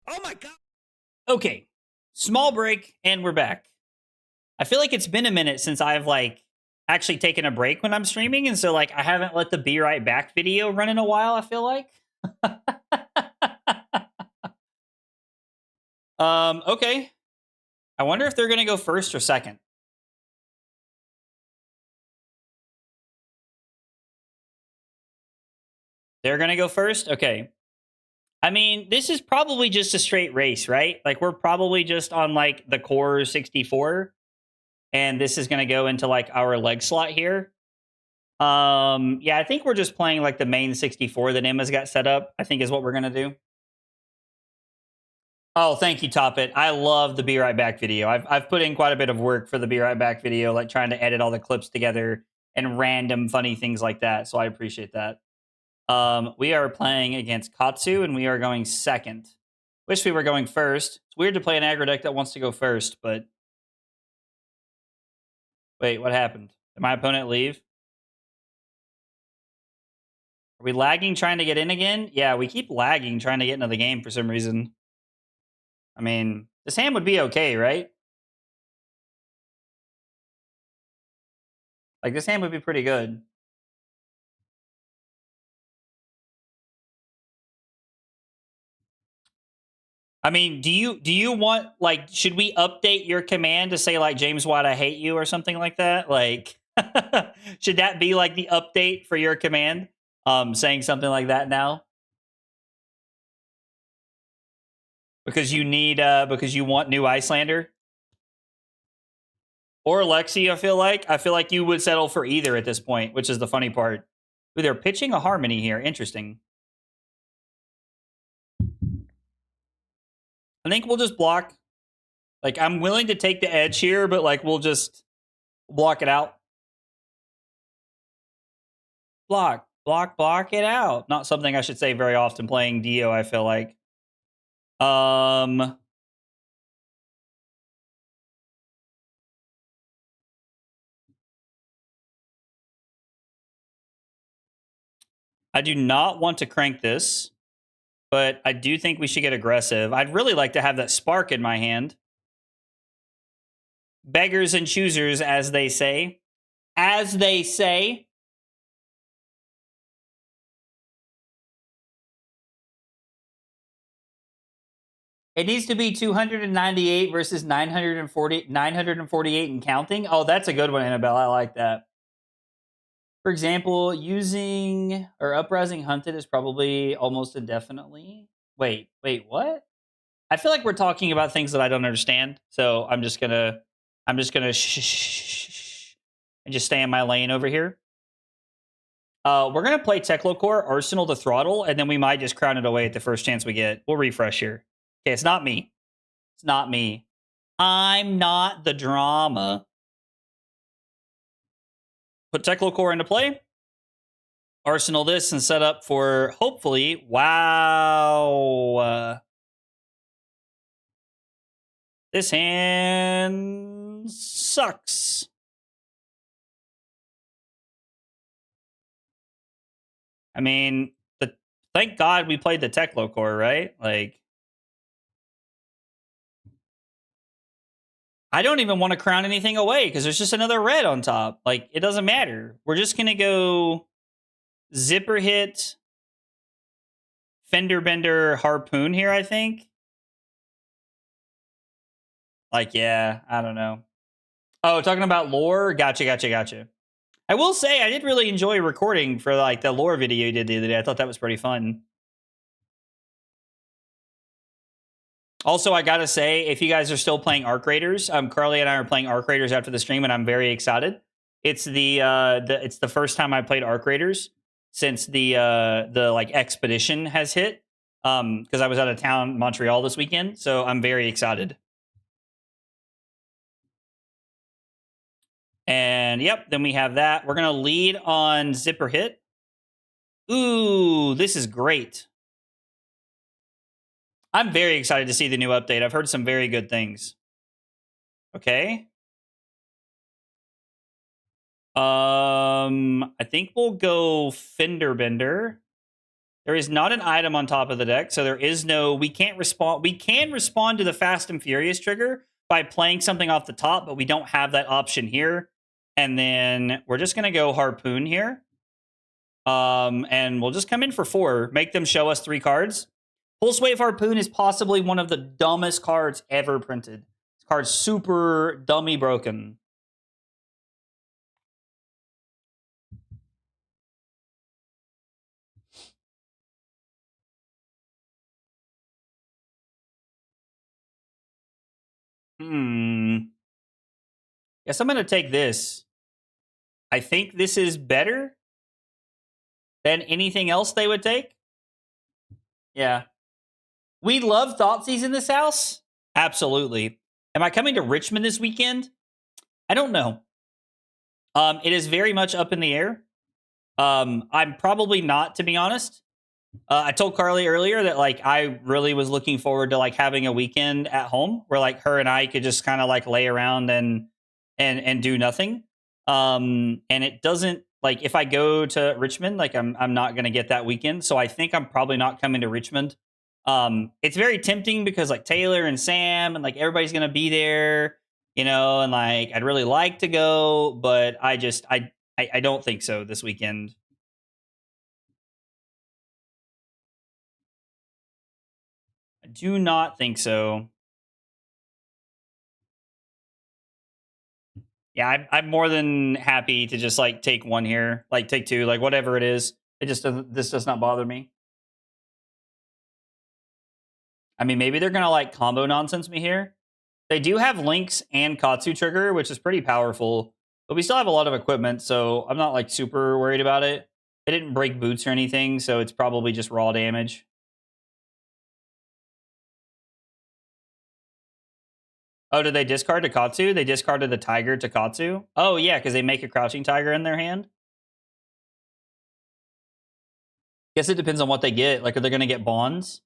Oh my god! Okay, small break, and we're back. I feel like it's been a minute since I've, like, actually taken a break when I'm streaming, and so, like, I haven't let the Be Right Back video run in a while, I feel like. Okay. I wonder if they're gonna go first or second. They're gonna go first? Okay. I mean, this is probably just a straight race, right? Like, we're probably just on, like, the core 64. And this is going to go into, like, our leg slot here. Yeah, I think we're just playing, like, the main 64 that Emma's got set up, I think is what we're going to do. Oh, thank you, Toppit. I love the Be Right Back video. I've put in quite a bit of work for the Be Right Back video, like trying to edit all the clips together and random funny things like that. So I appreciate that. We are playing against Katsu, and we are going second. Wish we were going first. It's weird to play an aggro deck that wants to go first, but... Wait, what happened? Did my opponent leave? Are we lagging trying to get in again? Yeah, we keep lagging trying to get into the game for some reason. I mean, this hand would be okay, right? Like, this hand would be pretty good. I mean, do you want, like, should we update your command to say, like, James Watt, I hate you or something like that? Like, should that be, like, the update for your command? Saying something like that now? Because you need, because you want new Icelander? Or Lexi, I feel like. I feel like you would settle for either at this point, which is the funny part. Ooh, they're pitching a Harmony here. Interesting. I think we'll just block. Like, I'm willing to take the edge here, but, like, we'll just block it out. Block it out. Not something I should say very often playing Dio, I feel like. I do not want to crank this, but I do think we should get aggressive. I'd really like to have that spark in my hand. Beggars and choosers, as they say. as they say. It needs to be 298 versus 948 and counting. Oh, that's a good one, Annabelle. I like that. For example, using or uprising hunted is probably almost indefinitely. Wait, what? I feel like we're talking about things that I don't understand. So I'm just gonna shh and just stay in my lane over here. We're gonna play Techlocore, Arsenal to Throttle, and then we might just crown it away at the first chance we get. We'll refresh here. Okay, it's not me. It's not me. I'm not the drama. Put Techlocore into play. Arsenal this and set up for, hopefully, wow. This hand sucks. I mean, thank God we played the Techlocore, right? Like, I don't even want to crown anything away because there's just another red on top. Like, it doesn't matter. We're just going to go Zipper Hit, Fender Bender, Harpoon here, I think. Like, yeah, I don't know. Oh, talking about lore? Gotcha. I will say, I did really enjoy recording for, like, the lore video you did the other day. I thought that was pretty fun. Also, I gotta say, if you guys are still playing Arc Raiders, Carly and I are playing Arc Raiders after the stream, and I'm very excited. It's it's the first time I played Arc Raiders since the like expedition has hit. Because I was out of town, Montreal this weekend, so I'm very excited. And yep, then we have that. We're gonna lead on Zipper Hit. Ooh, this is great. I'm very excited to see the new update. I've heard some very good things. Okay. I think we'll go Fender Bender. There is not an item on top of the deck, so there is no... We can't respond... We can respond to the Fast and Furious trigger by playing something off the top, but we don't have that option here. And then we're just going to go Harpoon here. And we'll just come in for 4. Make them show us 3 cards. Pulse Wave Harpoon is possibly one of the dumbest cards ever printed. This card's super dummy broken. Guess I'm going to take this. I think this is better than anything else they would take. Yeah. We love Thoughtseize in this house. Absolutely. Am I coming to Richmond this weekend? I don't know. It is very much up in the air. I'm probably not, to be honest. I told Carly earlier that like I really was looking forward to like having a weekend at home where like her and I could just kind of like lay around and do nothing. And it doesn't, like, if I go to Richmond, like I'm not gonna get that weekend. So I think I'm probably not coming to Richmond. It's very tempting because like Taylor and Sam and like everybody's gonna be there, you know, and like I'd really like to go, but I don't think so this weekend. I do not think so. Yeah, I'm more than happy to just like take 1 here, like take 2, like whatever it is. It just doesn't. This does not bother me. I mean, maybe they're gonna like combo nonsense me here. They do have Lynx and Katsu trigger, which is pretty powerful, but we still have a lot of equipment, so I'm not like super worried about it. They didn't break boots or anything, so it's probably just raw damage. Oh, did they discard to Katsu? They discarded the Tiger to Katsu? Oh, yeah, because they make a Crouching Tiger in their hand? Guess it depends on what they get. Like, are they going to get Bonds?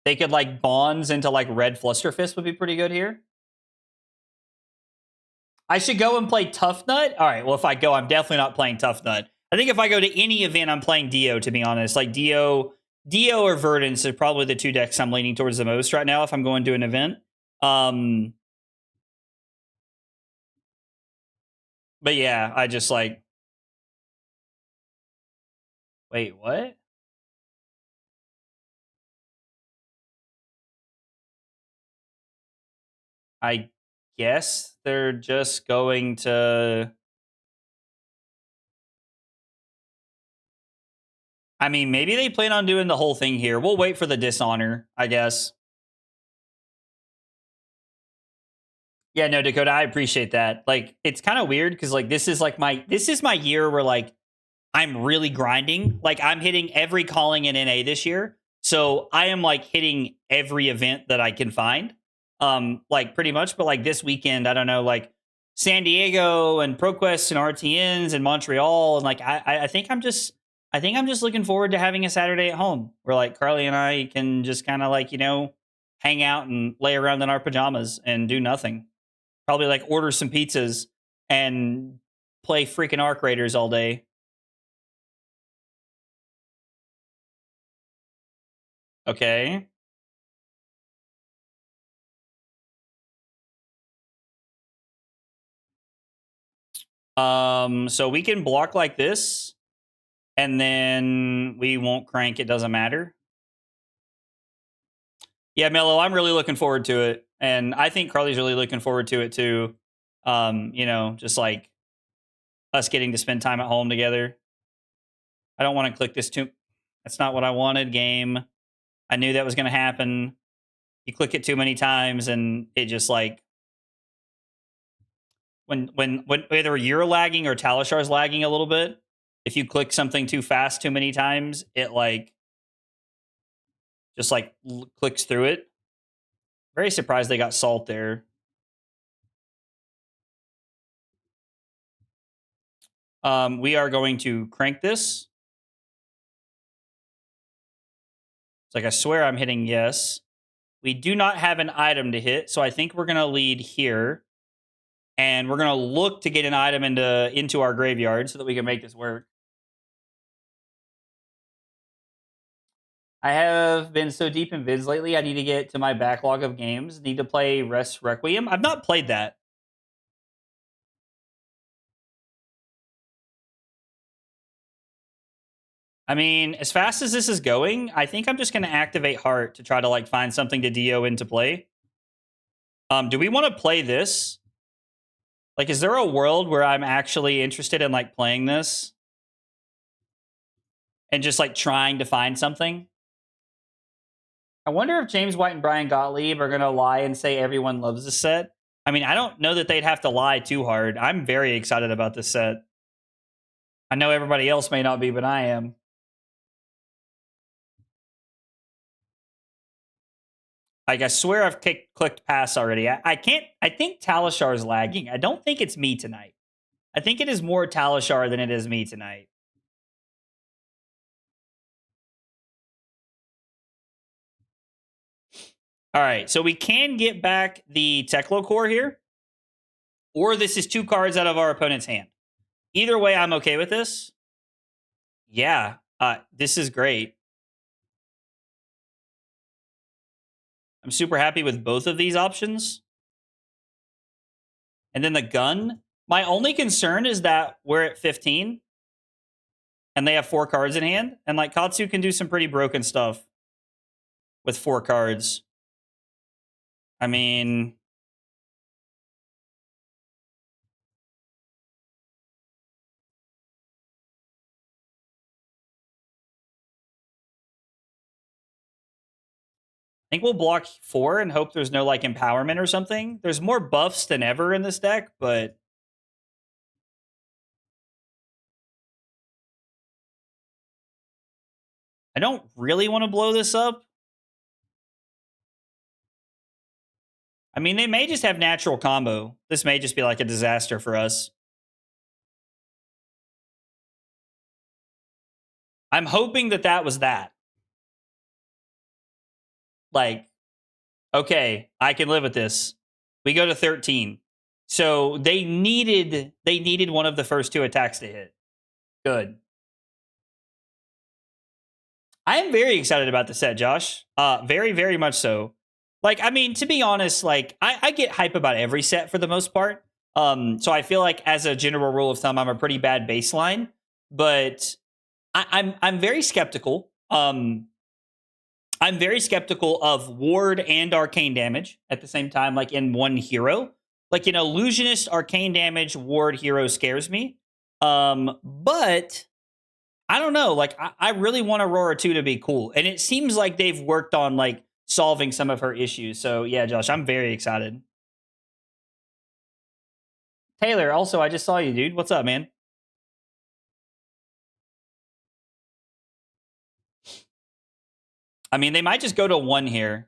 They could, like, Bonds into, like, Red Flusterfist would be pretty good here. I should go and play Tough Nut? All right, well, if I go, I'm definitely not playing Tough Nut. I think if I go to any event, I'm playing Dio, to be honest. Like, Dio or Verdance are probably the 2 decks I'm leaning towards the most right now if I'm going to an event. But yeah, I just like... Wait, what? I guess they're just going to... I mean, maybe they plan on doing the whole thing here. We'll wait for the dishonor, I guess. Yeah, no, Dakota, I appreciate that. Like, it's kind of weird because like this is my year where like I'm really grinding. Like, I'm hitting every calling in NA this year. So I am like hitting every event that I can find. Like pretty much, but like this weekend, I don't know, like San Diego and ProQuest and RTNs and Montreal, and like I think I'm just looking forward to having a Saturday at home where like Carly and I can just kind of like, you know, hang out and lay around in our pajamas and do nothing. Probably like order some pizzas and play freaking Arc Raiders all day. Okay. So we can block like this, and then we won't crank. It doesn't matter. Yeah, Mello, I'm really looking forward to it, and I think Carly's really looking forward to it too. You know, just like us getting to spend time at home together. I don't want to click this too. That's not what I wanted. Game. I knew that was going to happen. You click it too many times, and it just like when either you're lagging or Talashar's lagging a little bit. If you click something too fast too many times, it like just like clicks through it. Very surprised they got salt there. We are going to crank this. It's like I swear I'm hitting yes. We do not have an item to hit, so I think we're going to lead here. And we're going to look to get an item into our graveyard so that we can make this work. I have been so deep in vids lately, I need to get to my backlog of games. Need to play Rest Requiem. I've not played that. I mean, as fast as this is going, I think I'm just going to activate Heart to try to like find something to DO into play. Do we want to play this? Like, is there a world where I'm actually interested in like playing this? And just like trying to find something? I wonder if James White and Brian Gottlieb are going to lie and say everyone loves this set. I mean, I don't know that they'd have to lie too hard. I'm very excited about this set. I know everybody else may not be, but I am. Like, I swear I've clicked pass already. I can't. I think Talishar is lagging. I don't think it's me tonight. I think it is more Talishar than it is me tonight. All right, so we can get back the Teklo core here, or this is 2 cards out of our opponent's hand. Either way, I'm okay with this. Yeah, this is great. I'm super happy with both of these options. And then the gun. My only concern is that we're at 15. And they have 4 cards in hand. And like Katsu can do some pretty broken stuff with 4 cards. I mean... I think we'll block 4 and hope there's no like empowerment or something. There's more buffs than ever in this deck, but... I don't really want to blow this up. I mean, they may just have natural combo. This may just be like a disaster for us. I'm hoping that that was that. Like, okay, I can live with this. We go to 13. So they needed one of the first 2 attacks to hit. Good. I am very excited about the set, Josh. Very, very much so. Like, I mean, to be honest, like, I get hype about every set for the most part. So I feel like as a general rule of thumb, I'm a pretty bad baseline, but I'm very skeptical. I'm very skeptical of ward and arcane damage at the same time, like in one hero. Like, illusionist, arcane damage, ward hero scares me. But I don't know. Like, I really want Aurora 2 to be cool. And it seems like they've worked on like solving some of her issues. So yeah, Josh, I'm very excited. Taylor, also, I just saw you, dude. What's up, man? I mean, they might just go to 1 here.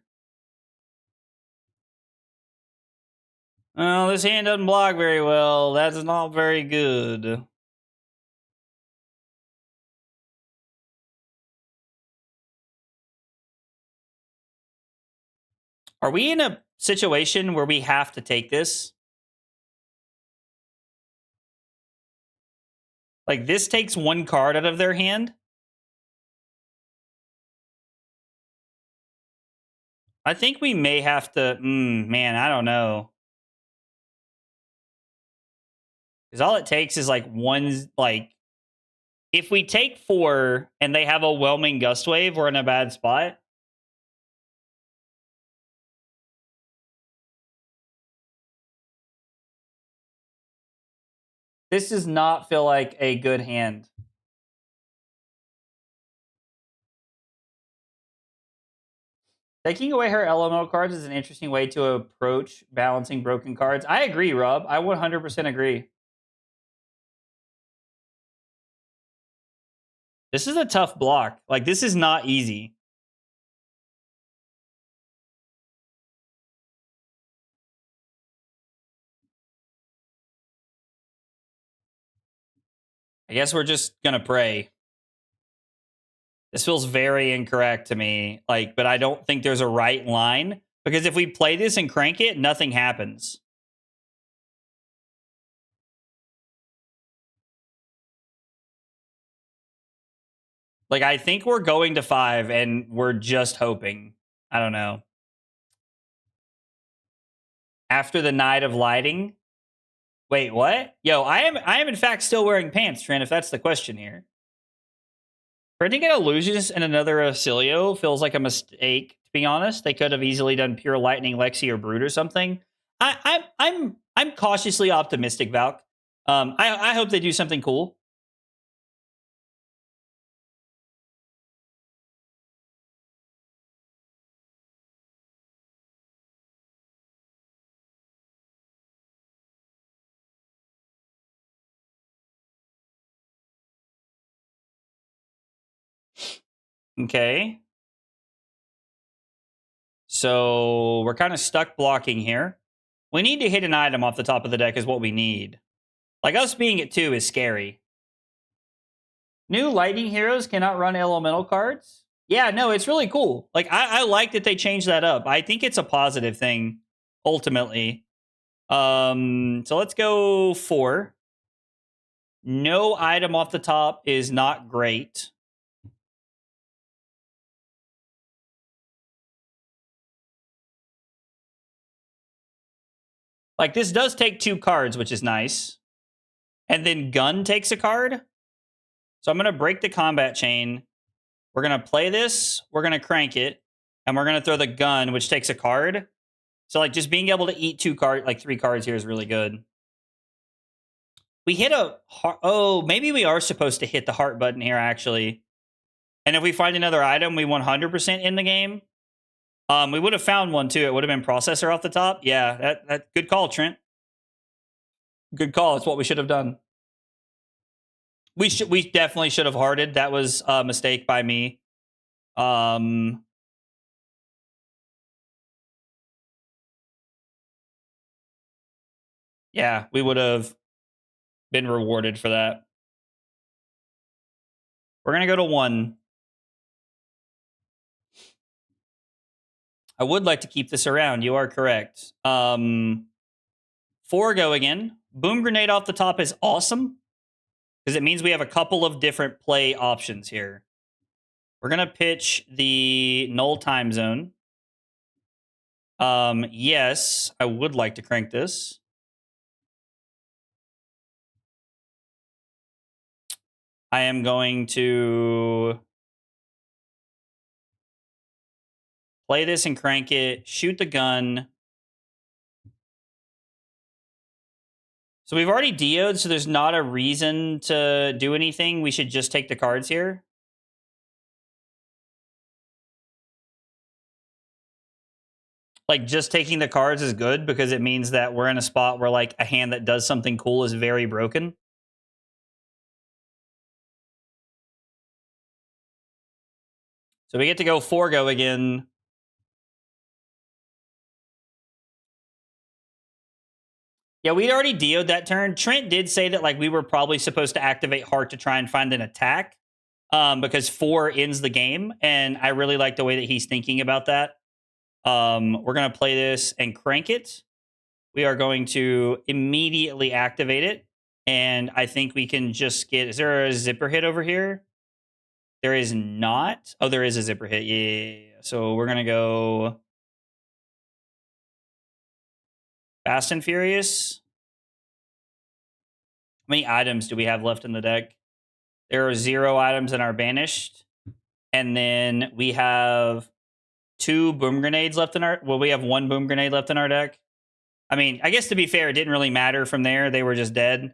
Oh, this hand doesn't block very well. That's not very good. Are we in a situation where we have to take this? Like, this takes 1 card out of their hand? I think we may have to... man, I don't know. Because all it takes is, like, 1... Like, if we take 4 and they have a Whelming Gust Wave, we're in a bad spot. This does not feel like a good hand. Taking away her elemental cards is an interesting way to approach balancing broken cards. I agree, Rob. I 100% agree. This is a tough block. Like, this is not easy. I guess we're just gonna pray. This feels very incorrect to me. Like, but I don't think there's a right line. Because if we play this and crank it, nothing happens. Like, I think we're going to 5 and we're just hoping. I don't know. After the Night of Lighting. Wait, what? Yo, I am in fact still wearing pants, Trent, if that's the question here. Printing an Illusionist and another Acilio feels like a mistake, to be honest. They could have easily done Pure Lightning, Lexi, or Brood or something. I'm cautiously optimistic, Valk. I hope they do something cool. Okay. So we're kind of stuck blocking here. We need to hit an item off the top of the deck is what we need. Like, us being at 2 is scary. New lightning heroes cannot run elemental cards. Yeah, no, it's really cool. Like, I like that they changed that up. I think it's a positive thing, ultimately. So let's go 4. No item off the top is not great. Like, this does take 2 cards, which is nice. And then Gun takes a card. So I'm going to break the combat chain. We're going to play this. We're going to crank it. And we're going to throw the Gun, which takes a card. So, like, just being able to eat 3 cards here is really good. We hit a heart. Oh, maybe we are supposed to hit the heart button here, actually. And if we find another item, we 100% in the game. We would have found one, too. It would have been Processor off the top. Yeah, that good call, Trent. Good call. It's what we should have done. We definitely should have hearted. That was a mistake by me. Yeah, we would have been rewarded for that. We're going to go to 1. I would like to keep this around. You are correct. 4 go again. Boom Grenade off the top is awesome. Because it means we have a couple of different play options here. We're going to pitch the Null Time Zone. Yes, I would like to crank this. I am going to play this and crank it, shoot the gun. So we've already DO'd, so there's not a reason to do anything. We should just take the cards here. Like, just taking the cards is good because it means that we're in a spot where, like, a hand that does something cool is very broken. So we get to go forego again. Yeah, we'd already DO'd that turn. Trent did say that, like, we were probably supposed to activate Heart to try and find an attack because 4 ends the game. And I really like the way that he's thinking about that. We're going to play this and crank it. We are going to immediately activate it. And I think we can just get... Is there a zipper hit over here? There is not. Oh, there is a zipper hit. Yeah. So we're going to go... Fast and Furious. How many items do we have left in the deck? There are 0 items in our banished. And then we have 2 boom grenades left in our... Well, we have 1 boom grenade left in our deck. I mean, I guess to be fair, it didn't really matter from there. They were just dead.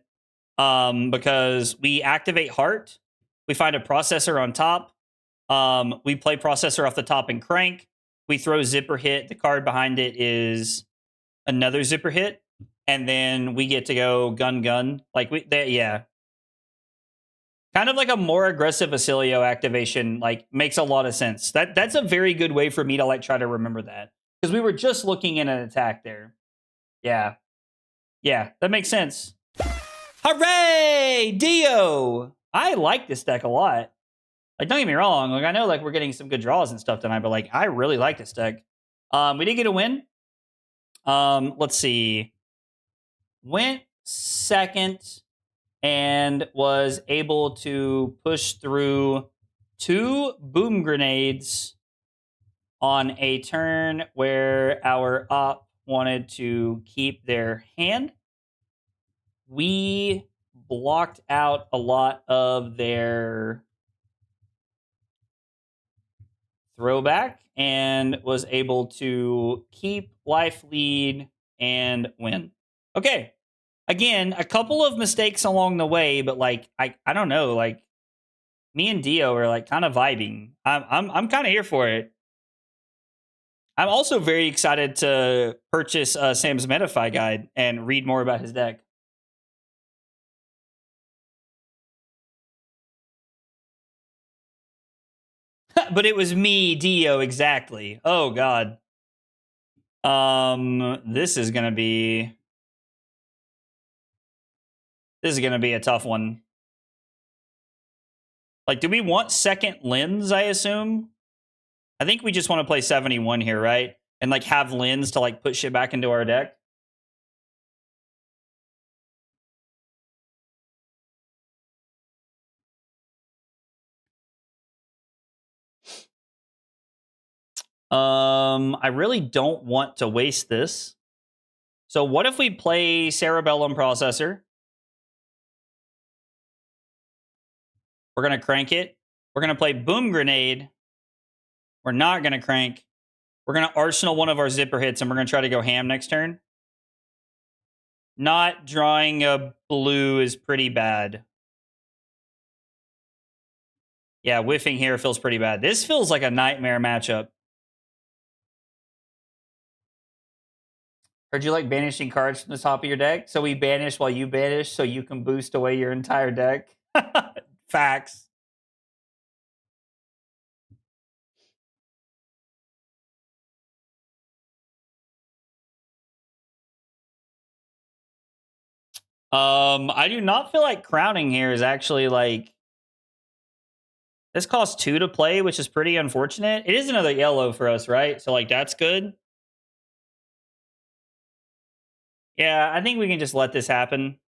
Because we activate Heart. We find a processor on top. We play processor off the top and crank. We throw zipper hit. The card behind it is another zipper hit. And then we get to go gun. Like, yeah. Kind of like a more aggressive Acilio activation, like, makes a lot of sense. That's a very good way for me to, like, try to remember that. Because we were just looking at an attack there. Yeah. Yeah, that makes sense. Hooray! Dio! I like this deck a lot. Like, don't get me wrong. Like, I know, like, we're getting some good draws and stuff tonight, but, like, I really like this deck. We did get a win. Let's see. Went second and was able to push through 2 boom grenades on a turn where our op wanted to keep their hand. We blocked out a lot of their throwback and was able to keep life lead and win. Okay. Again, a couple of mistakes along the way, but, like, I don't know, like, me and Dio are, like, kind of vibing. I'm kind of here for it. I'm also very excited to purchase Sam's Metafy guide and read more about his deck. But it was me, Dio, exactly. Oh God. This is gonna be a tough one. Like, do we want second lens, I assume? I think we just want to play 71 here, right? And, like, have lens to, like, put shit back into our deck. I really don't want to waste this. So what if we play Cerebellum Processor? We're going to crank it. We're going to play Boom Grenade. We're not going to crank. We're going to Arsenal one of our zipper hits, and we're going to try to go ham next turn. Not drawing a blue is pretty bad. Yeah, whiffing here feels pretty bad. This feels like a nightmare matchup. Heard you like banishing cards from the top of your deck? So we banish while you banish so you can boost away your entire deck. Facts. I do not feel like crowning here is actually, like... This costs 2 to play, which is pretty unfortunate. It is another yellow for us, right? So, like, that's good. Yeah, I think we can just let this happen.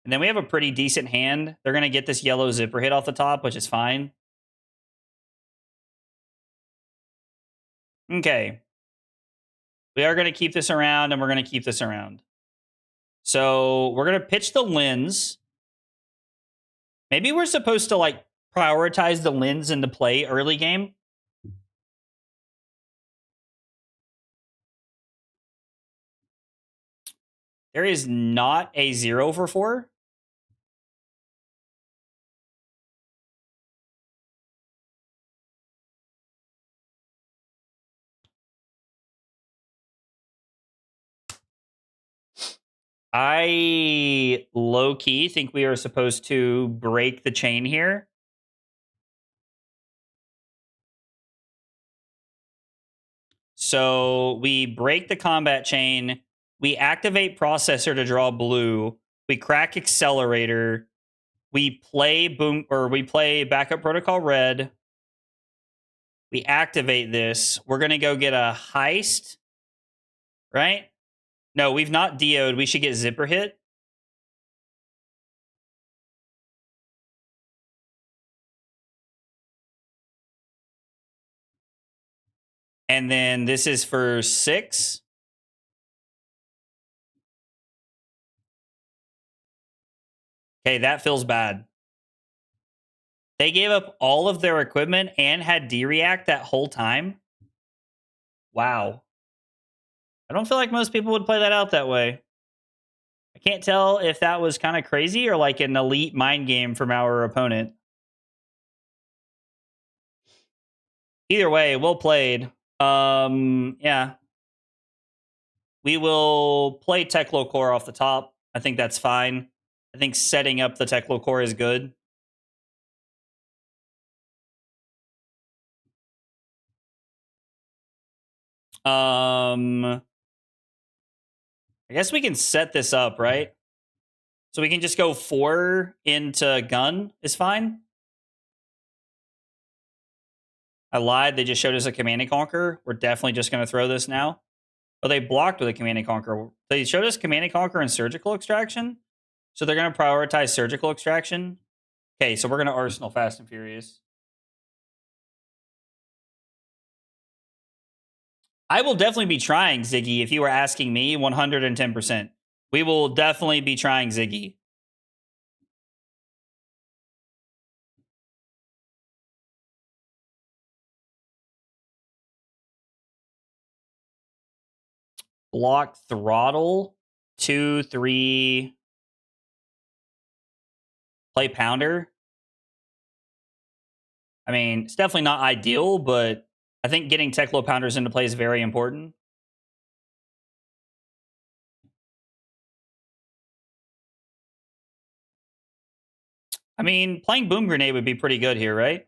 And then we have a pretty decent hand. They're going to get this yellow zipper hit off the top, which is fine. Okay. We are going to keep this around, and we're going to keep this around. So we're going to pitch the lens. Maybe we're supposed to, like, prioritize the lens into play early game. There is not a 0 for 4. I low-key think we are supposed to break the chain here. So we break the combat chain. We activate processor to draw blue. We crack accelerator. We play backup protocol red. We activate this. We're going to go get a heist, right? No, we've not DO'd. We should get zipper hit. And then this is for 6. Okay, that feels bad. They gave up all of their equipment and had D-React that whole time. Wow. I don't feel like most people would play that out that way. I can't tell if that was kind of crazy or like an elite mind game from our opponent. Either way, well played. Yeah. We will play Teklo Core off the top. I think that's fine. I think setting up the Teklo Core is good. I guess we can set this up, right? So we can just go 4 into gun is fine. I lied. They just showed us a Command and Conquer. We're definitely just going to throw this now. Oh, they blocked with a Command and Conquer. They showed us Command and Conquer and Surgical Extraction. So they're going to prioritize Surgical Extraction. Okay, so we're going to Arsenal Fast and Furious. I will definitely be trying Ziggy if you were asking me, 110%. We will definitely be trying Ziggy. Block throttle. 2, 3. Play Pounder. I mean, it's definitely not ideal, but I think getting Teklo Pounders into play is very important. I mean, playing Boom Grenade would be pretty good here, right?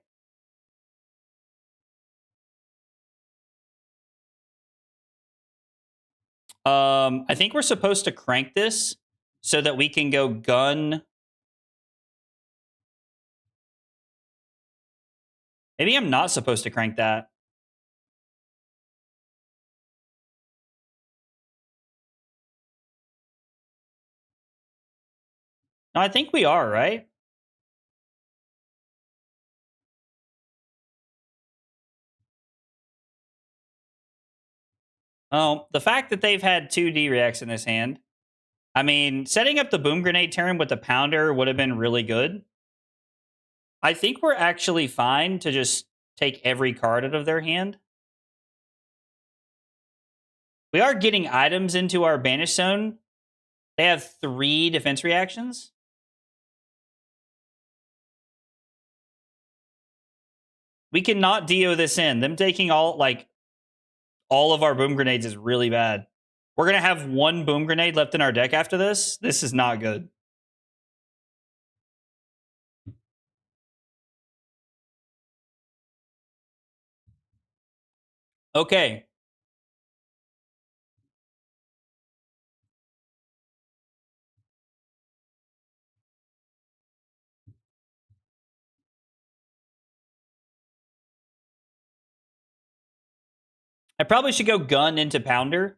I think we're supposed to crank this so that we can go gun. Maybe I'm not supposed to crank that. No, I think we are, right? Oh, the fact that they've had 2 D-Reacts in this hand. I mean, setting up the Boom Grenade turn with the Pounder would have been really good. I think we're actually fine to just take every card out of their hand. We are getting items into our Banish Zone. They have 3 defense reactions. We cannot DO this in. Them taking all of our Boom Grenades is really bad. We're going to have 1 Boom Grenade left in our deck after this. This is not good. Okay. I probably should go gun into Pounder.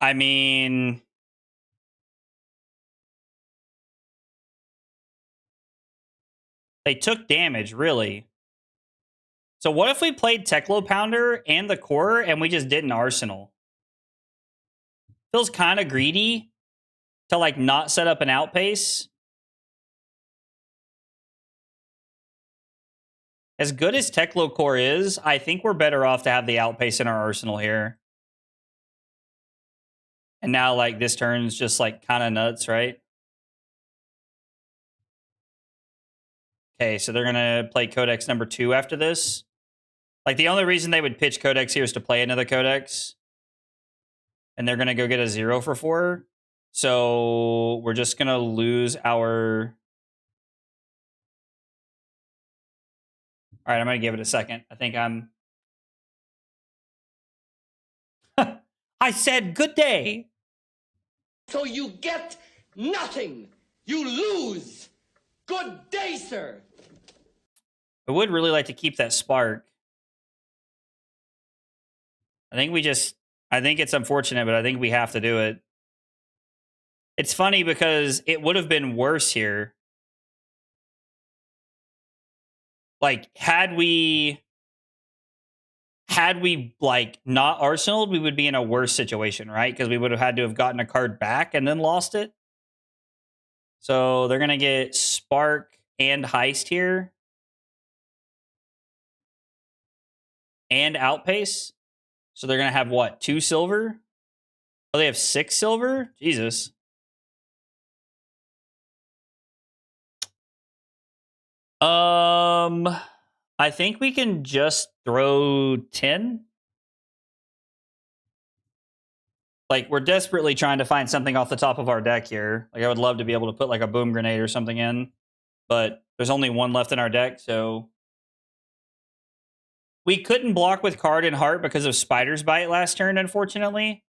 I mean, they took damage, really. So what if we played Teklo Pounder and the core and we just did an Arsenal? Feels kind of greedy to like not set up an outpace. As good as Teklo core is, I think we're better off to have the outpace in our arsenal here. And now like this turn's just like kind of nuts, right? Okay, so they're gonna play Codex number 2 after this. Like the only reason they would pitch Codex here is to play another Codex. And they're gonna go get a 0 for 4. So we're just gonna lose our... Alright, I'm gonna give it a second. I think I'm... I said good day! So you get nothing! You lose! Good day, sir! I would really like to keep that spark. I think it's unfortunate, but I think we have to do it. It's funny because it would have been worse here. Like, had we like not arsenaled, we would be in a worse situation, right? Because we would have had to have gotten a card back and then lost it. So they're gonna get Spark and Heist here. And Outpace. So they're gonna have what? 2 silver? Oh, they have 6 silver? Jesus. I think we can just throw 10. Like, we're desperately trying to find something off the top of our deck here. Like, I would love to be able to put, like, a boom grenade or something in. But there's only 1 left in our deck, so... We couldn't block with Card and Heart because of Spider's Bite last turn, unfortunately.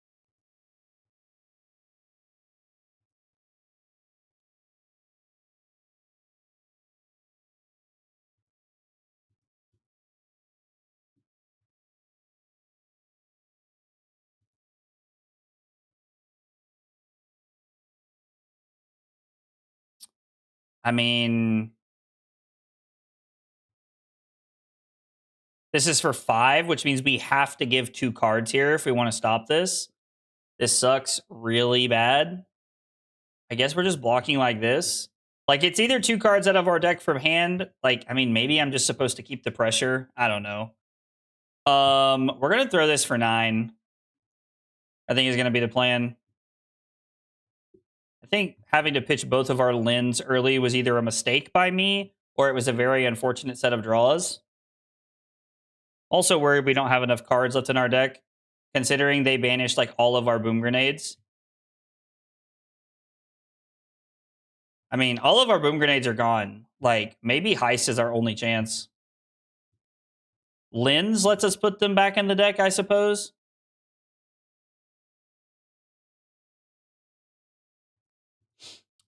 I mean... This is for 5, which means we have to give 2 cards here if we want to stop this. This sucks really bad. I guess we're just blocking like this. Like, it's either 2 cards out of our deck from hand. Like, I mean, maybe I'm just supposed to keep the pressure. I don't know. We're going to throw this for 9. I think is going to be the plan. I think having to pitch both of our Lins early was either a mistake by me or it was a very unfortunate set of draws. Also worried we don't have enough cards left in our deck, considering they banished like all of our boom grenades. I mean, all of our boom grenades are gone. Like, maybe Heist is our only chance. Lins lets us put them back in the deck, I suppose.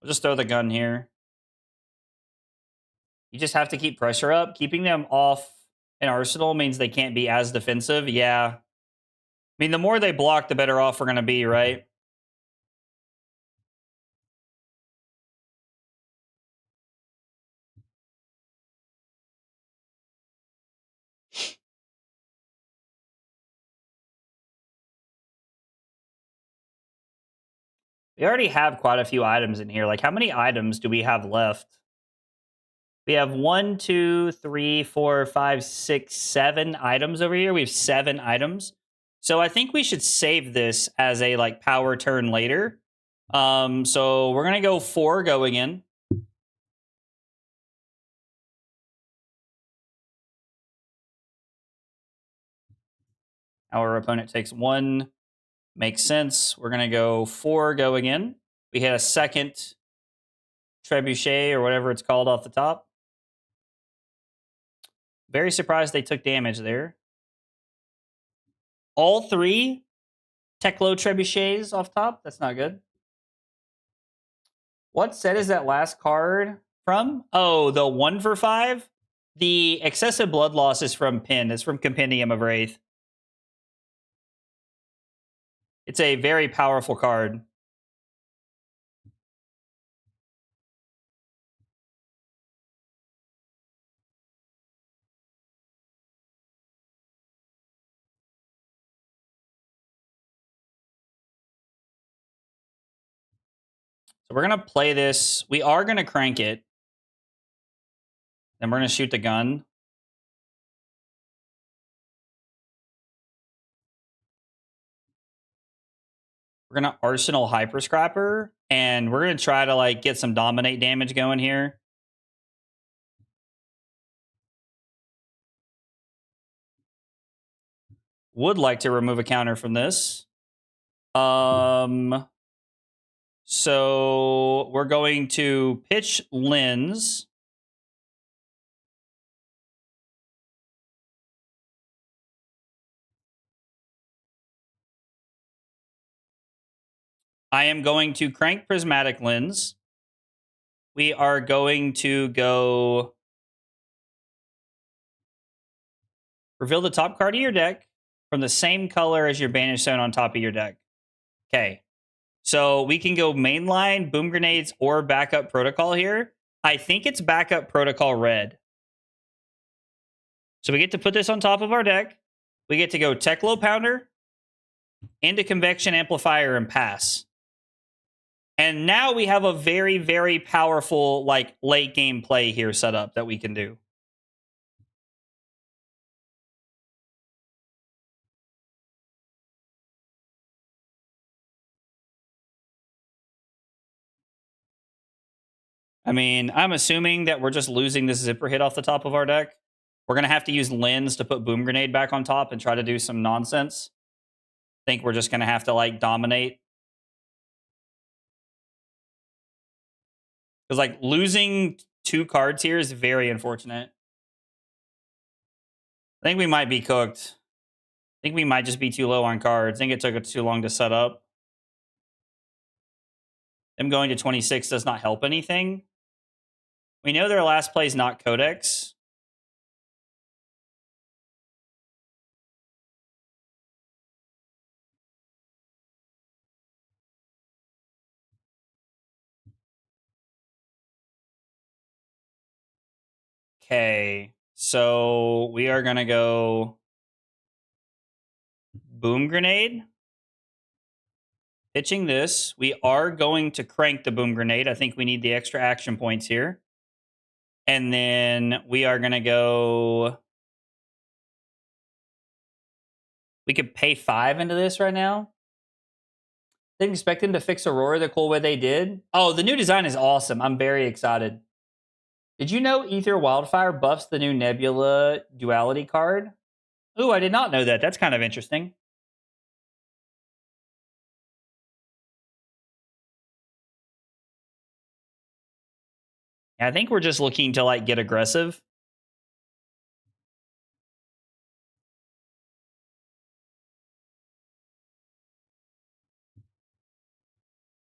We'll just throw the gun here. You just have to keep pressure up. Keeping them off an arsenal means they can't be as defensive. Yeah. I mean, the more they block, the better off we're going to be, right? We already have quite a few items in here. Like, how many items do we have left? We have 1, 2, 3, 4, 5, 6, 7 items over here. We have 7 items. So I think we should save this as a like power turn later. So we're gonna go 4 going in. Our opponent takes 1. Makes sense. We're gonna go 4 going in. We hit a second trebuchet or whatever it's called off the top. Very surprised they took damage there. All 3 Teklo trebuchets off top. That's not good. What set is that last card from? Oh, the 1 for 5? The excessive blood loss is from Pin. It's from Compendium of Wraith. It's a very powerful card. So we're going to play this. We are going to crank it. Then we're going to shoot the gun. We're going to Arsenal Hyper Scrapper. And we're going to try to like get some dominate damage going here. Would like to remove a counter from this. So we're going to pitch Lens. I am going to crank Prismatic Lens. We are going to go reveal the top card of your deck from the same color as your Banish Zone on top of your deck. Okay. So we can go mainline, Boom Grenades, or Backup Protocol here. I think it's Backup Protocol red. So we get to put this on top of our deck. We get to go Teklo Pounder into Convection Amplifier and pass. And now we have a very, very powerful like late game play here set up that we can do. I mean, I'm assuming that we're just losing this zipper hit off the top of our deck. We're going to have to use Lens to put Boom Grenade back on top and try to do some nonsense. I think we're just going to have to like dominate. Because like losing 2 cards here is very unfortunate. I think we might be cooked. I think we might just be too low on cards. I think it took too long to set up. Them going to 26 does not help anything. We know their last play is not Codex. Okay, so we are going to go Boom Grenade. Pitching this. We are going to crank the Boom Grenade. I think we need the extra action points here. And then we are going to go... We could pay 5 into this right now. Didn't expect them to fix Aurora the cool way they did. Oh, the new design is awesome. I'm very excited. Did you know Ether Wildfire buffs the new Nebula Duality card? Ooh, I did not know that. That's kind of interesting. I think we're just looking to like get aggressive.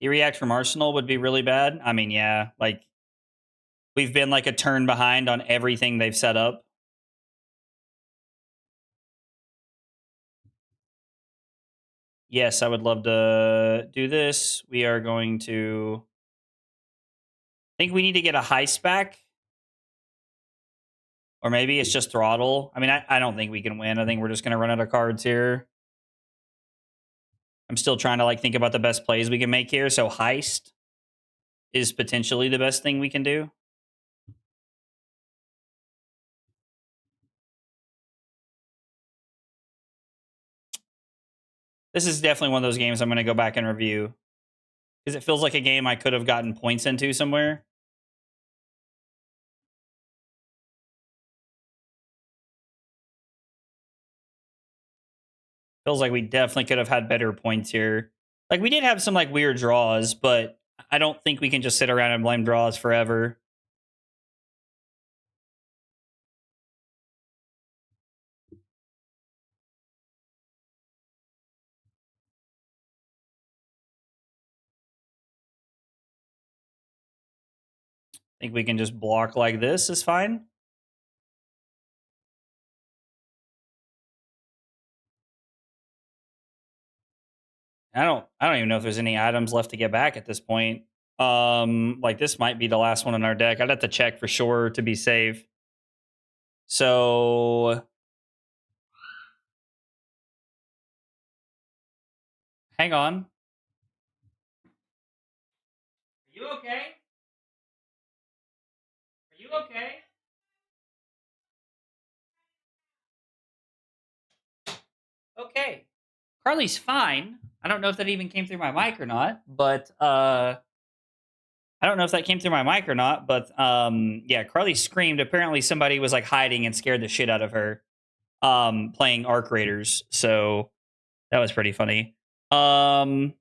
The react from Arsenal would be really bad. I mean, yeah, like we've been like a turn behind on everything they've set up. Yes, I would love to do this. We are going to... I think we need to get a heist back. Or maybe it's just throttle. I mean, I don't think we can win. I think we're just going to run out of cards here. I'm still trying to like think about the best plays we can make here. So heist is potentially the best thing we can do. This is definitely one of those games I'm going to go back and review. Because it feels like a game I could have gotten points into somewhere. Feels like we definitely could have had better points here. Like, we did have some, like, weird draws, but I don't think we can just sit around and blame draws forever. I think we can just block like this is fine. I don't even know if there's any items left to get back at this point. Like this might be the last one in our deck. I'd have to check for sure to be safe. So hang on. Are you okay? Are you okay? Okay. Carly's fine. I don't know if that even came through my mic or not, but yeah, Carly screamed. Apparently somebody was like hiding and scared the shit out of her playing Arc Raiders. So that was pretty funny. So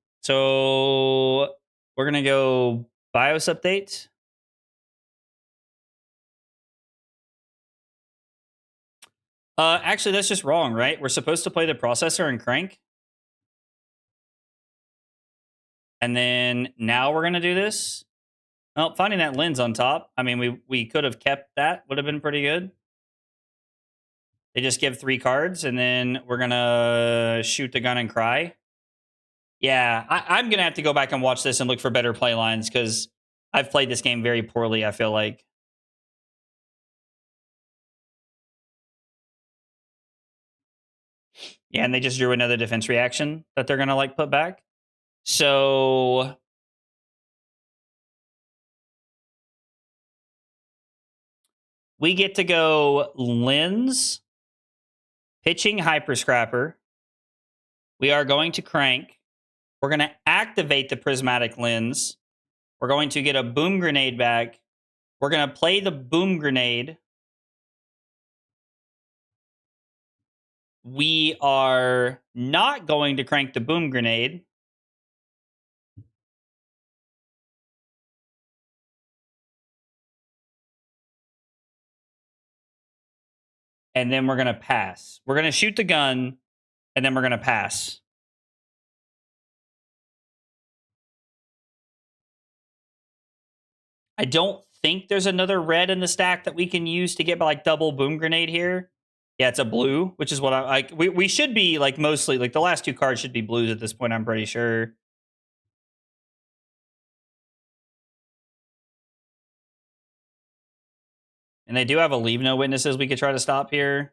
we're going to go BIOS update. Actually, that's just wrong, right? We're supposed to play the processor and crank. And then now we're going to do this. Well, finding that lens on top. I mean, we could have kept that. Would have been pretty good. They just give 3 cards, and then we're going to shoot the gun and cry. Yeah, I'm going to have to go back and watch this and look for better play lines, because I've played this game very poorly, I feel like. Yeah, and they just drew another defense reaction that they're going to, like, put back. So we get to go lens, pitching hyper scrapper. We are going to crank. We're going to activate the prismatic lens. We're going to get a boom grenade back. We're going to play the boom grenade. We are not going to crank the boom grenade. And then we're going to pass. We're going to shoot the gun, and then we're going to pass. I don't think there's another red in the stack that we can use to get like double boom grenade here. Yeah, it's a blue, which is what I like. We should be like mostly like the last 2 cards should be blues at this point, I'm pretty sure. And they do have a leave no witnesses we could try to stop here.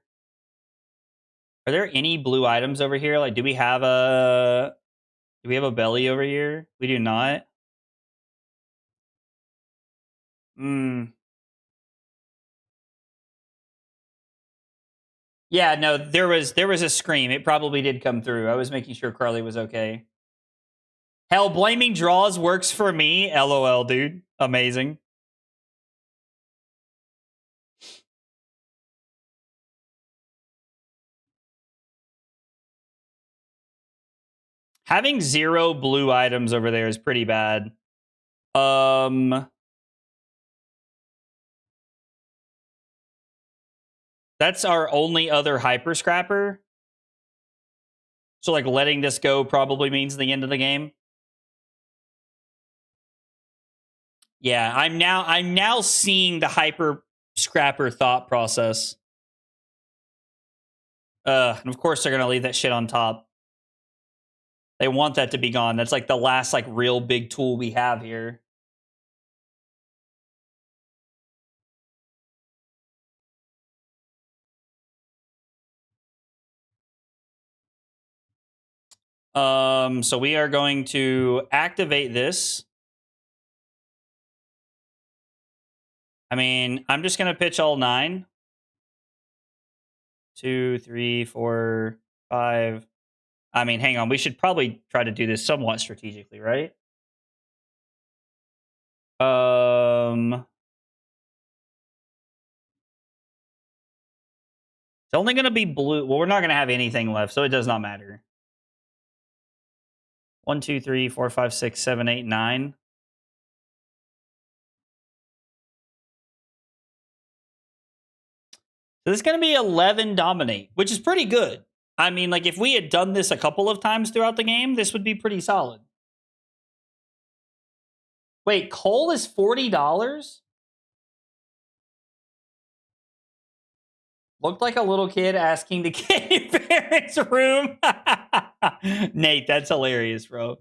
Are there any blue items over here? Like, do we have a belly over here? We do not. Yeah, no, there was a scream. It probably did come through. I was making sure Carly was okay. Hell, blaming draws works for me. LOL, dude. Amazing. Having 0 blue items over there is pretty bad. That's our only other hyper scrapper. So like letting this go probably means the end of the game. Yeah, I'm now seeing the hyper scrapper thought process. And of course they're gonna leave that shit on top. They want that to be gone. That's like the last like real big tool we have here. So we are going to activate this. I mean, I'm just gonna pitch all 9. 2, 3, 4, 5. I mean, hang on. We should probably try to do this somewhat strategically, right? It's only going to be blue. Well, we're not going to have anything left, so it does not matter. 1, 2, 3, 4, 5, 6, 7, 8, 9. So this is going to be 11 dominate, which is pretty good. I mean, like, if we had done this a couple of times throughout the game, this would be pretty solid. Wait, coal is $40? Looked like a little kid asking to get in your parents' room. Nate, that's hilarious, bro.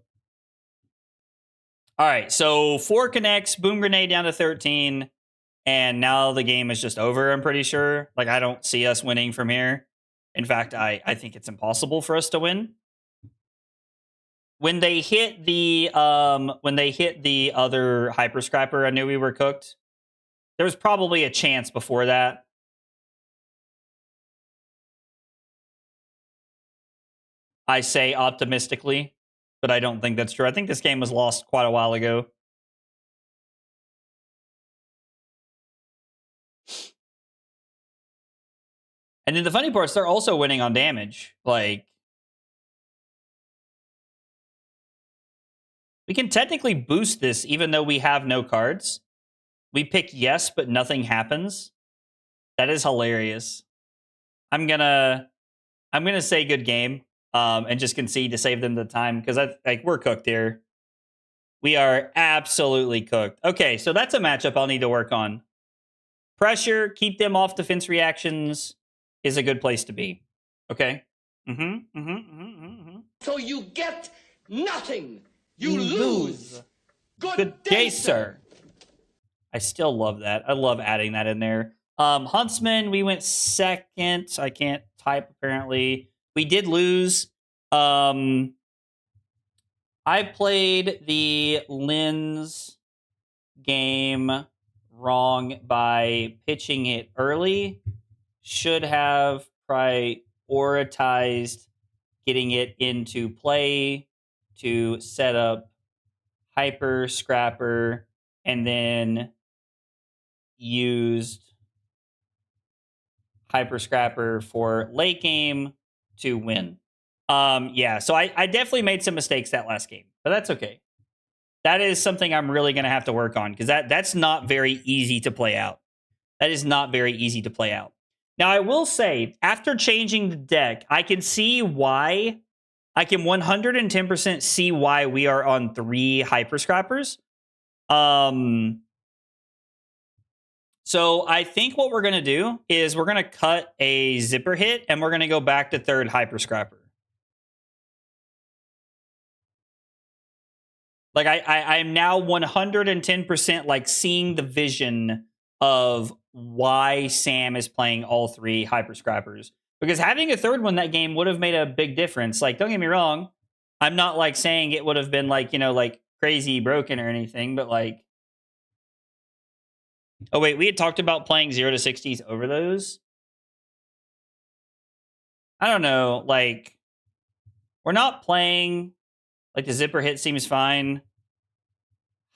All right, so 4 connects, boom grenade down to 13, and now the game is just over, I'm pretty sure. Like, I don't see us winning from here. In fact, I think it's impossible for us to win. When they hit the other hyper scrapper, I knew we were cooked. There was probably a chance before that. I say optimistically, but I don't think that's true. I think this game was lost quite a while ago. And then the funny part is they're also winning on damage. Like, we can technically boost this even though we have no cards. We pick yes, but nothing happens. That is hilarious. I'm gonna say good game. And just concede to save them the time because we're cooked here. We are absolutely cooked. Okay, so that's a matchup I'll need to work on. Pressure, keep them off defense reactions is a good place to be. Okay. So you get nothing. You lose. Good day, sir. I still love that. I love adding that in there. Huntsman, we went second. I can't type apparently. We did lose. I played the Lens game wrong by pitching it early. Should have prioritized getting it into play to set up Hyper Scrapper and then used Hyper Scrapper for late game to win. Yeah, so I definitely made some mistakes that last game, but that's okay. That is something I'm really going to have to work on because that's not very easy to play out. That is not very easy to play out. Now, I will say, after changing the deck, I can see why. I can 110% see why we are on 3 Hyper Scrappers. So I think what we're going to do is we're going to cut a zipper hit and we're going to go back to 3rd Hyper Scrapper. Like I'm now 110% like seeing the vision of why Sam is playing all 3 Hyper Scrappers. Because having a 3rd one that game would have made a big difference. Like, don't get me wrong. I'm not like saying it would have been like, like crazy broken or anything, but like, oh, wait, we had talked about playing 0 to 60s over those. I don't know. Like, we're not playing. Like, the zipper hit seems fine.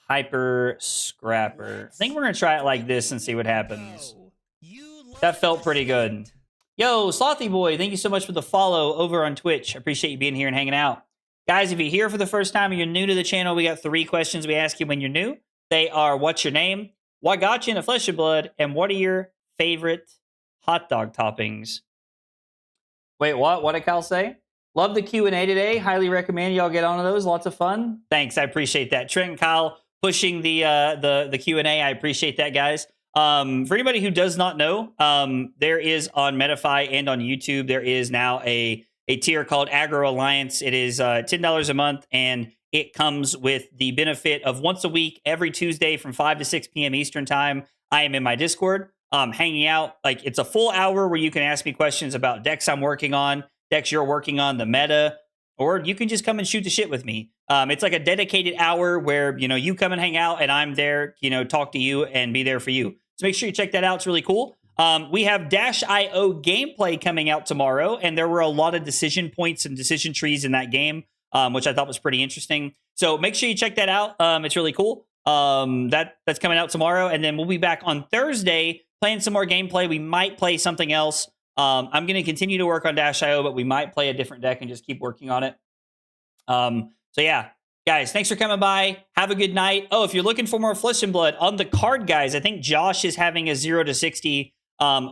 Hyper Scrapper. I think we're going to try it like this and see what happens. That felt pretty good. Yo, Slothy Boy, thank you so much for the follow over on Twitch. I appreciate you being here and hanging out. Guys, if you're here for the first time and you're new to the channel, we got 3 questions we ask you when you're new. They are, what's your name? What got you into Flesh and Blood? And what are your favorite hot dog toppings? Wait, what? What did Kyle say? Love the Q&A today. Highly recommend y'all get onto those. Lots of fun. Thanks. I appreciate that. Trent and Kyle pushing the Q&A. I appreciate that, guys. For anybody who does not know, there is on metafy and on YouTube, there is now a tier called Agro Alliance. It is $10 a month, and it comes with the benefit of once a week, every Tuesday from 5 to 6 p.m. Eastern time. I am in my Discord, hanging out. Like, it's a full hour where you can ask me questions about decks I'm working on, decks you're working on, the meta, or you can just come and shoot the shit with me. It's like a dedicated hour where, you come and hang out and I'm there, talk to you and be there for you. So make sure you check that out. It's really cool. We have Dash.io gameplay coming out tomorrow, and there were a lot of decision points and decision trees in that game, which I thought was pretty interesting. So make sure you check that out. It's really cool. That's coming out tomorrow, and then we'll be back on Thursday playing some more gameplay. We might play something else. I'm going to continue to work on Dash.io, but we might play a different deck and just keep working on it. So yeah, guys, thanks for coming by. Have a good night. Oh, if you're looking for more Flesh and Blood on the card, guys, I think Josh is having a 0 to 60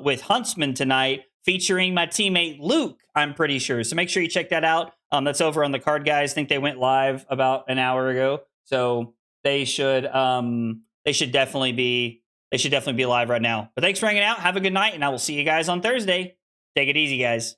with Huntsman tonight, featuring my teammate Luke, I'm pretty sure. So make sure you check that out. That's over on the card, guys. I think they went live about an hour ago. So they should definitely be They should definitely be live right now. But thanks for hanging out. Have a good night, and I will see you guys on Thursday. Take it easy, guys.